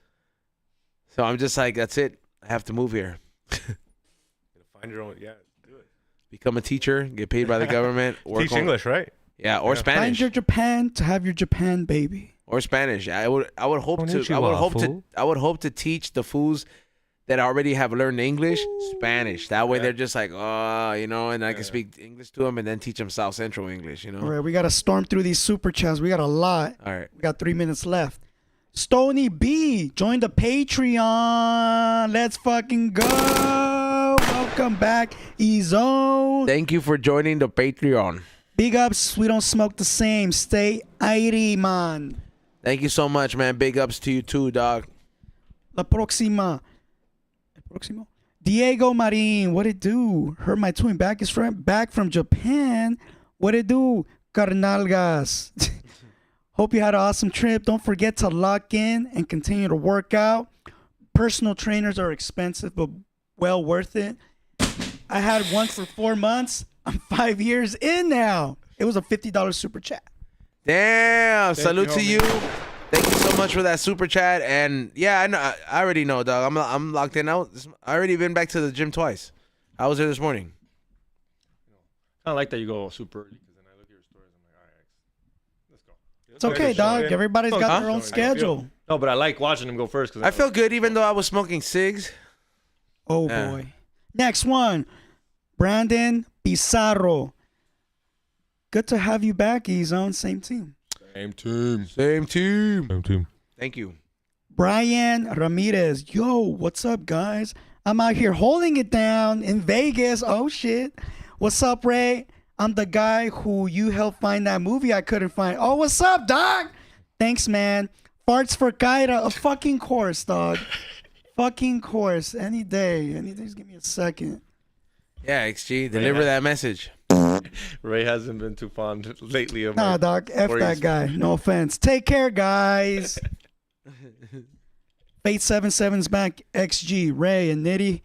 So I'm just like, that's it. I have to move here. Find your own. Yeah, do it. Become a teacher, get paid by the government, work Teach on- English, right? Yeah, or Yeah. Find Spanish. your Japan to have your Japan baby. Or Spanish. I would hope Konnichiwa, fool. I would hope to teach the fools that already have learned English Spanish. That way they're just like, oh, you know, and I can speak English to them and then teach them South Central English, you know. All right, we got to storm through these super chats. We got a lot. All right. We got 3 minutes left. Stony B, join the Patreon. Let's fucking go. Welcome back, E-Zone. Thank you for joining the Patreon. Big ups. We don't smoke the same. Stay airy, man. Thank you so much, man. Big ups to you too, dog. La próxima. El próximo. Diego Marin, what it do? Heard my twin back is back from Japan. What it do? Carnalgas. Hope you had an awesome trip. Don't forget to lock in and continue to work out. Personal trainers are expensive, but well worth it. I had one for 4 months. I'm 5 years in now. It was a $50 super chat. Damn. Salute to you. Thank you so much for that super chat. And yeah, I know. I already know, dog. I'm locked in now. I already been back to the gym twice. I was there this morning. I like that you go super early because then I look at your stories. I'm like, all right, let's go. It's okay, dog. Everybody's got their own Huh? schedule. No, but I like watching him go first. I felt good even though I was smoking cigs. Oh, Yeah. boy. Next one. Brandon Pizarro. Good to have you back, E-Zone. Same team. Same team. Same team. Same team. Thank you. Brian Ramirez. Yo, what's up, guys? I'm out here holding it down in Vegas. Oh, shit. What's up, Ray? I'm the guy who you helped find that movie I couldn't find. Oh, what's up, dog? Thanks, man. Farts for Kaira. A fucking course, dog. Fucking course. Any day. Just give me a second. Yeah, XG, deliver that message. Ray hasn't been too fond lately of Nah, my dog. F stories. that guy. No offense. Take care, guys. Fate 77's back. XG, Ray, and Nitty.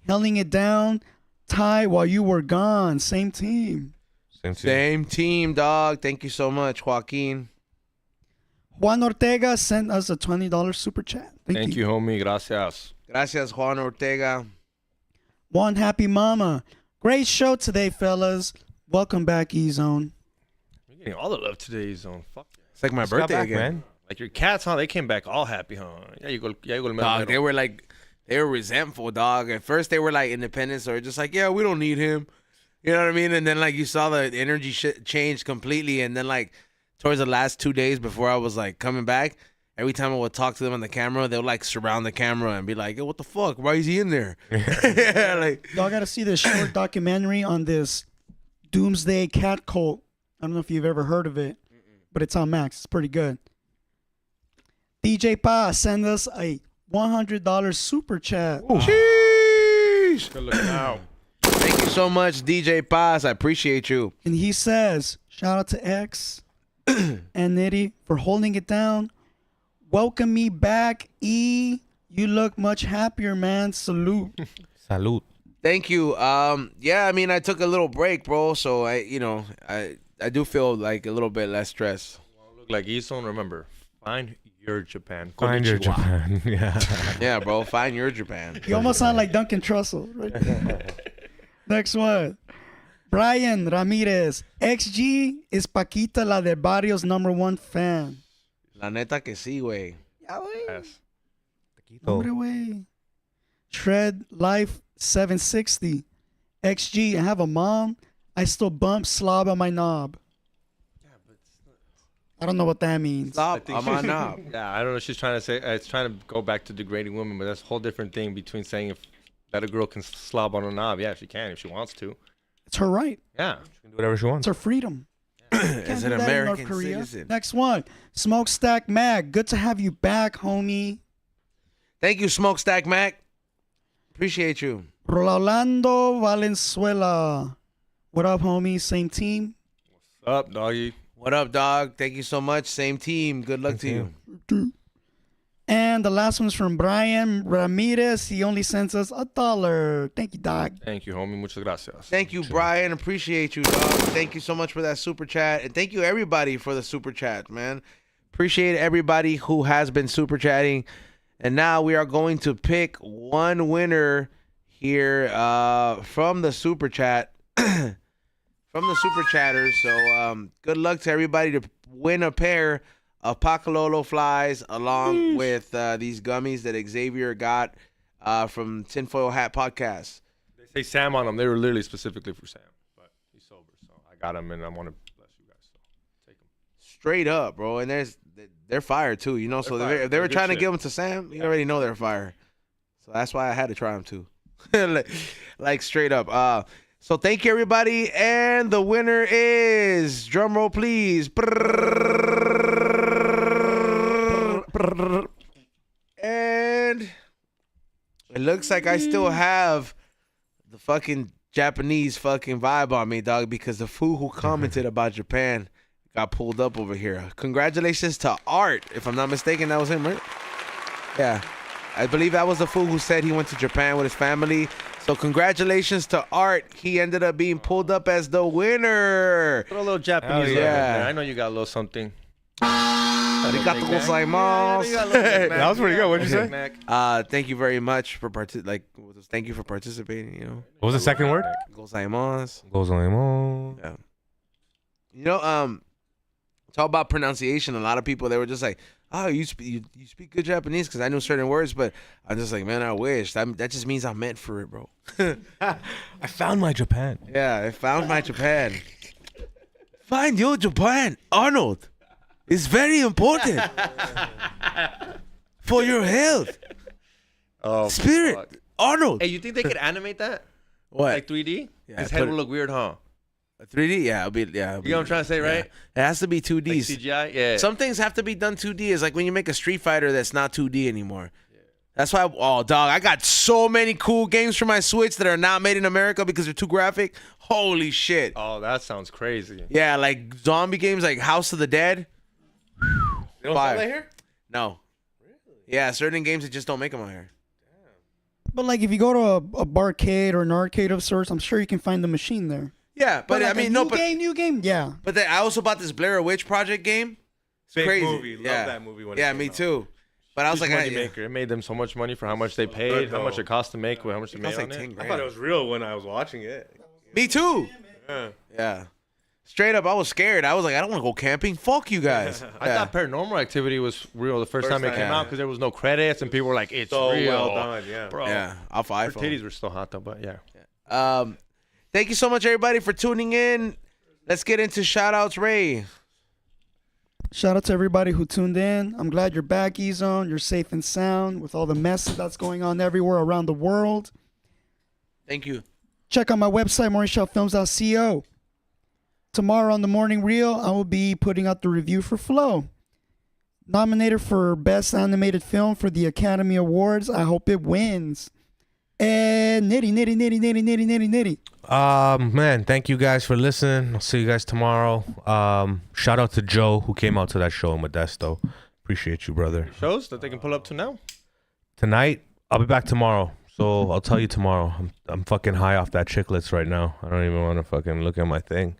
Holding it down. Ty, while you were gone. Same team. Same team. Same team, dog. Thank you so much, Joaquin. Juan Ortega sent us a $20 super chat. Thank you, homie. Gracias. Gracias, Juan Ortega. One happy mama. Great show today, fellas. Welcome back, E-Zone. You're getting all the love today, Zone. Fuck yeah. It's like my Just got birthday back, again. man. Like your cats, huh? They came back all happy, huh? Yeah, you go. Dog, they were resentful, dog. At first, they were like independents, or just like, yeah, we don't need him. You know what I mean? And then like you saw the energy change completely, and then like towards the last 2 days before I was like coming back, every time I would talk to them on the camera, they would like surround the camera and be like, "Yo, what the fuck? Why is he in there?" Yeah, like Y'all got to see this short documentary on this doomsday cat cult. I don't know if you've ever heard of it, but it's on Max. It's pretty good. DJ Pa send us a $100 super chat. Jeez. Good looking out. Thank you so much, DJ Paz. I appreciate you. And he says, shout out to X and Nitty for holding it down. Welcome me back, E. You look much happier, man. Salute. Salute. Thank you. Yeah, I mean, I took a little break, bro. So I do feel like a little bit less stress. Look like Ison. Remember, find your Japan. Find your Konnichiwa. Japan. Yeah. Yeah, bro. Find your Japan. You almost sound like Duncan Trussell. Right there. Next one. Brian Ramirez. XG is Paquita la de Barrio's #1 fan. La neta que sí, güey. Ya, güey. Yes. Hombre, güey. Shred Life 760. XG, I have a mom, I still bump slob on my knob. I don't know what that means. Stop on my knob. Yeah, I don't know. She's trying to say it's trying to go back to degrading women, but that's a whole different thing between saying if that a girl can slob on a knob. Yeah, she can if she wants to. It's her right. Yeah, She can do whatever she It's wants. her freedom. As an Do that in North American Korea. citizen. Next one, Smokestack Mag. Good to have you back, homie. Thank you, Smokestack Mac. Appreciate you. Rolando Valenzuela. What up, homie? Same team. what's up, doggy? What up, dog? Thank you so much. Same team. Good luck to you. And the last one's from Brian Ramirez. He only sends us $1. Thank you, dog. Thank you, homie. Muchas gracias. Thank you, Brian. Appreciate you, dog. Thank you so much for that super chat. And thank you, everybody, for the super chat, man. Appreciate everybody who has been super chatting. And now we are going to pick one winner here from the super chat. From the super chatters. So good luck to everybody to win a pair of Pacololo flies along with these gummies that Xavier got from Tinfoil Hat Podcast. They say Sam on them. They were literally specifically for Sam, but he's sober, so I got him, and I want to bless you guys. So take them. Straight up, bro. And they're fire too, you know. So fire. if they were They're trying good to give them to Sam, you already know they're fire. So that's why I had to try them too. like straight up. So thank you, everybody. And the winner is, drum roll, please. And it looks like I still have the fucking Japanese fucking vibe on me, dog, because the fool who commented about Japan got pulled up over here. Congratulations to Art. If I'm not mistaken, that was him, right? Yeah. I believe that was the fool who said he went to Japan with his family. So congratulations to Art. He ended up being pulled up as the winner. Put a little Japanese Hell love in yeah. there. I know you got a little something. Arigato Yeah, gozaimasu. you got a little Mac. That was pretty good. What'd you say? Mac. Thank you very much for thank you for participating, you know. What was the second word? Gozaimasu. Goes on emo. Yeah. You know, talk about pronunciation. A lot of people, they were just like, "Oh, you speak good Japanese," because I knew certain words, but I'm just like, man, I wish. That just means I'm meant for it, bro. I found my Japan. Yeah, I found my Japan. Find your Japan, Arnold. It's very important for your health, Oh, spirit, fuck. Arnold. Hey, you think they could animate that? What? Like 3D? Yeah, His put head it- would look weird, huh? 3D? Yeah, it'll be. Yeah, You know what I'm trying to say, right? It has to be 2D. Like CGI? Yeah. Some things have to be done 2D. It's like when you make a Street Fighter that's not 2D anymore. That's why, oh, dog, I got so many cool games for my Switch that are not made in America because they're too graphic. Holy shit. Oh, that sounds crazy. Yeah, like zombie games like House of the Dead. They don't Fire. sell that here? No. Really? Yeah, certain games that just don't make them out here. But like, if you go to a barcade or an arcade of sorts, I'm sure you can find the machine there. Yeah, but like I mean, a no, new but game, yeah. but then I also bought this Blair Witch Project game. It's Big crazy. movie. Love yeah. that movie when it Yeah, came me out. too. But I was Huge like, money maker. It made them so much money for how much they paid, how much it cost to make, how much they it made cost like on 10 it. I grand. thought it was real when I was watching it. Me too. Yeah. Yeah. Straight up, I was scared. I was like, I don't want to go camping. Fuck you guys. I thought Paranormal Activity was real the first time it came time, out yeah. because there was no credits and people were like, it's So real. well done, yeah. Bro. Yeah, off Her iPhone. titties were still hot though, but yeah. Thank you so much, everybody, for tuning in. Let's get into shout-outs, Ray. Shout out to everybody who tuned in. I'm glad you're back, E-Zone. You're safe and sound with all the mess that's going on everywhere around the world. Thank you. Check out my website, mauricefilms.co. Tomorrow on the Morning Reel, I will be putting out the review for Flow. Nominated for Best Animated Film for the Academy Awards. I hope it wins. And nitty. Man, thank you guys for listening. I'll see you guys tomorrow. Shout out to Joe who came out to that show in Modesto. Appreciate you, brother. Shows that they can pull up to now. Tonight, I'll be back tomorrow. So I'll tell you tomorrow. I'm fucking high off that chiclets right now. I don't even want to fucking look at my thing.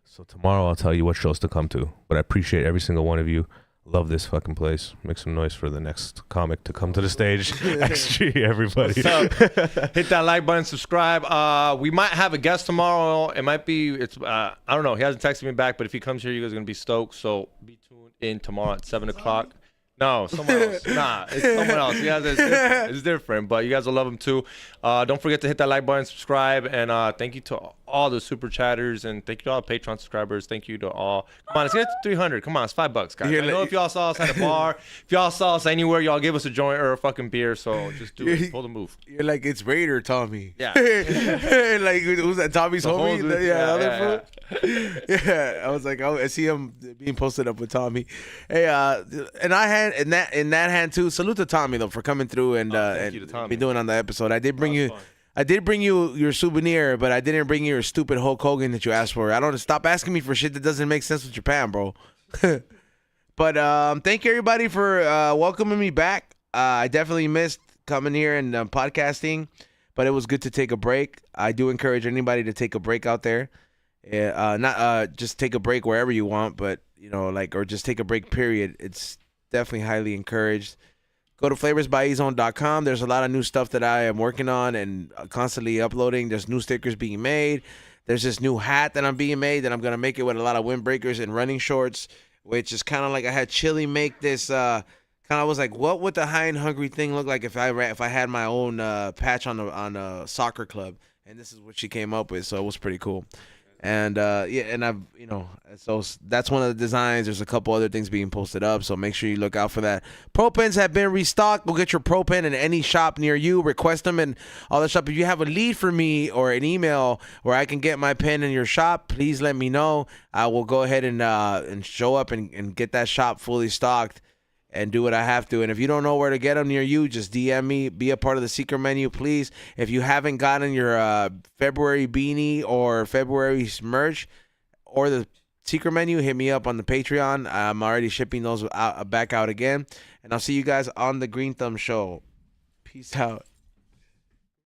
So tomorrow I'll tell you what shows to come to. But I appreciate every single one of you. Love this fucking place. Make some noise for the next comic to come to the stage. XG, everybody. Hit that like button, subscribe. We might have a guest tomorrow. It might be, I don't know. He hasn't texted me back, but if he comes here, you guys are going to be stoked. So be tuned in tomorrow at 7 o'clock. No, someone else. Nah, it's someone else. Yeah, it's different, but you guys will love him too. Don't forget to hit that like button, subscribe, and thank you to all all the super chatters, and thank you to all the Patreon subscribers. Thank you to all. Come on, let's get to 300. Come on, it's $5, guys. I know if y'all saw us at a bar, if y'all saw us anywhere, y'all give us a joint or a fucking beer. So just do it. Pull the move. You're like, it's Raider Tommy. Yeah. Like, who's that? Tommy's homie? dude. Other fool? Yeah. I was like, oh, I see him being posted up with Tommy. Hey, and I had in that hand too. Salute to Tommy though for coming through and you to Tommy. be doing on the episode. I did bring you your souvenir, but I didn't bring you your stupid Hulk Hogan that you asked for. I don't stop asking me for shit that doesn't make sense with Japan, bro. But thank you everybody for welcoming me back. I definitely missed coming here and podcasting, but it was good to take a break. I do encourage anybody to take a break out there. Not just take a break wherever you want, but or just take a break, period. It's definitely highly encouraged. Go to flavorsbyezone.com. There's a lot of new stuff that I am working on and constantly uploading. There's new stickers being made. There's this new hat that I'm being made that I'm going to make it with a lot of windbreakers and running shorts, which is kind of like I had Chili make this. I was like, what would the High and Hungry thing look like if I had my own patch on a soccer club? And this is what she came up with, so it was pretty cool. And and I've so that's one of the designs. There's a couple other things being posted up, so make sure you look out for that. Pro pens have been restocked. Go get your pro pen in any shop near you. Request them in all the shop. If you have a lead for me or an email where I can get my pen in your shop, please let me know. I will go ahead and show up and get that shop fully stocked and do what I have to. And if you don't know where to get them near you, just DM me. Be a part of the secret menu, please. If you haven't gotten your February beanie or February merch or the secret menu, hit me up on the Patreon. I'm already shipping those back out again. And I'll see you guys on the Green Thumb Show. Peace out.